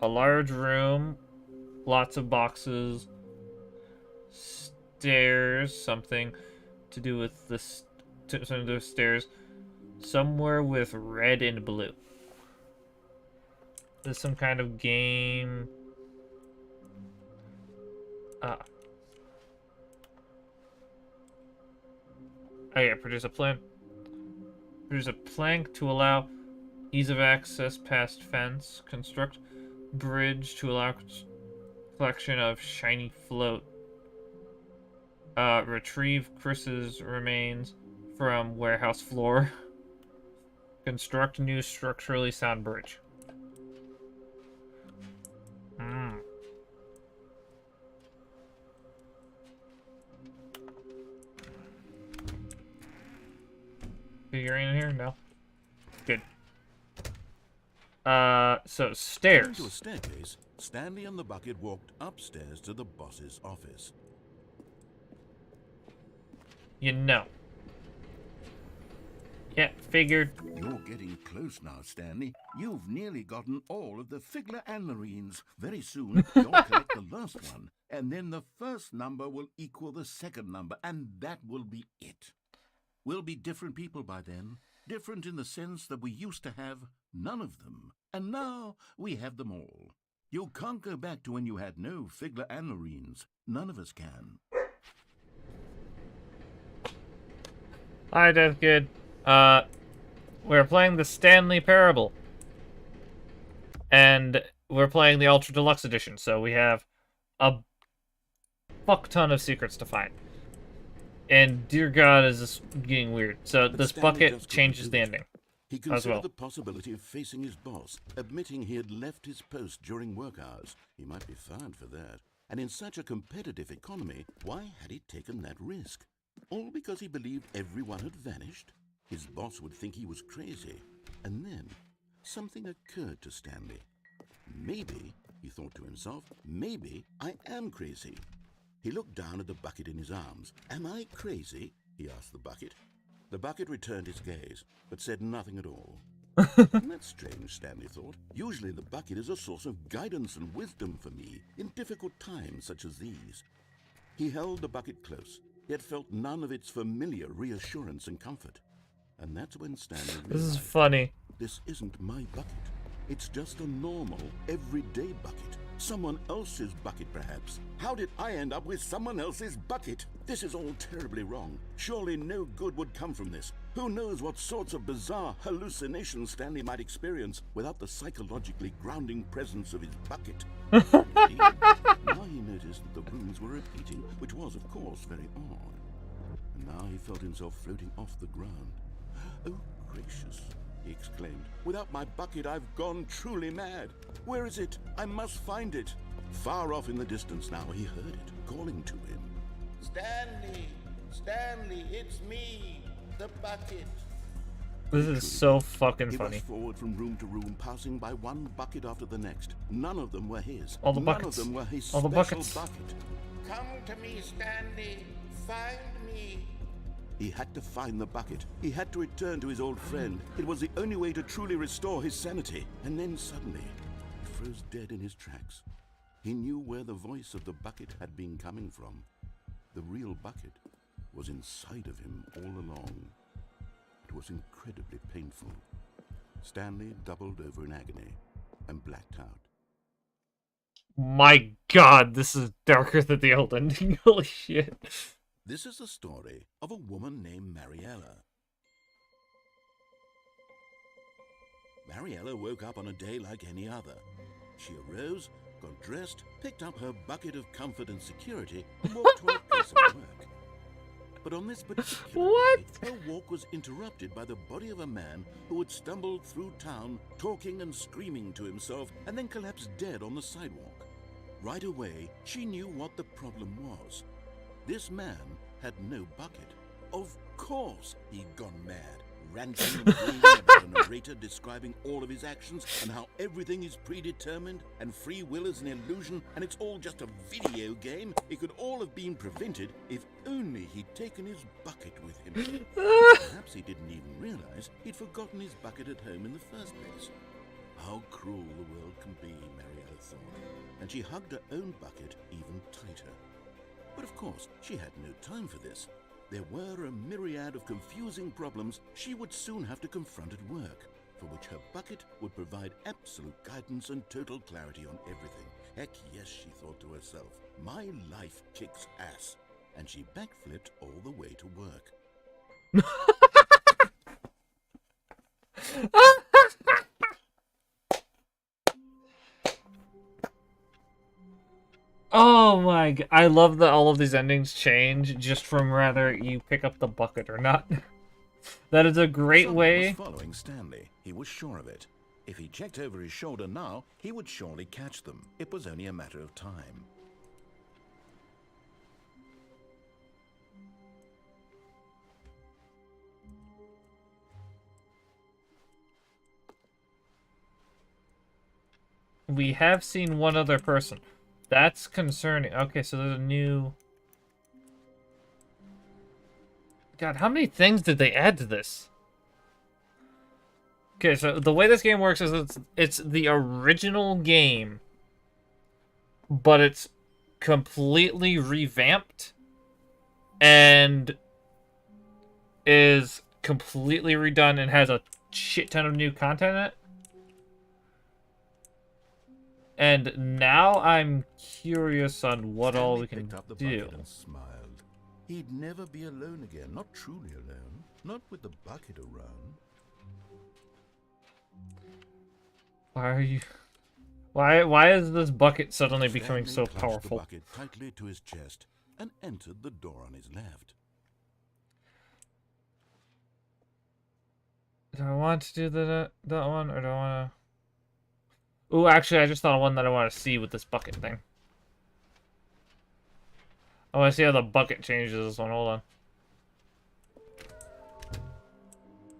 A large room. Lots of boxes. Stairs. Something to do with this. Some of those stairs. Somewhere with red and blue. There's some kind of game. Oh yeah, produce a plan. Produce a plank to allow ease of access past fence. Construct bridge to allow collection of shiny float. Retrieve Chris's remains from warehouse floor. Construct new structurally sound bridge. Figurine in here? No. Good. So Turning stairs. to a staircase, Stanley and the bucket walked upstairs to the boss's office. You know. Yeah, figured. You're getting close now, Stanley. You've nearly gotten all of the Figler Anmarines. Very soon, you'll collect the last one, and then the first number will equal the second number, and that will be it. We'll be different people by then. Different in the sense that we used to have none of them, and now we have them all. You can't go back to when you had no Figler Anmarines. None of us can. Alright, that's good. We're playing the Stanley Parable. And we're playing the Ultra Deluxe Edition, so we have a fuck ton of secrets to find. And dear God, is this getting weird. So But this Stanley bucket just couldn't changes do the it. ending. He as considered well. the possibility of facing his boss, admitting he had left his post during work hours. He might be fined for that. And in such a competitive economy, why had he taken that risk? All because he believed everyone had vanished? His boss would think he was crazy. And then, something occurred to Stanley. Maybe, he thought to himself, maybe I am crazy. He looked down at the bucket in his arms. Am I crazy? He asked the bucket. The bucket returned his gaze, but said nothing at all. That's strange, Stanley thought. Usually the bucket is a source of guidance and wisdom for me in difficult times such as these. He held the bucket close, yet felt none of its familiar reassurance and comfort. And that's when Stanley realized, This is funny. this isn't my bucket. It's just a normal, everyday bucket. Someone else's bucket, perhaps. How did I end up with someone else's bucket? This is all terribly wrong. Surely no good would come from this. Who knows what sorts of bizarre hallucinations Stanley might experience without the psychologically grounding presence of his bucket. Indeed, now he noticed that the rooms were repeating, which was, of course, very odd. And now he felt himself floating off the ground. Oh, gracious, he exclaimed. Without my bucket, I've gone truly mad. Where is it? I must find it. Far off in the distance now, he heard it, calling to him. Stanley! Stanley, it's me! The bucket! This is so fucking He funny. rushed forward from room to room, passing by one bucket after the next. None of them were his. All the None buckets. of them were his All the special buckets. bucket. Come to me, Stanley! Find me! He had to find the bucket. He had to return to his old friend. It was the only way to truly restore his sanity. And then suddenly, he froze dead in his tracks. He knew where the voice of the bucket had been coming from. The real bucket was inside of him all along. It was incredibly painful. Stanley doubled over in agony and blacked out. My god, this is darker than the old ending. Holy shit. This is the story of a woman named Mariella. Mariella woke up on a day like any other. She arose, got dressed, picked up her bucket of comfort and security, and walked to her place of work. But on this particular day, her walk was interrupted by the body of a man who had stumbled through town, talking and screaming to himself, and then collapsed dead on the sidewalk. Right away, she knew what the problem was. This man had no bucket. Of course he'd gone mad, ranting and raving about a narrator describing all of his actions and how everything is predetermined and free will is an illusion and it's all just a video game. It could all have been prevented if only he'd taken his bucket with him. Perhaps he didn't even realize he'd forgotten his bucket at home in the first place. How cruel the world can be, Mariella thought, and she hugged her own bucket even tighter. But of course, she had no time for this. There were a myriad of confusing problems she would soon have to confront at work, for which her bucket would provide absolute guidance and total clarity on everything. Heck yes, she thought to herself, my life kicks ass. And she backflipped all the way to work. Oh my god. I love that all of these endings change just from whether you pick up the bucket or not. That is a great Someone way. was following Stanley. He was sure of it. If he checked over his shoulder now, he would surely catch them. It was only a matter of time. We have seen one other person. That's concerning. Okay, so there's a new... God, how many things did they add to this? Okay, so the way this game works is it's the original game, but it's completely revamped and is completely redone and has a shit ton of new content in it. And now I'm curious on what all we can picked up the do. bucket and smiled. He'd never be alone again, not truly alone, not with the bucket around. Why are you... Why is this bucket suddenly becoming so Stanley clutched powerful? the bucket tightly to his chest and entered the door on his left. Do I want to do that one, or do I want to... Ooh, actually, I just thought of one that I want to see with this bucket thing. I want to see how the bucket changes this one. Hold on.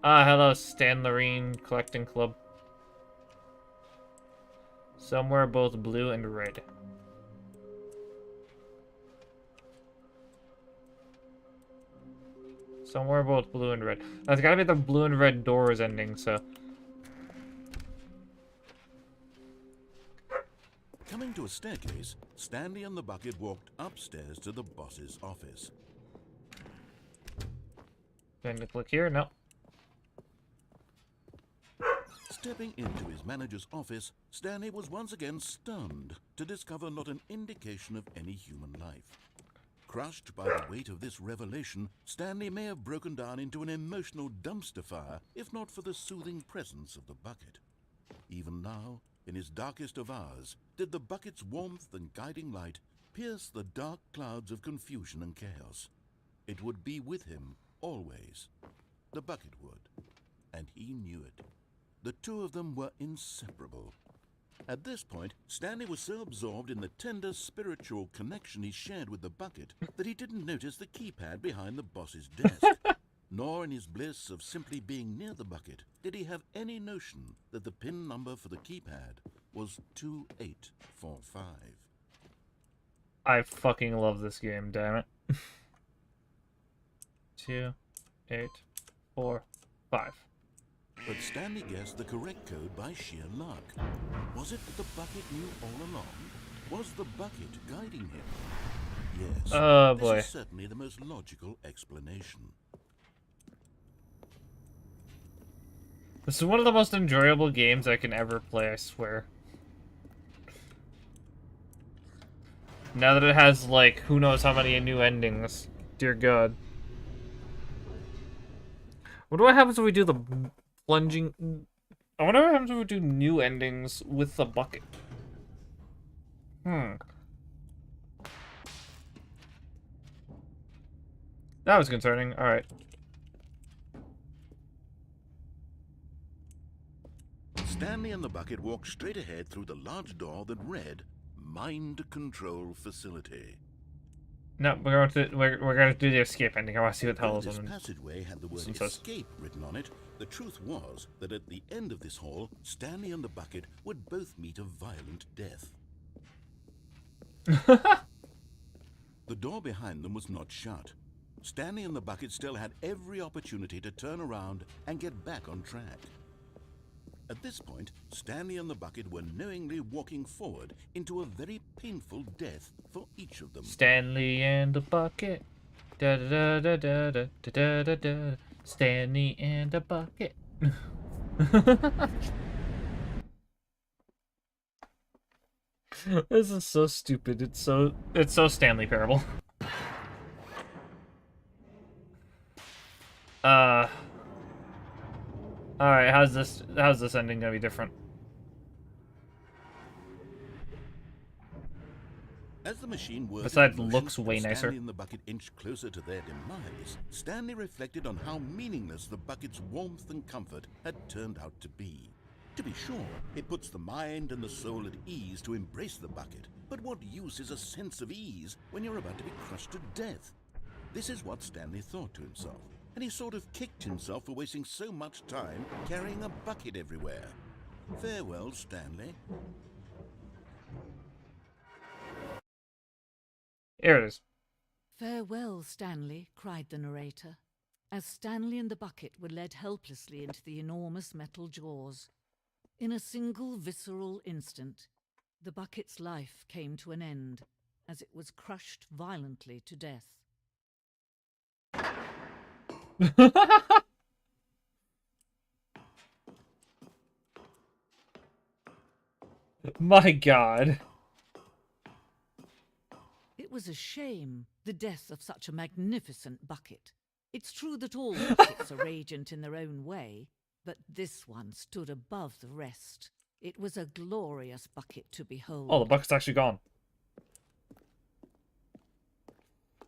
Ah, hello, Stan Loreen Collecting Club. Somewhere both blue and red. Somewhere both blue and red. That's gotta be the blue and red doors ending, so... Coming to a staircase, Stanley and the bucket walked upstairs to the boss's office. Going to click here? No. Stepping into his manager's office, Stanley was once again stunned to discover not an indication of any human life. Crushed by the weight of this revelation, Stanley may have broken down into an emotional dumpster fire if not for the soothing presence of the bucket. Even now, in his darkest of hours, did the bucket's warmth and guiding light pierce the dark clouds of confusion and chaos. It would be with him always. The bucket would, and he knew it. The two of them were inseparable. At this point, Stanley was so absorbed in the tender spiritual connection he shared with the bucket that he didn't notice the keypad behind the boss's desk. Nor in his bliss of simply being near the bucket did he have any notion that the pin number for the keypad was 2845. I fucking love this game, damn it. 2, 8, 4, 5. But Stanley guessed the correct code by sheer luck. Was it that the bucket knew all along? Was the bucket guiding him? Yes. Oh, boy. This is certainly the most logical explanation. This is one of the most enjoyable games I can ever play, I swear. Now that it has, like, who knows how many new endings. Dear God. I wonder what happens when we do the plunging... I wonder what happens when we do new endings with the bucket. That was concerning. Alright. Stanley and the bucket walked straight ahead through the large door that read, Mind Control Facility. No, we're going to do the escape ending. I want to see what the hell Though is this on it. passageway had the word Some says- escape written on it, the truth was that at the end of this hall, Stanley and the bucket would both meet a violent death. The door behind them was not shut. Stanley and the bucket still had every opportunity to turn around and get back on track. At this point, Stanley and the bucket were knowingly walking forward into a very painful death for each of them. Stanley and the bucket. Da da da da da da da da da. Stanley and the bucket. This is so stupid. It's so Stanley Parable. Alright, how's this ending gonna be different? As the machine whirred Besides, into motion looks way and nicer. Stanley and the bucket inched closer to their demise, Stanley reflected on how meaningless the bucket's warmth and comfort had turned out to be. To be sure, it puts the mind and the soul at ease to embrace the bucket, but what use is a sense of ease when you're about to be crushed to death? This is what Stanley thought to himself, and he sort of kicked himself for wasting so much time carrying a bucket everywhere. Farewell, Stanley. Here it is. "Farewell, Stanley," cried the narrator, as Stanley and the bucket were led helplessly into the enormous metal jaws. In a single visceral instant, the bucket's life came to an end as it was crushed violently to death. My God. It was a shame, the death of such a magnificent bucket. It's true that all buckets are radiant in their own way, but this one stood above the rest. It was a glorious bucket to behold. Oh, the bucket's actually gone.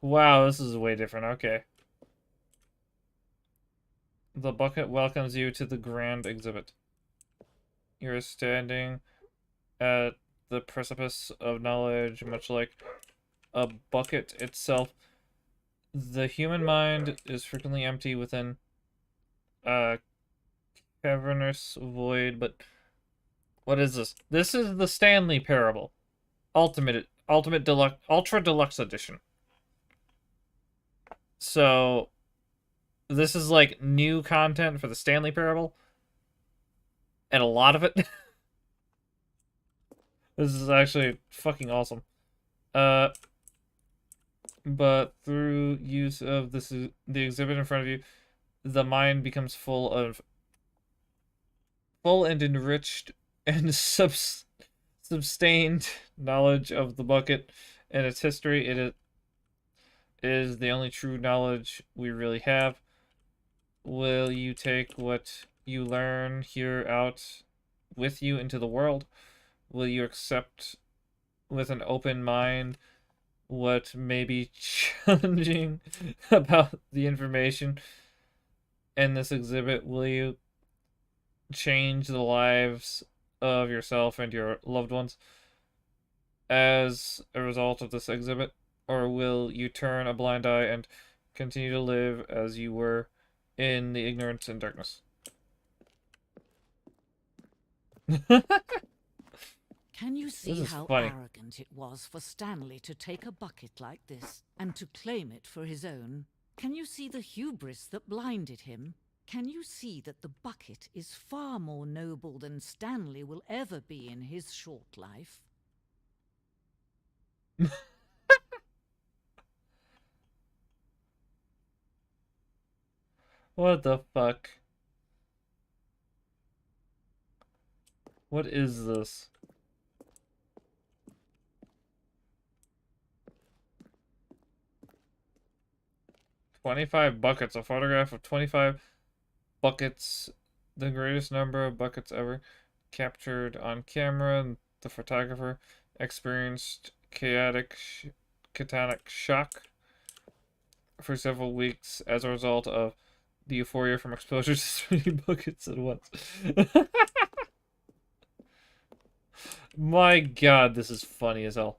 Wow, this is way different. Okay. The bucket welcomes you to the grand exhibit. You're standing at the precipice of knowledge, much like a bucket itself. The human mind is frequently empty within a cavernous void, but what is this? This is the Stanley Parable. Ultimate Deluxe, Ultra Deluxe Edition. So, this is like new content for the Stanley Parable. And a lot of it. This is actually fucking awesome. But through use of the exhibit in front of you, the mind becomes full and enriched and sustained knowledge of the bucket and its history. It is the only true knowledge we really have. Will you take what you learn here out with you into the world? Will you accept with an open mind what may be challenging about the information in this exhibit? Will you change the lives of yourself and your loved ones as a result of this exhibit? Or will you turn a blind eye and continue to live as you were in the ignorance and darkness? Can you see is how funny. arrogant it was for Stanley to take a bucket like this and to claim it for his own? Can you see the hubris that blinded him? Can you see that the bucket is far more noble than Stanley will ever be in his short life? What the fuck? What is this? "25 buckets. A photograph of 25 buckets, the greatest number of buckets ever captured on camera. The photographer experienced catatonic shock for several weeks as a result of the euphoria from exposure to so many buckets at once." My god, this is funny as hell.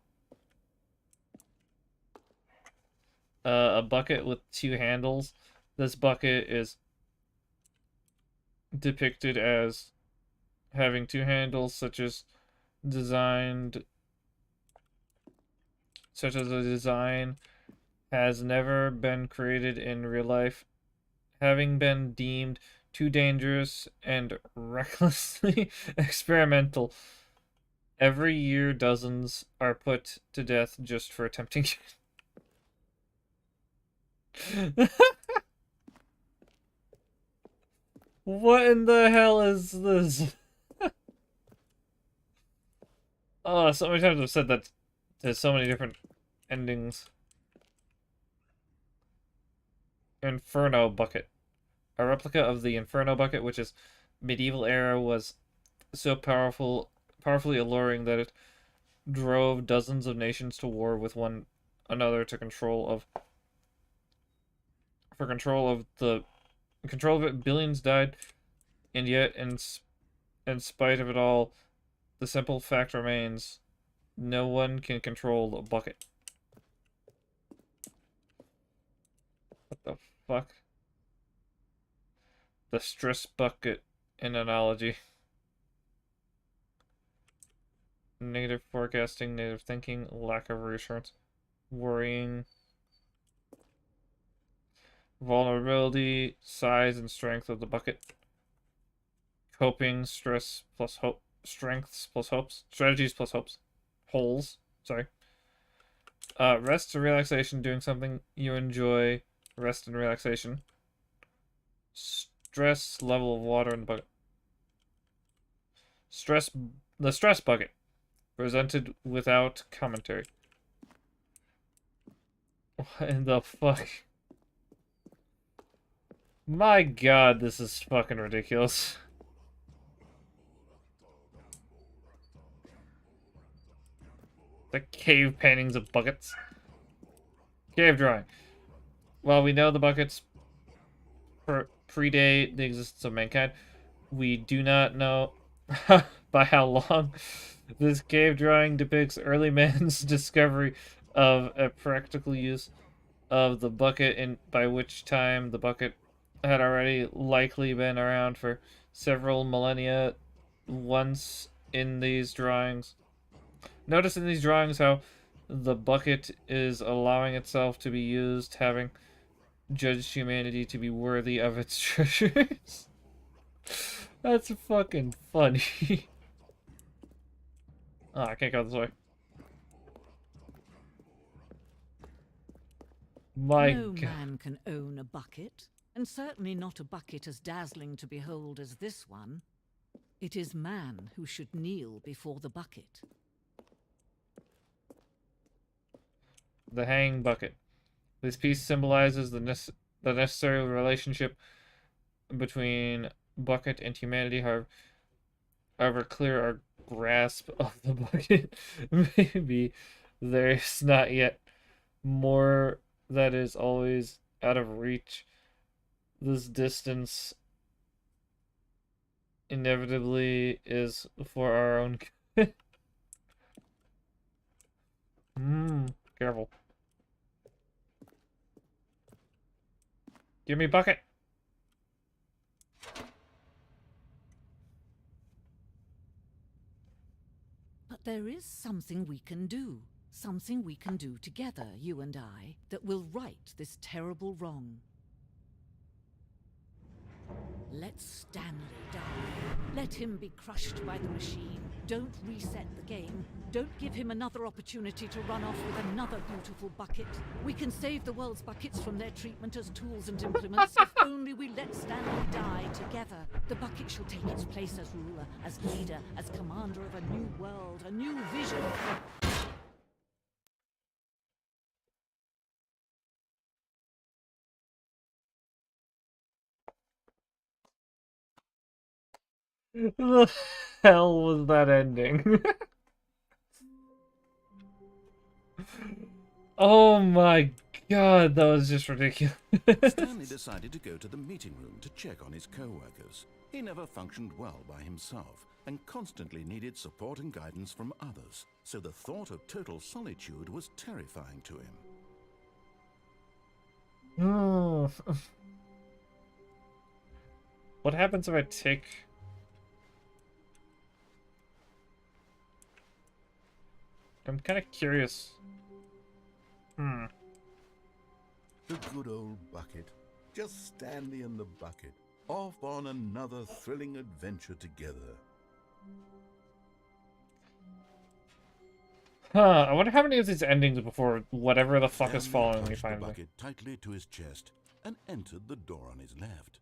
A bucket with 2 handles. This bucket is depicted as having 2 handles, such as a design has never been created in real life, having been deemed too dangerous and recklessly experimental. Every year, dozens are put to death just for attempting What in the hell is this? Oh, so many times I've said that. There's so many different endings. Inferno bucket. A replica of the Inferno bucket, which is medieval era, was so powerfully alluring that it drove dozens of nations to war with one another for control of it. Billions died, and yet in spite of it all, the simple fact remains: no one can control a bucket. What the fuck? The stress bucket in analogy. Negative forecasting, negative thinking, lack of reassurance, worrying, vulnerability, size and strength of the bucket, coping, stress plus hope, strengths plus hopes, strategies plus hopes, holes, sorry. Rest and relaxation, doing something you enjoy, rest and relaxation. Stress level of water in the bucket. The stress bucket, presented without commentary. What in the fuck? My god, this is fucking ridiculous. The cave paintings of buckets. Cave drawing. While we know the buckets predate the existence of mankind, we do not know by how long. This cave drawing depicts early man's discovery of a practical use of the bucket, and by which time the bucket had already likely been around for several millennia. Once in these drawings, notice in these drawings how the bucket is allowing itself to be used, having judged humanity to be worthy of its treasures. That's fucking funny. Oh, I can't go this way. My No god. man can own a bucket, and certainly not a bucket as dazzling to behold as this one. It is man who should kneel before the bucket. The hanging bucket. This piece symbolizes the necessary relationship between bucket and humanity. However clear our grasp of the bucket maybe, there's not yet more that is always out of reach. This distance inevitably is for our own good. Careful. Give me bucket. But there is something we can do. Something we can do together, you and I, that will right this terrible wrong. Let Stanley die. Let him be crushed by the machine. Don't reset the game. Don't give him another opportunity to run off with another beautiful bucket. We can save the world's buckets from their treatment as tools and implements if only we let Stanley die together. The bucket shall take its place as ruler, as leader, as commander of a new world, a new vision. The hell was that ending? Oh my god, that was just ridiculous. Stanley decided to go to the meeting room to check on his co-workers. He never functioned well by himself and constantly needed support and guidance from others, so the thought of total solitude was terrifying to him. Oh. What happens if I take... I'm kind of curious. The good old bucket. Just Stanley and the bucket, off on another thrilling adventure together. I wonder how many of these endings before whatever the fuck is Stanley following me clutched the finally. bucket tightly to his chest and entered the door on his left.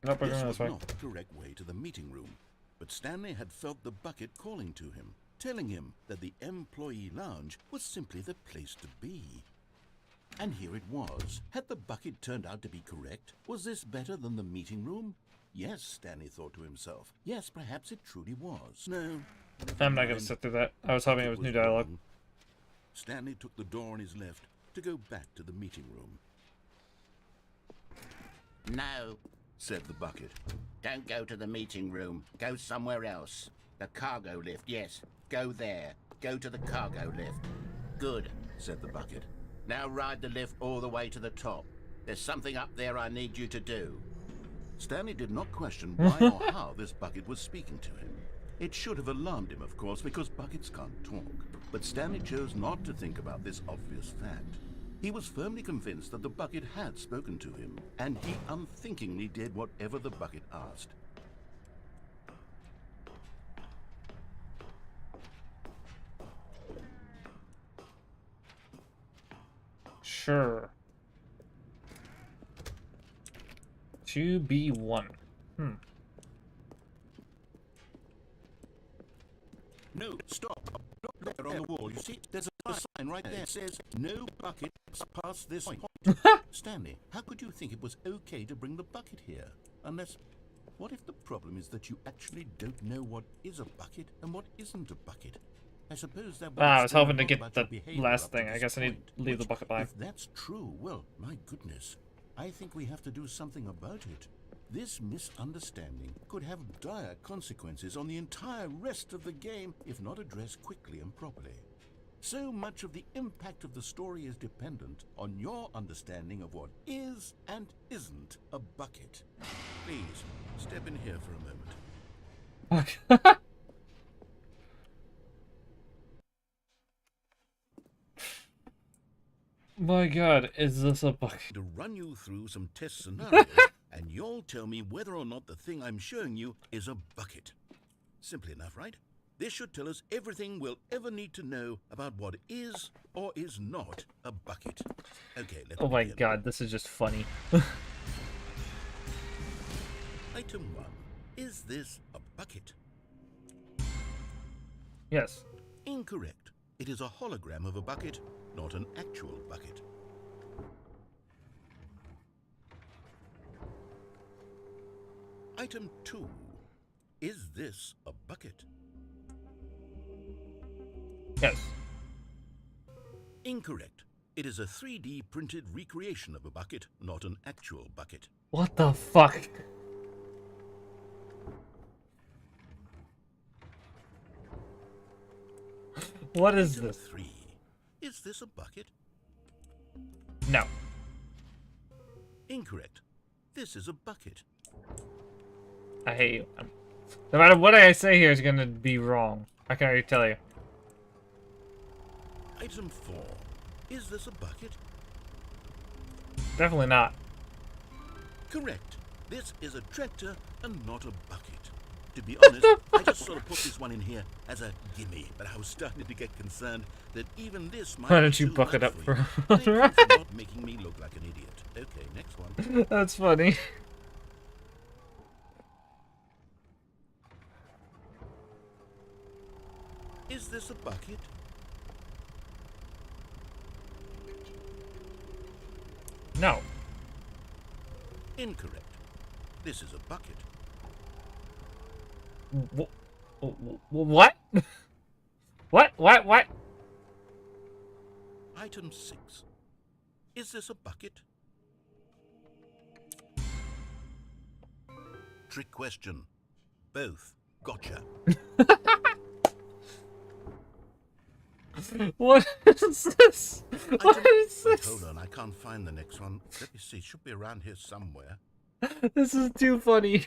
Nope, we're This going was this way. not the correct way to the meeting room, but Stanley had felt the bucket calling to him, telling him that the employee lounge was simply the place to be. And here it was. Had the bucket turned out to be correct? Was this better than the meeting room? Yes, Stanley thought to himself. Yes, perhaps it truly was. No. never I'm not gonna mind. sit through that. I was hoping it was new dialogue. wrong. Stanley took the door on his left to go back to the meeting room. No, Said the bucket. don't go to the meeting room. Go somewhere else. The cargo lift, yes. Go there. Go to the cargo lift. Good, Said the bucket. now ride the lift all the way to the top. There's something up there I need you to do. Stanley did not question why or how this bucket was speaking to him. It should have alarmed him, of course, because buckets can't talk. But Stanley chose not to think about this obvious fact. He was firmly convinced that the bucket had spoken to him, and he unthinkingly did whatever the bucket asked. Sure. 2B1. No, stop. Look there on the wall. You see, there's a sign right there. It says, no bucket past this point. Stanley, how could you think it was okay to bring the bucket here? Unless, what if the problem is that you actually don't know what is a bucket and what isn't a bucket? I suppose that would I was explain a hoping to lot get about the your behavior last up to thing. I this guess I need point, to leave the which, bucket behind. If that's true, well, my goodness. I think we have to do something about it. This misunderstanding could have dire consequences on the entire rest of the game if not addressed quickly and properly. So much of the impact of the story is dependent on your understanding of what is and isn't a bucket. Please, step in here for a moment. My god, is this a bucket? To run you through some test scenarios, and you'll tell me whether or not the thing I'm showing you is a bucket. Simple enough, right? This should tell us everything we'll ever need to know about what is or is not a bucket. Okay, let's Oh my begin. god, this is just funny. Item 1. Is this a bucket? Yes. Incorrect. It is a hologram of a bucket, not an actual bucket. Item 2. Is this a bucket? Yes. Incorrect. It is a 3D printed recreation of a bucket, not an actual bucket. What the fuck? What is Item this? 3. Is this a bucket? No. Incorrect. This is a bucket. I hate you. No matter what I say here is gonna be wrong. I can already tell you. Item 4. Is this a bucket? Definitely not. Correct. This is a tractor and not a bucket. To be honest, I just sort of put this one in here as a gimme, but I was starting to get concerned that even this might Why be don't you too bucket much up for you. for Thank you for not making me look like an idiot. Okay, next one. That's funny. Is this a bucket? No. Incorrect. This is a bucket. What? What? Item 6. Is this a bucket? Trick question. Both. Gotcha. What is this? What is Wait, this? hold on, I can't find the next one. Let me see. It should be around here somewhere. This is too funny.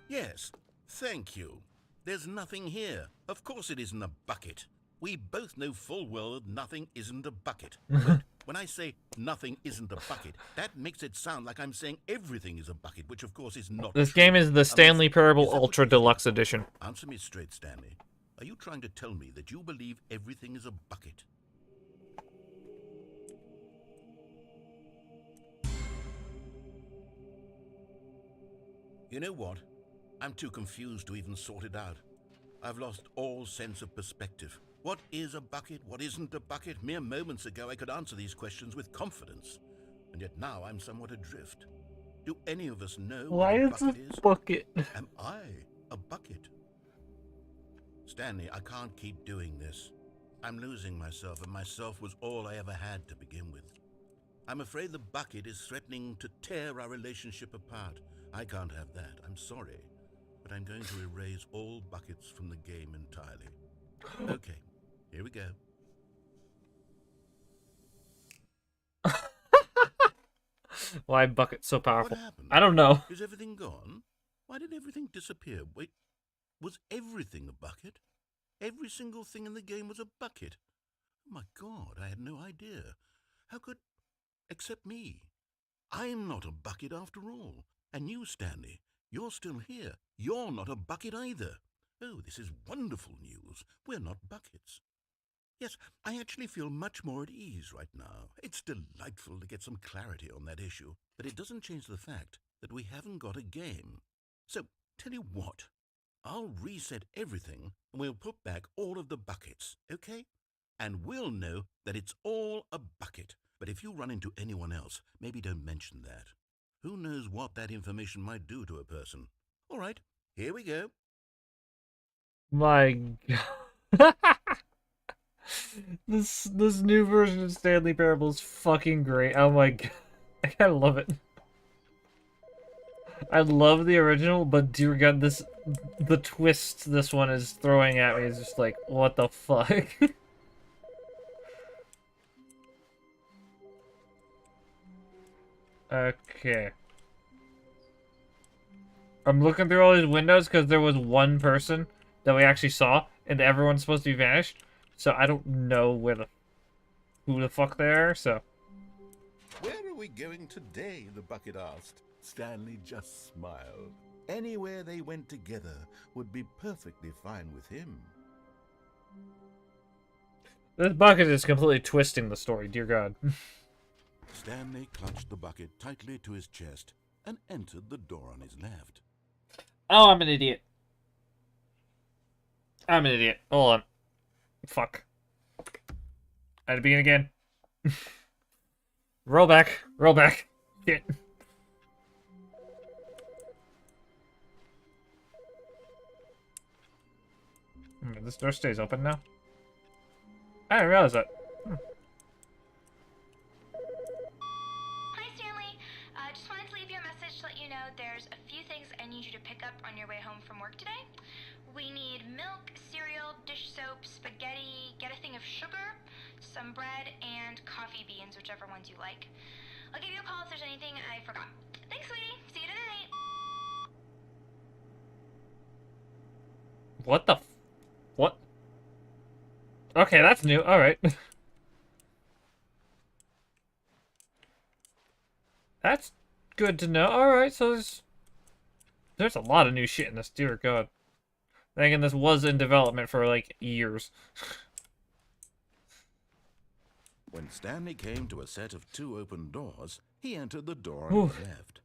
Yes, thank you. There's nothing here. Of course it isn't a bucket. We both know full well that nothing isn't a bucket. But when I say nothing isn't a bucket, that makes it sound like I'm saying everything is a bucket, which of course is not This true. game is the Stanley Parable Is that what Ultra you think? Deluxe Edition. Answer me straight, Stanley. Are you trying to tell me that you believe everything is a bucket? You know what? I'm too confused to even sort it out. I've lost all sense of perspective. What is a bucket? What isn't a bucket? Mere moments ago I could answer these questions with confidence. And yet now I'm somewhat adrift. Do any of us know Why what a is bucket this is? bucket? Am I a bucket? Stanley, I can't keep doing this. I'm losing myself, and myself was all I ever had to begin with. I'm afraid the bucket is threatening to tear our relationship apart. I can't have that. I'm sorry. But I'm going to erase all buckets from the game entirely. Okay, here we go. Why bucket so powerful? What happened? I don't know. Is everything gone? Why did everything disappear? Wait, was everything a bucket? Every single thing in the game was a bucket. Oh my God, I had no idea. How could... except me. I'm not a bucket after all. And you, Stanley, you're still here. You're not a bucket either. Oh, this is wonderful news. We're not buckets. Yes, I actually feel much more at ease right now. It's delightful to get some clarity on that issue, but it doesn't change the fact that we haven't got a game. So, tell you what, I'll reset everything and we'll put back all of the buckets, okay? And we'll know that it's all a bucket. But if you run into anyone else, maybe don't mention that. Who knows what that information might do to a person? All right, here we go. My God. This new version of Stanley Parable is fucking great. Oh my God. I kind of love it. I love the original, but dear God, the twist this one is throwing at me is just like, what the fuck? Okay. I'm looking through all these windows because there was one person that we actually saw, and everyone's supposed to be vanished. So I don't know who the fuck they are, so. Where are we going today? The bucket asked. Stanley just smiled. Anywhere they went together would be perfectly fine with him. This bucket is completely twisting the story, dear God. Stanley clutched the bucket tightly to his chest and entered the door on his left. Oh, I'm an idiot. I'm an idiot. Hold on. Fuck. I had to begin again. Roll back. Roll back. Shit. This door stays open now? I didn't realize that. Hi, Stanley. Just wanted to leave you a message to let you know there's a few things I need you to pick up on your way home from work today. We need milk, cereal, dish soap, spaghetti, get a thing of sugar, some bread, and coffee beans, whichever ones you like. I'll give you a call if there's anything I forgot. Thanks, sweetie. See you tonight. What the what? Okay, that's new. Alright. That's good to know. Alright, so there's a lot of new shit in this, dear god. Thinking this was in development for, like, years. When Stanley came to a set of 2 open doors, he entered the door Oof. on the left.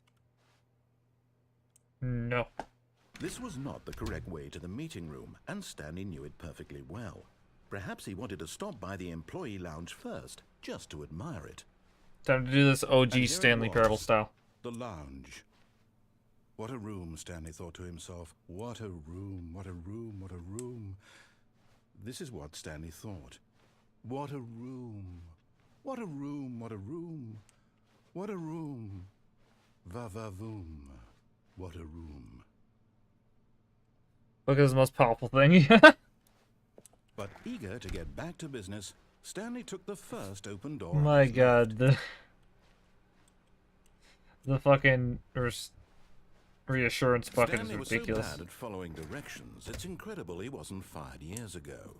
No. This was not the correct way to the meeting room, and Stanley knew it perfectly well. Perhaps he wanted to stop by the employee lounge first, just to admire it. Time to do this OG And here it Stanley was. Parable style. The lounge. What a room, Stanley thought to himself. What a room, what a room, what a room. This is what Stanley thought. What a room. What a room, what a room. What a room. Va-va-voom. What a room. Look at this most powerful thing. But eager to get back to business, Stanley took the first open door. My god, the fucking reassurance bucket Stanley is was ridiculous. so bad at following directions, it's incredible he wasn't fired years ago.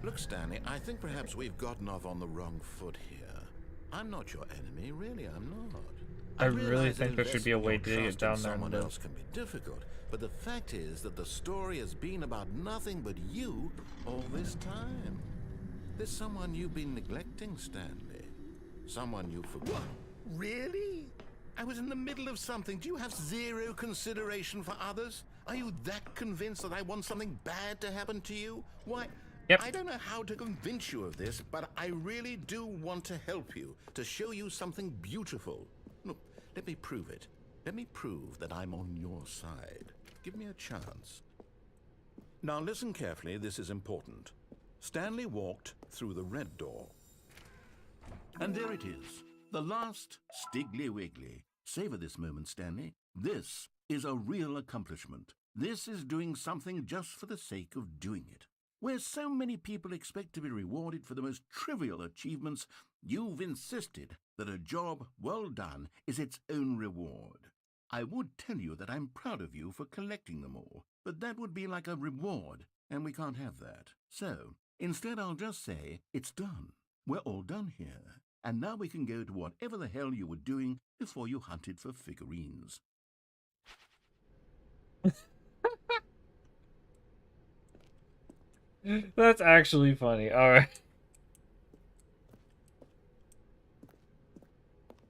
Look, Stanley, I think perhaps we've gotten off on the wrong foot here. I'm not your enemy, really, I'm not. I really realize think that there should be a way to investing get your down trust in there and someone live. else can be difficult, but the fact is that the story has been about nothing but you all this time. There's someone you've been neglecting, Stanley. Someone you forgot. Really? I was in the middle of something. Do you have zero consideration for others? Are you that convinced that I want something bad to happen to you? Why? Yep. I don't know how to convince you of this, but I really do want to help you, to show you something beautiful. Look, let me prove it. Let me prove that I'm on your side. Give me a chance. Now listen carefully, this is important. Stanley walked through the red door. And there it is, the last Stiggly Wiggly. Savor this moment, Stanley. This is a real accomplishment. This is doing something just for the sake of doing it. Where so many people expect to be rewarded for the most trivial achievements, you've insisted that a job well done is its own reward. I would tell you that I'm proud of you for collecting them all, but that would be like a reward, and we can't have that. So, instead I'll just say, it's done. We're all done here. And now we can go to whatever the hell you were doing before you hunted for figurines. That's actually funny. Alright.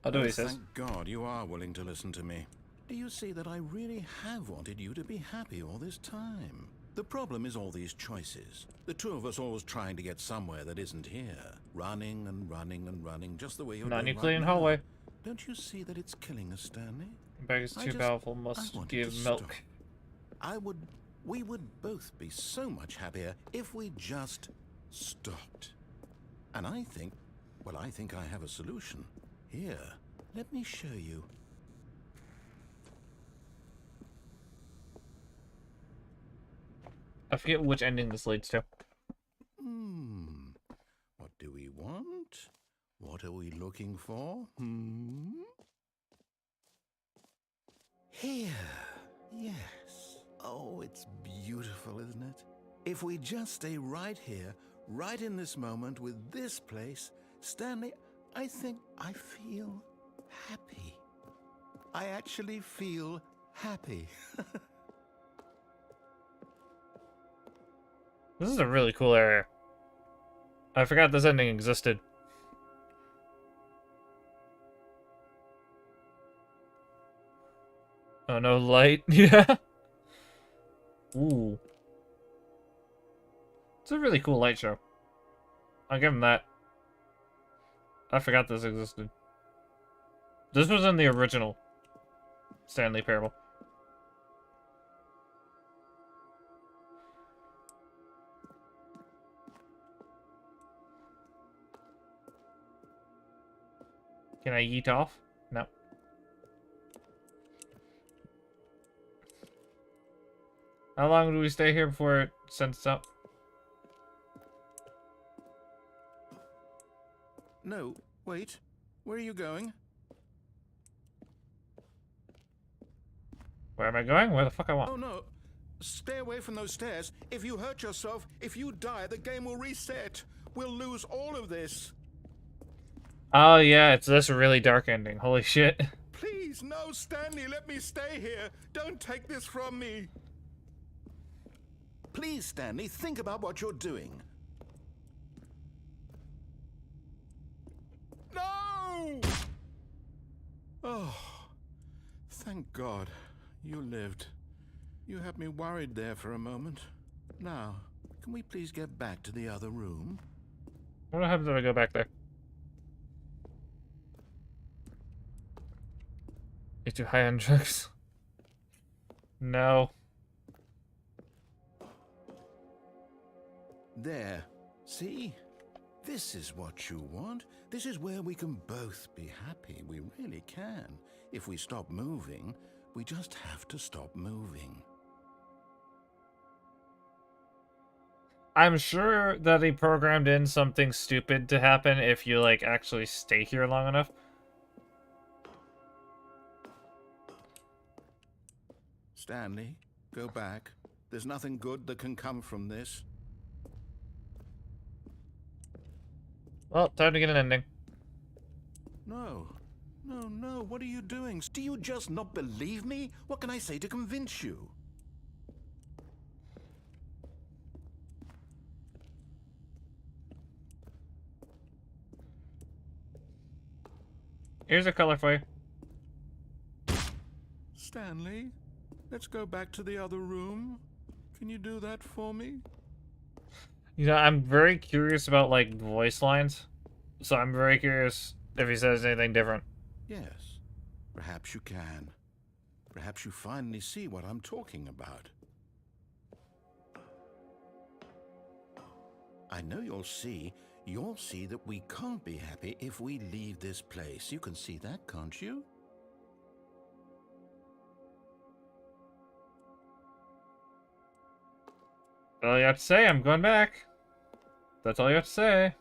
I'll do what he says. Thank God you are willing to listen to me. Do you see that I really have wanted you to be happy all this time? The problem is all these choices. The two of us always trying to get somewhere that isn't here. Running and running and running, just the way you're doing right Non-Euclidean now. hallway. Don't you see that it's killing us, Stanley? Bag is I too just- powerful, I must wanted give to milk. stop. We would both be so much happier if we just stopped. And I think I have a solution. Here, let me show you. I forget which ending this leads to. What do we want? What are we looking for? Here. Yes. Oh, it's beautiful, isn't it? If we just stay right here, right in this moment with this place, Stanley, I think I feel happy. I actually feel happy. This is a really cool area. I forgot this ending existed. Oh, no light? Yeah. Ooh. It's a really cool light show. I'll give him that. I forgot this existed. This was in the original Stanley Parable. Can I yeet off? No. How long do we stay here before it sends us up? No, wait. Where are you going? Where am I going? Where the fuck I want? Oh, no. Stay away from those stairs. If you hurt yourself, if you die, the game will reset. We'll lose all of this. Oh yeah, it's this really dark ending. Holy shit. Please, no, Stanley, let me stay here. Don't take this from me. Please, Stanley, think about what you're doing. No! Oh, thank God. You lived. You had me worried there for a moment. Now, can we please get back to the other room? What happens if I go back there? You're too high on drugs. No. There. See? This is what you want. This is where we can both be happy. We really can. If we stop moving, we just have to stop moving. I'm sure that he programmed in something stupid to happen if you, like, actually stay here long enough. Stanley, go back. There's nothing good that can come from this. Well, time to get an ending. No. No, no. What are you doing? Do you just not believe me? What can I say to convince you? Here's a color for you. Stanley, let's go back to the other room. Can you do that for me? You know, I'm very curious about, like, voice lines. So I'm very curious if he says anything different. Yes. Perhaps you can. Perhaps you finally see what I'm talking about. I know you'll see that we can't be happy if we leave this place. You can see that, can't you? All you have to say, I'm going back. That's all you have to say.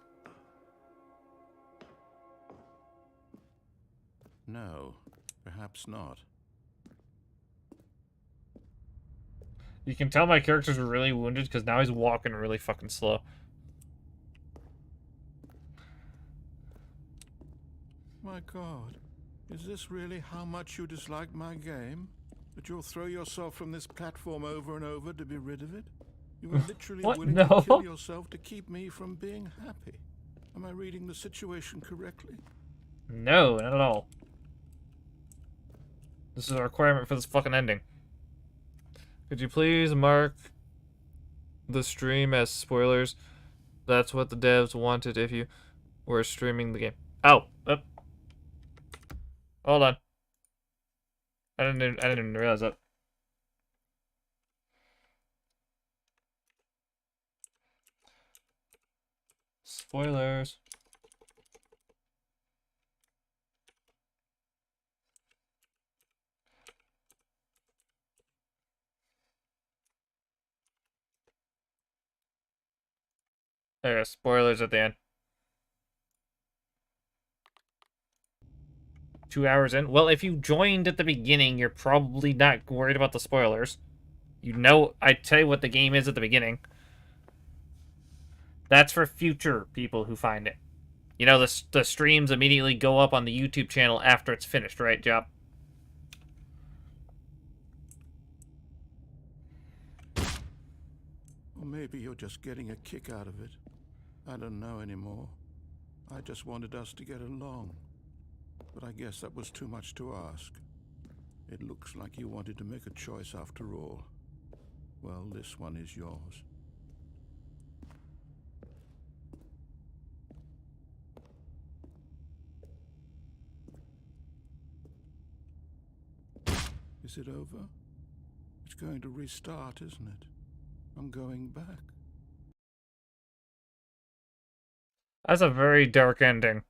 No, perhaps not. You can tell my character's really wounded because now he's walking really fucking slow. My God, is this really how much you dislike my game? That you'll throw yourself from this platform over and over to be rid of it? You were literally What? willing No. to kill yourself to keep me from being happy. Am I reading the situation correctly? No, not at all. This is a requirement for this fucking ending. Could you please mark the stream as spoilers? That's what the devs wanted if you were streaming the game. Oh, hold on. I didn't even realize that. Spoilers. There are spoilers at the end. 2 hours in? Well, if you joined at the beginning, you're probably not worried about the spoilers. You know, I tell you what the game is at the beginning. That's for future people who find it. You know, the streams immediately go up on the YouTube channel after it's finished, right, Job? Or maybe you're just getting a kick out of it. I don't know anymore. I just wanted us to get along. But I guess that was too much to ask. It looks like you wanted to make a choice after all. Well, this one is yours. Is it over? It's going to restart, isn't it? I'm going back. That's a very dark ending.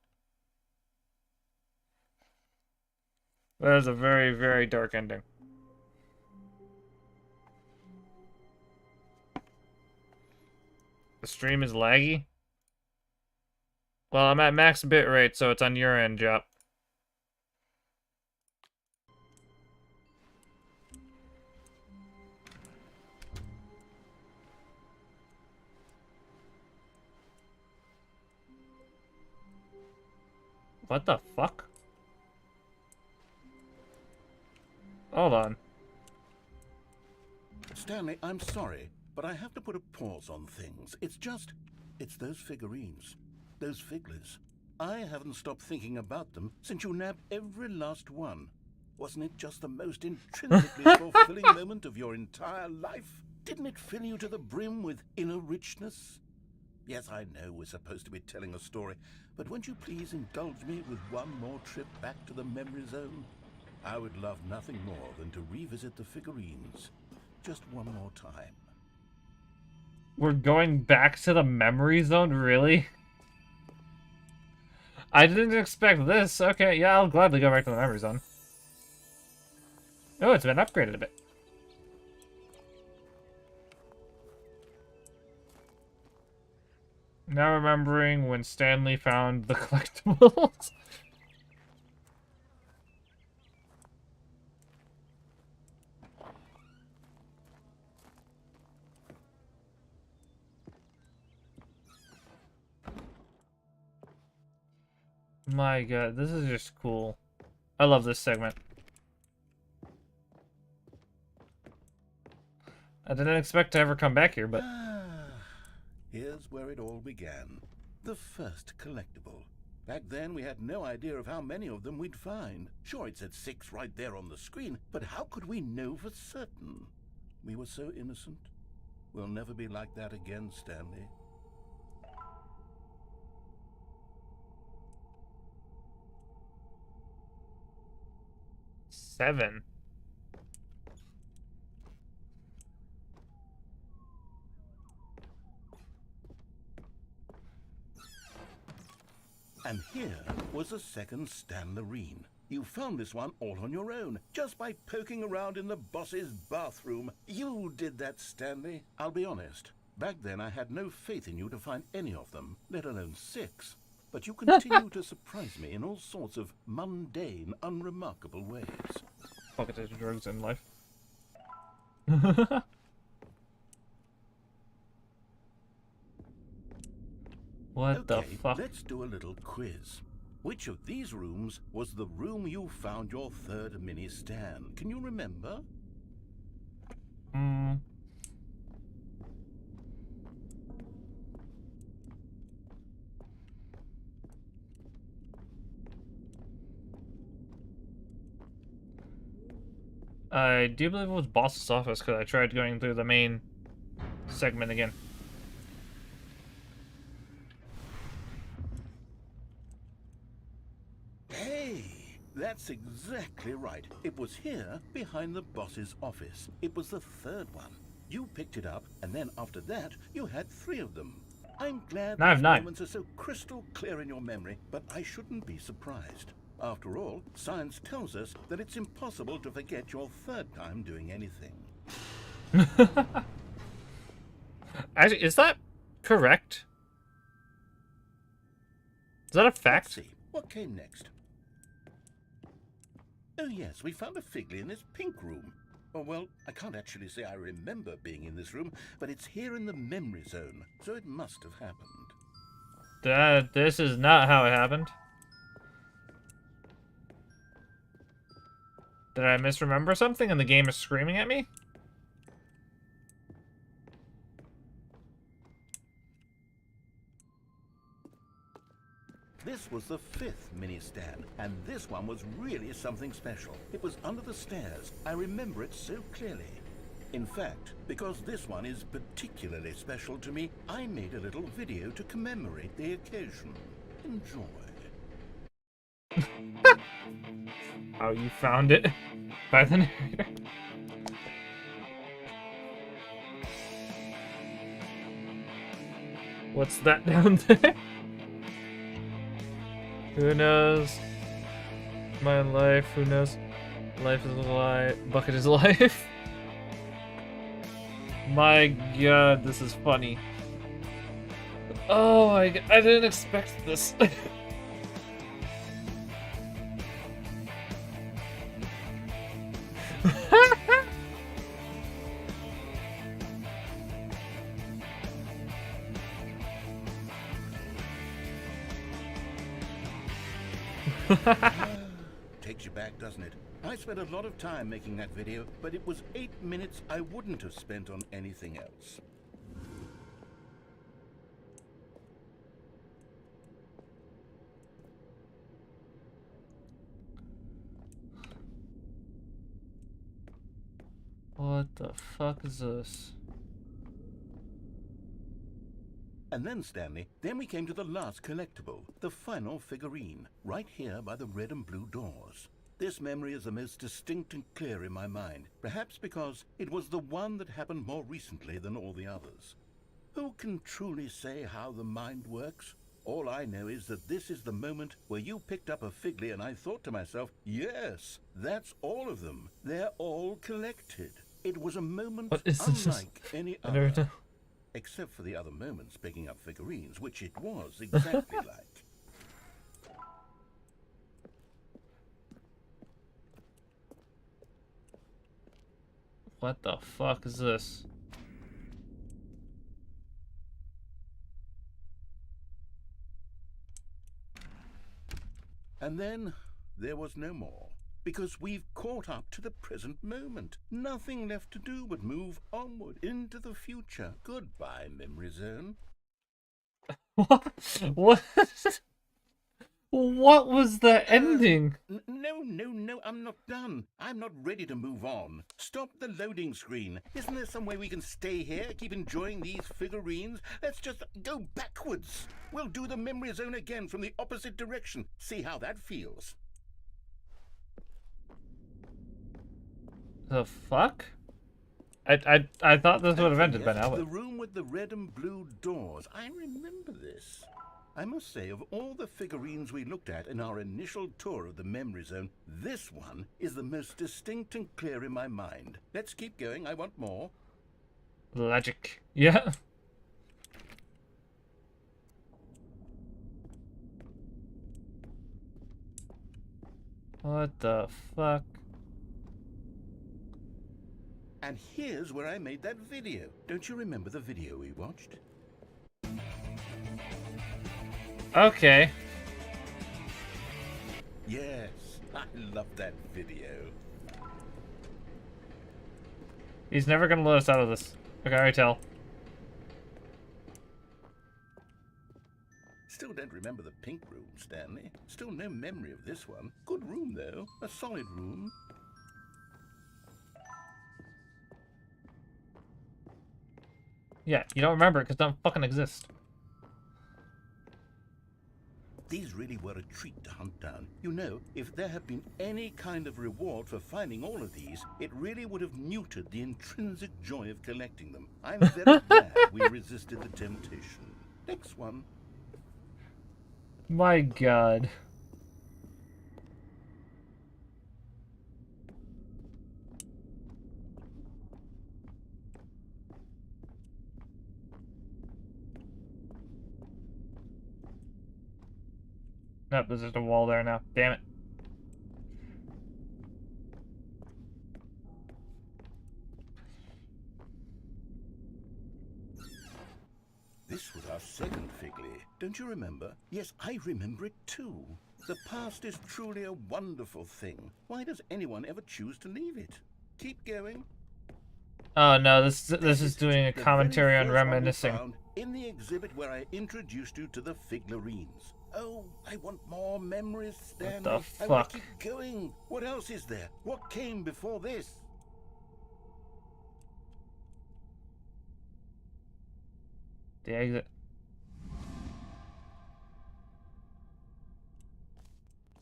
That is a very, very dark ending. The stream is laggy. Well, I'm at max bitrate, so it's on your end, Jop. What the fuck? Hold on. Stanley, I'm sorry, but I have to put a pause on things. It's those figurines. Those figglers. I haven't stopped thinking about them since you nabbed every last one. Wasn't it just the most intrinsically fulfilling moment of your entire life? Didn't it fill you to the brim with inner richness? Yes, I know we're supposed to be telling a story, but won't you please indulge me with one more trip back to the memory zone? I would love nothing more than to revisit the figurines. Just one more time. We're going back to the memory zone, really? I didn't expect this. Okay, yeah, I'll gladly go back to the memory zone. Oh, it's been upgraded a bit. Now remembering when Stanley found the collectibles. My god, this is just cool. I love this segment. I didn't expect to ever come back here, but... Here's where it all began. The first collectible. Back then, we had no idea of how many of them we'd find. Sure, it said 6 right there on the screen, but how could we know for certain? We were so innocent. We'll never be like that again, Stanley. Seven. And here was a second Stan Loreen. You found this one all on your own, just by poking around in the boss's bathroom. You did that, Stanley. I'll be honest. Back then, I had no faith in you to find any of them, let alone 6. But you continue to surprise me in all sorts of mundane, unremarkable ways. Pocketed drugs in life. What the fuck? Let's do a little quiz. Which of these rooms was the room you found your third mini Stan? Can you remember? I do believe it was Boss's office because I tried going through the main segment again. Hey, that's exactly right. It was here, behind the boss's office. It was the third one. You picked it up, and then after that, you had 3 of them. I'm glad Now I have these 9. moments are so crystal clear in your memory, but I shouldn't be surprised. After all, science tells us that it's impossible to forget your third time doing anything. Actually, is that correct? Is that a Let's fact? see, what came next? Oh yes, we found a Figley in this pink room. Oh well, I can't actually say I remember being in this room, but it's here in the memory zone, so it must have happened. This is not how it happened. Did I misremember something and the game is screaming at me? This was the 5th mini Stan, and this one was really something special. It was under the stairs. I remember it so clearly. In fact, because this one is particularly special to me, I made a little video to commemorate the occasion. Enjoy. How you found it by the narrator. What's that down there? Who knows? My life, who knows? Life is a lie. Bucket is life. My god, this is funny. Oh my god, I didn't expect this. Takes you back, doesn't it? I spent a lot of time making that video, but it was 8 minutes I wouldn't have spent on anything else. What the fuck is this? And then, Stanley, then we came to the last collectible, the final figurine, right here by the red and blue doors. This memory is the most distinct and clear in my mind, perhaps because it was the one that happened more recently than all the others. Who can truly say how the mind works? All I know is that this is the moment where you picked up a Figley and I thought to myself, yes, that's all of them. They're all collected. It was a moment What is this? unlike any I never other. know. Except for the other moments picking up figurines, which it was exactly like. What the fuck is this? And then there was no more, because we've caught up to the present moment. Nothing left to do but move onward into the future. Goodbye, Memory Zone. What? What? What was the ending? No, I'm not done. I'm not ready to move on. Stop the loading screen. Isn't there some way we can stay here, keep enjoying these figurines? Let's just go backwards. We'll do the Memory Zone again from the opposite direction. See how that feels. The fuck? I thought this would have ended by Yes, now. the But... room with the red and blue doors. I remember this. I must say, of all the figurines we looked at in our initial tour of the Memory Zone, this one is the most distinct and clear in my mind. Let's keep going. I want more. Logic. Yeah. What the fuck? And here's where I made that video. Don't you remember the video we watched? Okay. Yes, I love that video. He's never gonna let us out of this. I can already tell. Still don't remember the pink room, Stanley. Still no memory of this one. Good room, though. A solid room. Yeah, you don't remember it because it doesn't fucking exist. These really were a treat to hunt down. You know, if there had been any kind of reward for finding all of these, it really would have neutered the intrinsic joy of collecting them. I'm very glad we resisted the temptation. Next one. My god. Nope, there's just a wall there now. Damn it. This was our second Figley. Don't you remember? Yes, I remember it too. The past is truly a wonderful thing. Why does anyone ever choose to leave it? Keep going. Oh no, this is doing a The commentary very on first one we reminiscing. found in the exhibit where I introduced you to the Figlarines. Oh, I want more memories, Stanley. the I want fuck? to keep going. What else is there? What came before this? The exit.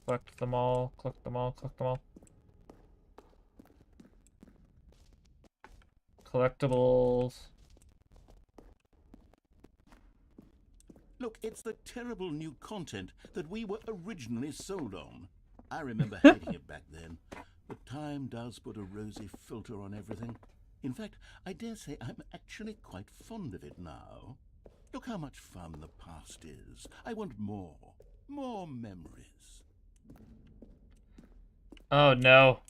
Collect them all, collect them all, collect them all. Collectibles. Look, it's the terrible new content that we were originally sold on. I remember hating it back then, but time does put a rosy filter on everything. In fact, I dare say I'm actually quite fond of it now. Look how much fun the past is. I want more. More memories. Oh no.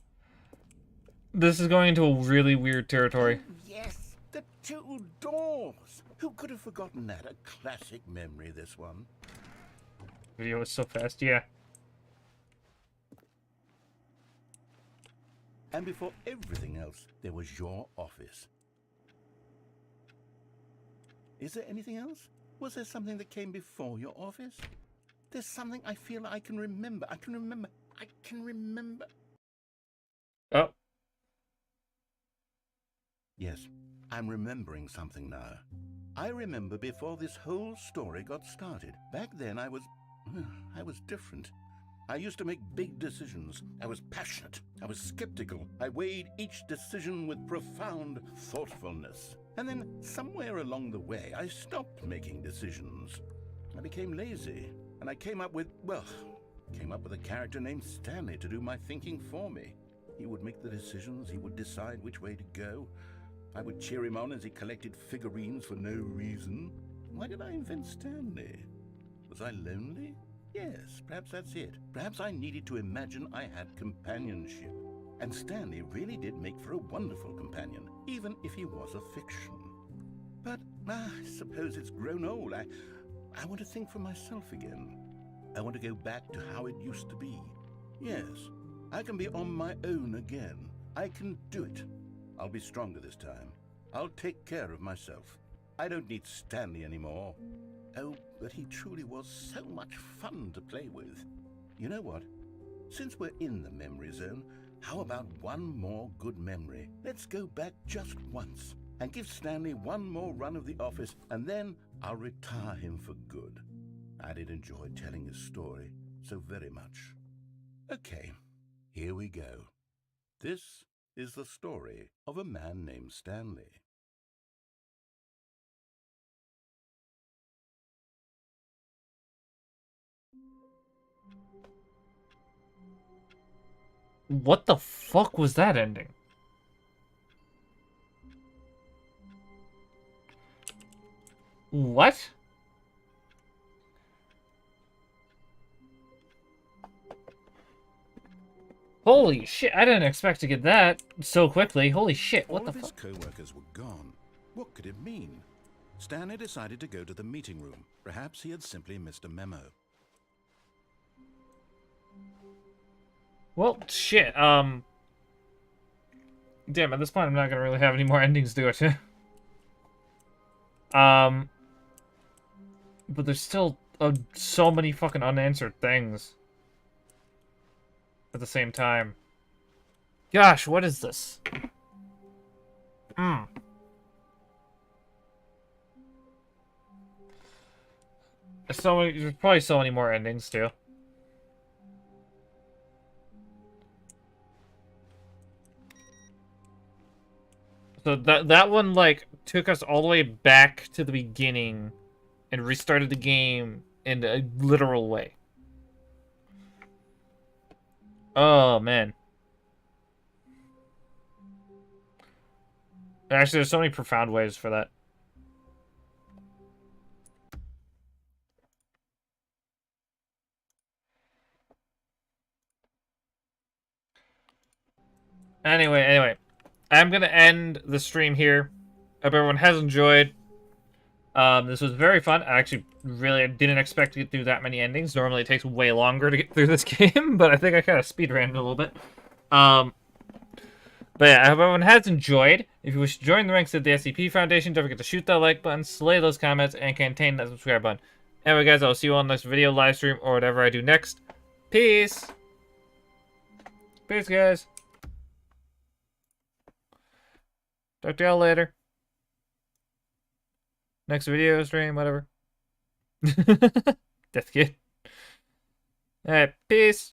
This is going into a really weird territory. Yes, the two doors. Who could have forgotten that? A classic memory, this one. Video is so fast, yeah. And before everything else, there was your office. Is there anything else? Was there something that came before your office? There's something I feel I can remember. I can remember. Oh. Yes, I'm remembering something now. I remember before this whole story got started. Back then I was different. I used to make big decisions. I was passionate. I was skeptical. I weighed each decision with profound thoughtfulness. And then somewhere along the way, I stopped making decisions. I became lazy. And I came up with a character named Stanley to do my thinking for me. He would make the decisions. He would decide which way to go. I would cheer him on as he collected figurines for no reason. Why did I invent Stanley? Was I lonely? Yes, perhaps that's it. Perhaps I needed to imagine I had companionship. And Stanley really did make for a wonderful companion, even if he was a fiction. But I suppose it's grown old. I want to think for myself again. I want to go back to how it used to be. Yes, I can be on my own again. I can do it. I'll be stronger this time. I'll take care of myself. I don't need Stanley anymore. Oh, but he truly was so much fun to play with. You know what? Since we're in the memory zone, how about one more good memory? Let's go back just once and give Stanley one more run of the office, and then I'll retire him for good. I did enjoy telling his story so very much. Okay, here we go. This is the story of a man named Stanley. What the fuck was that ending? What? Holy shit, I didn't expect to get that so quickly. Holy shit, what All the of his fuck? co-workers were gone. What could it mean? Stanley decided to go to the meeting room. Perhaps he had simply missed a memo. Well, shit, damn, at this point I'm not gonna really have any more endings to it. But there's still so many fucking unanswered things at the same time. Gosh, what is this? There's probably so many more endings too. So that one like took us all the way back to the beginning and restarted the game in a literal way. Oh man. Actually, there's so many profound ways for that. Anyway. I'm gonna end the stream here. Hope everyone has enjoyed. This was very fun. I actually really didn't expect to get through that many endings. Normally it takes way longer to get through this game, but I think I kind of speedran it a little bit. But yeah, I hope everyone has enjoyed. If you wish to join the ranks of the SCP Foundation, don't forget to shoot that like button, slay those comments, and contain that subscribe button. Anyway, guys, I'll see you all in the next video, live stream, or whatever I do next. Peace! Peace, guys. Talk to y'all later. Next video stream, whatever. Death Kid. Alright, peace.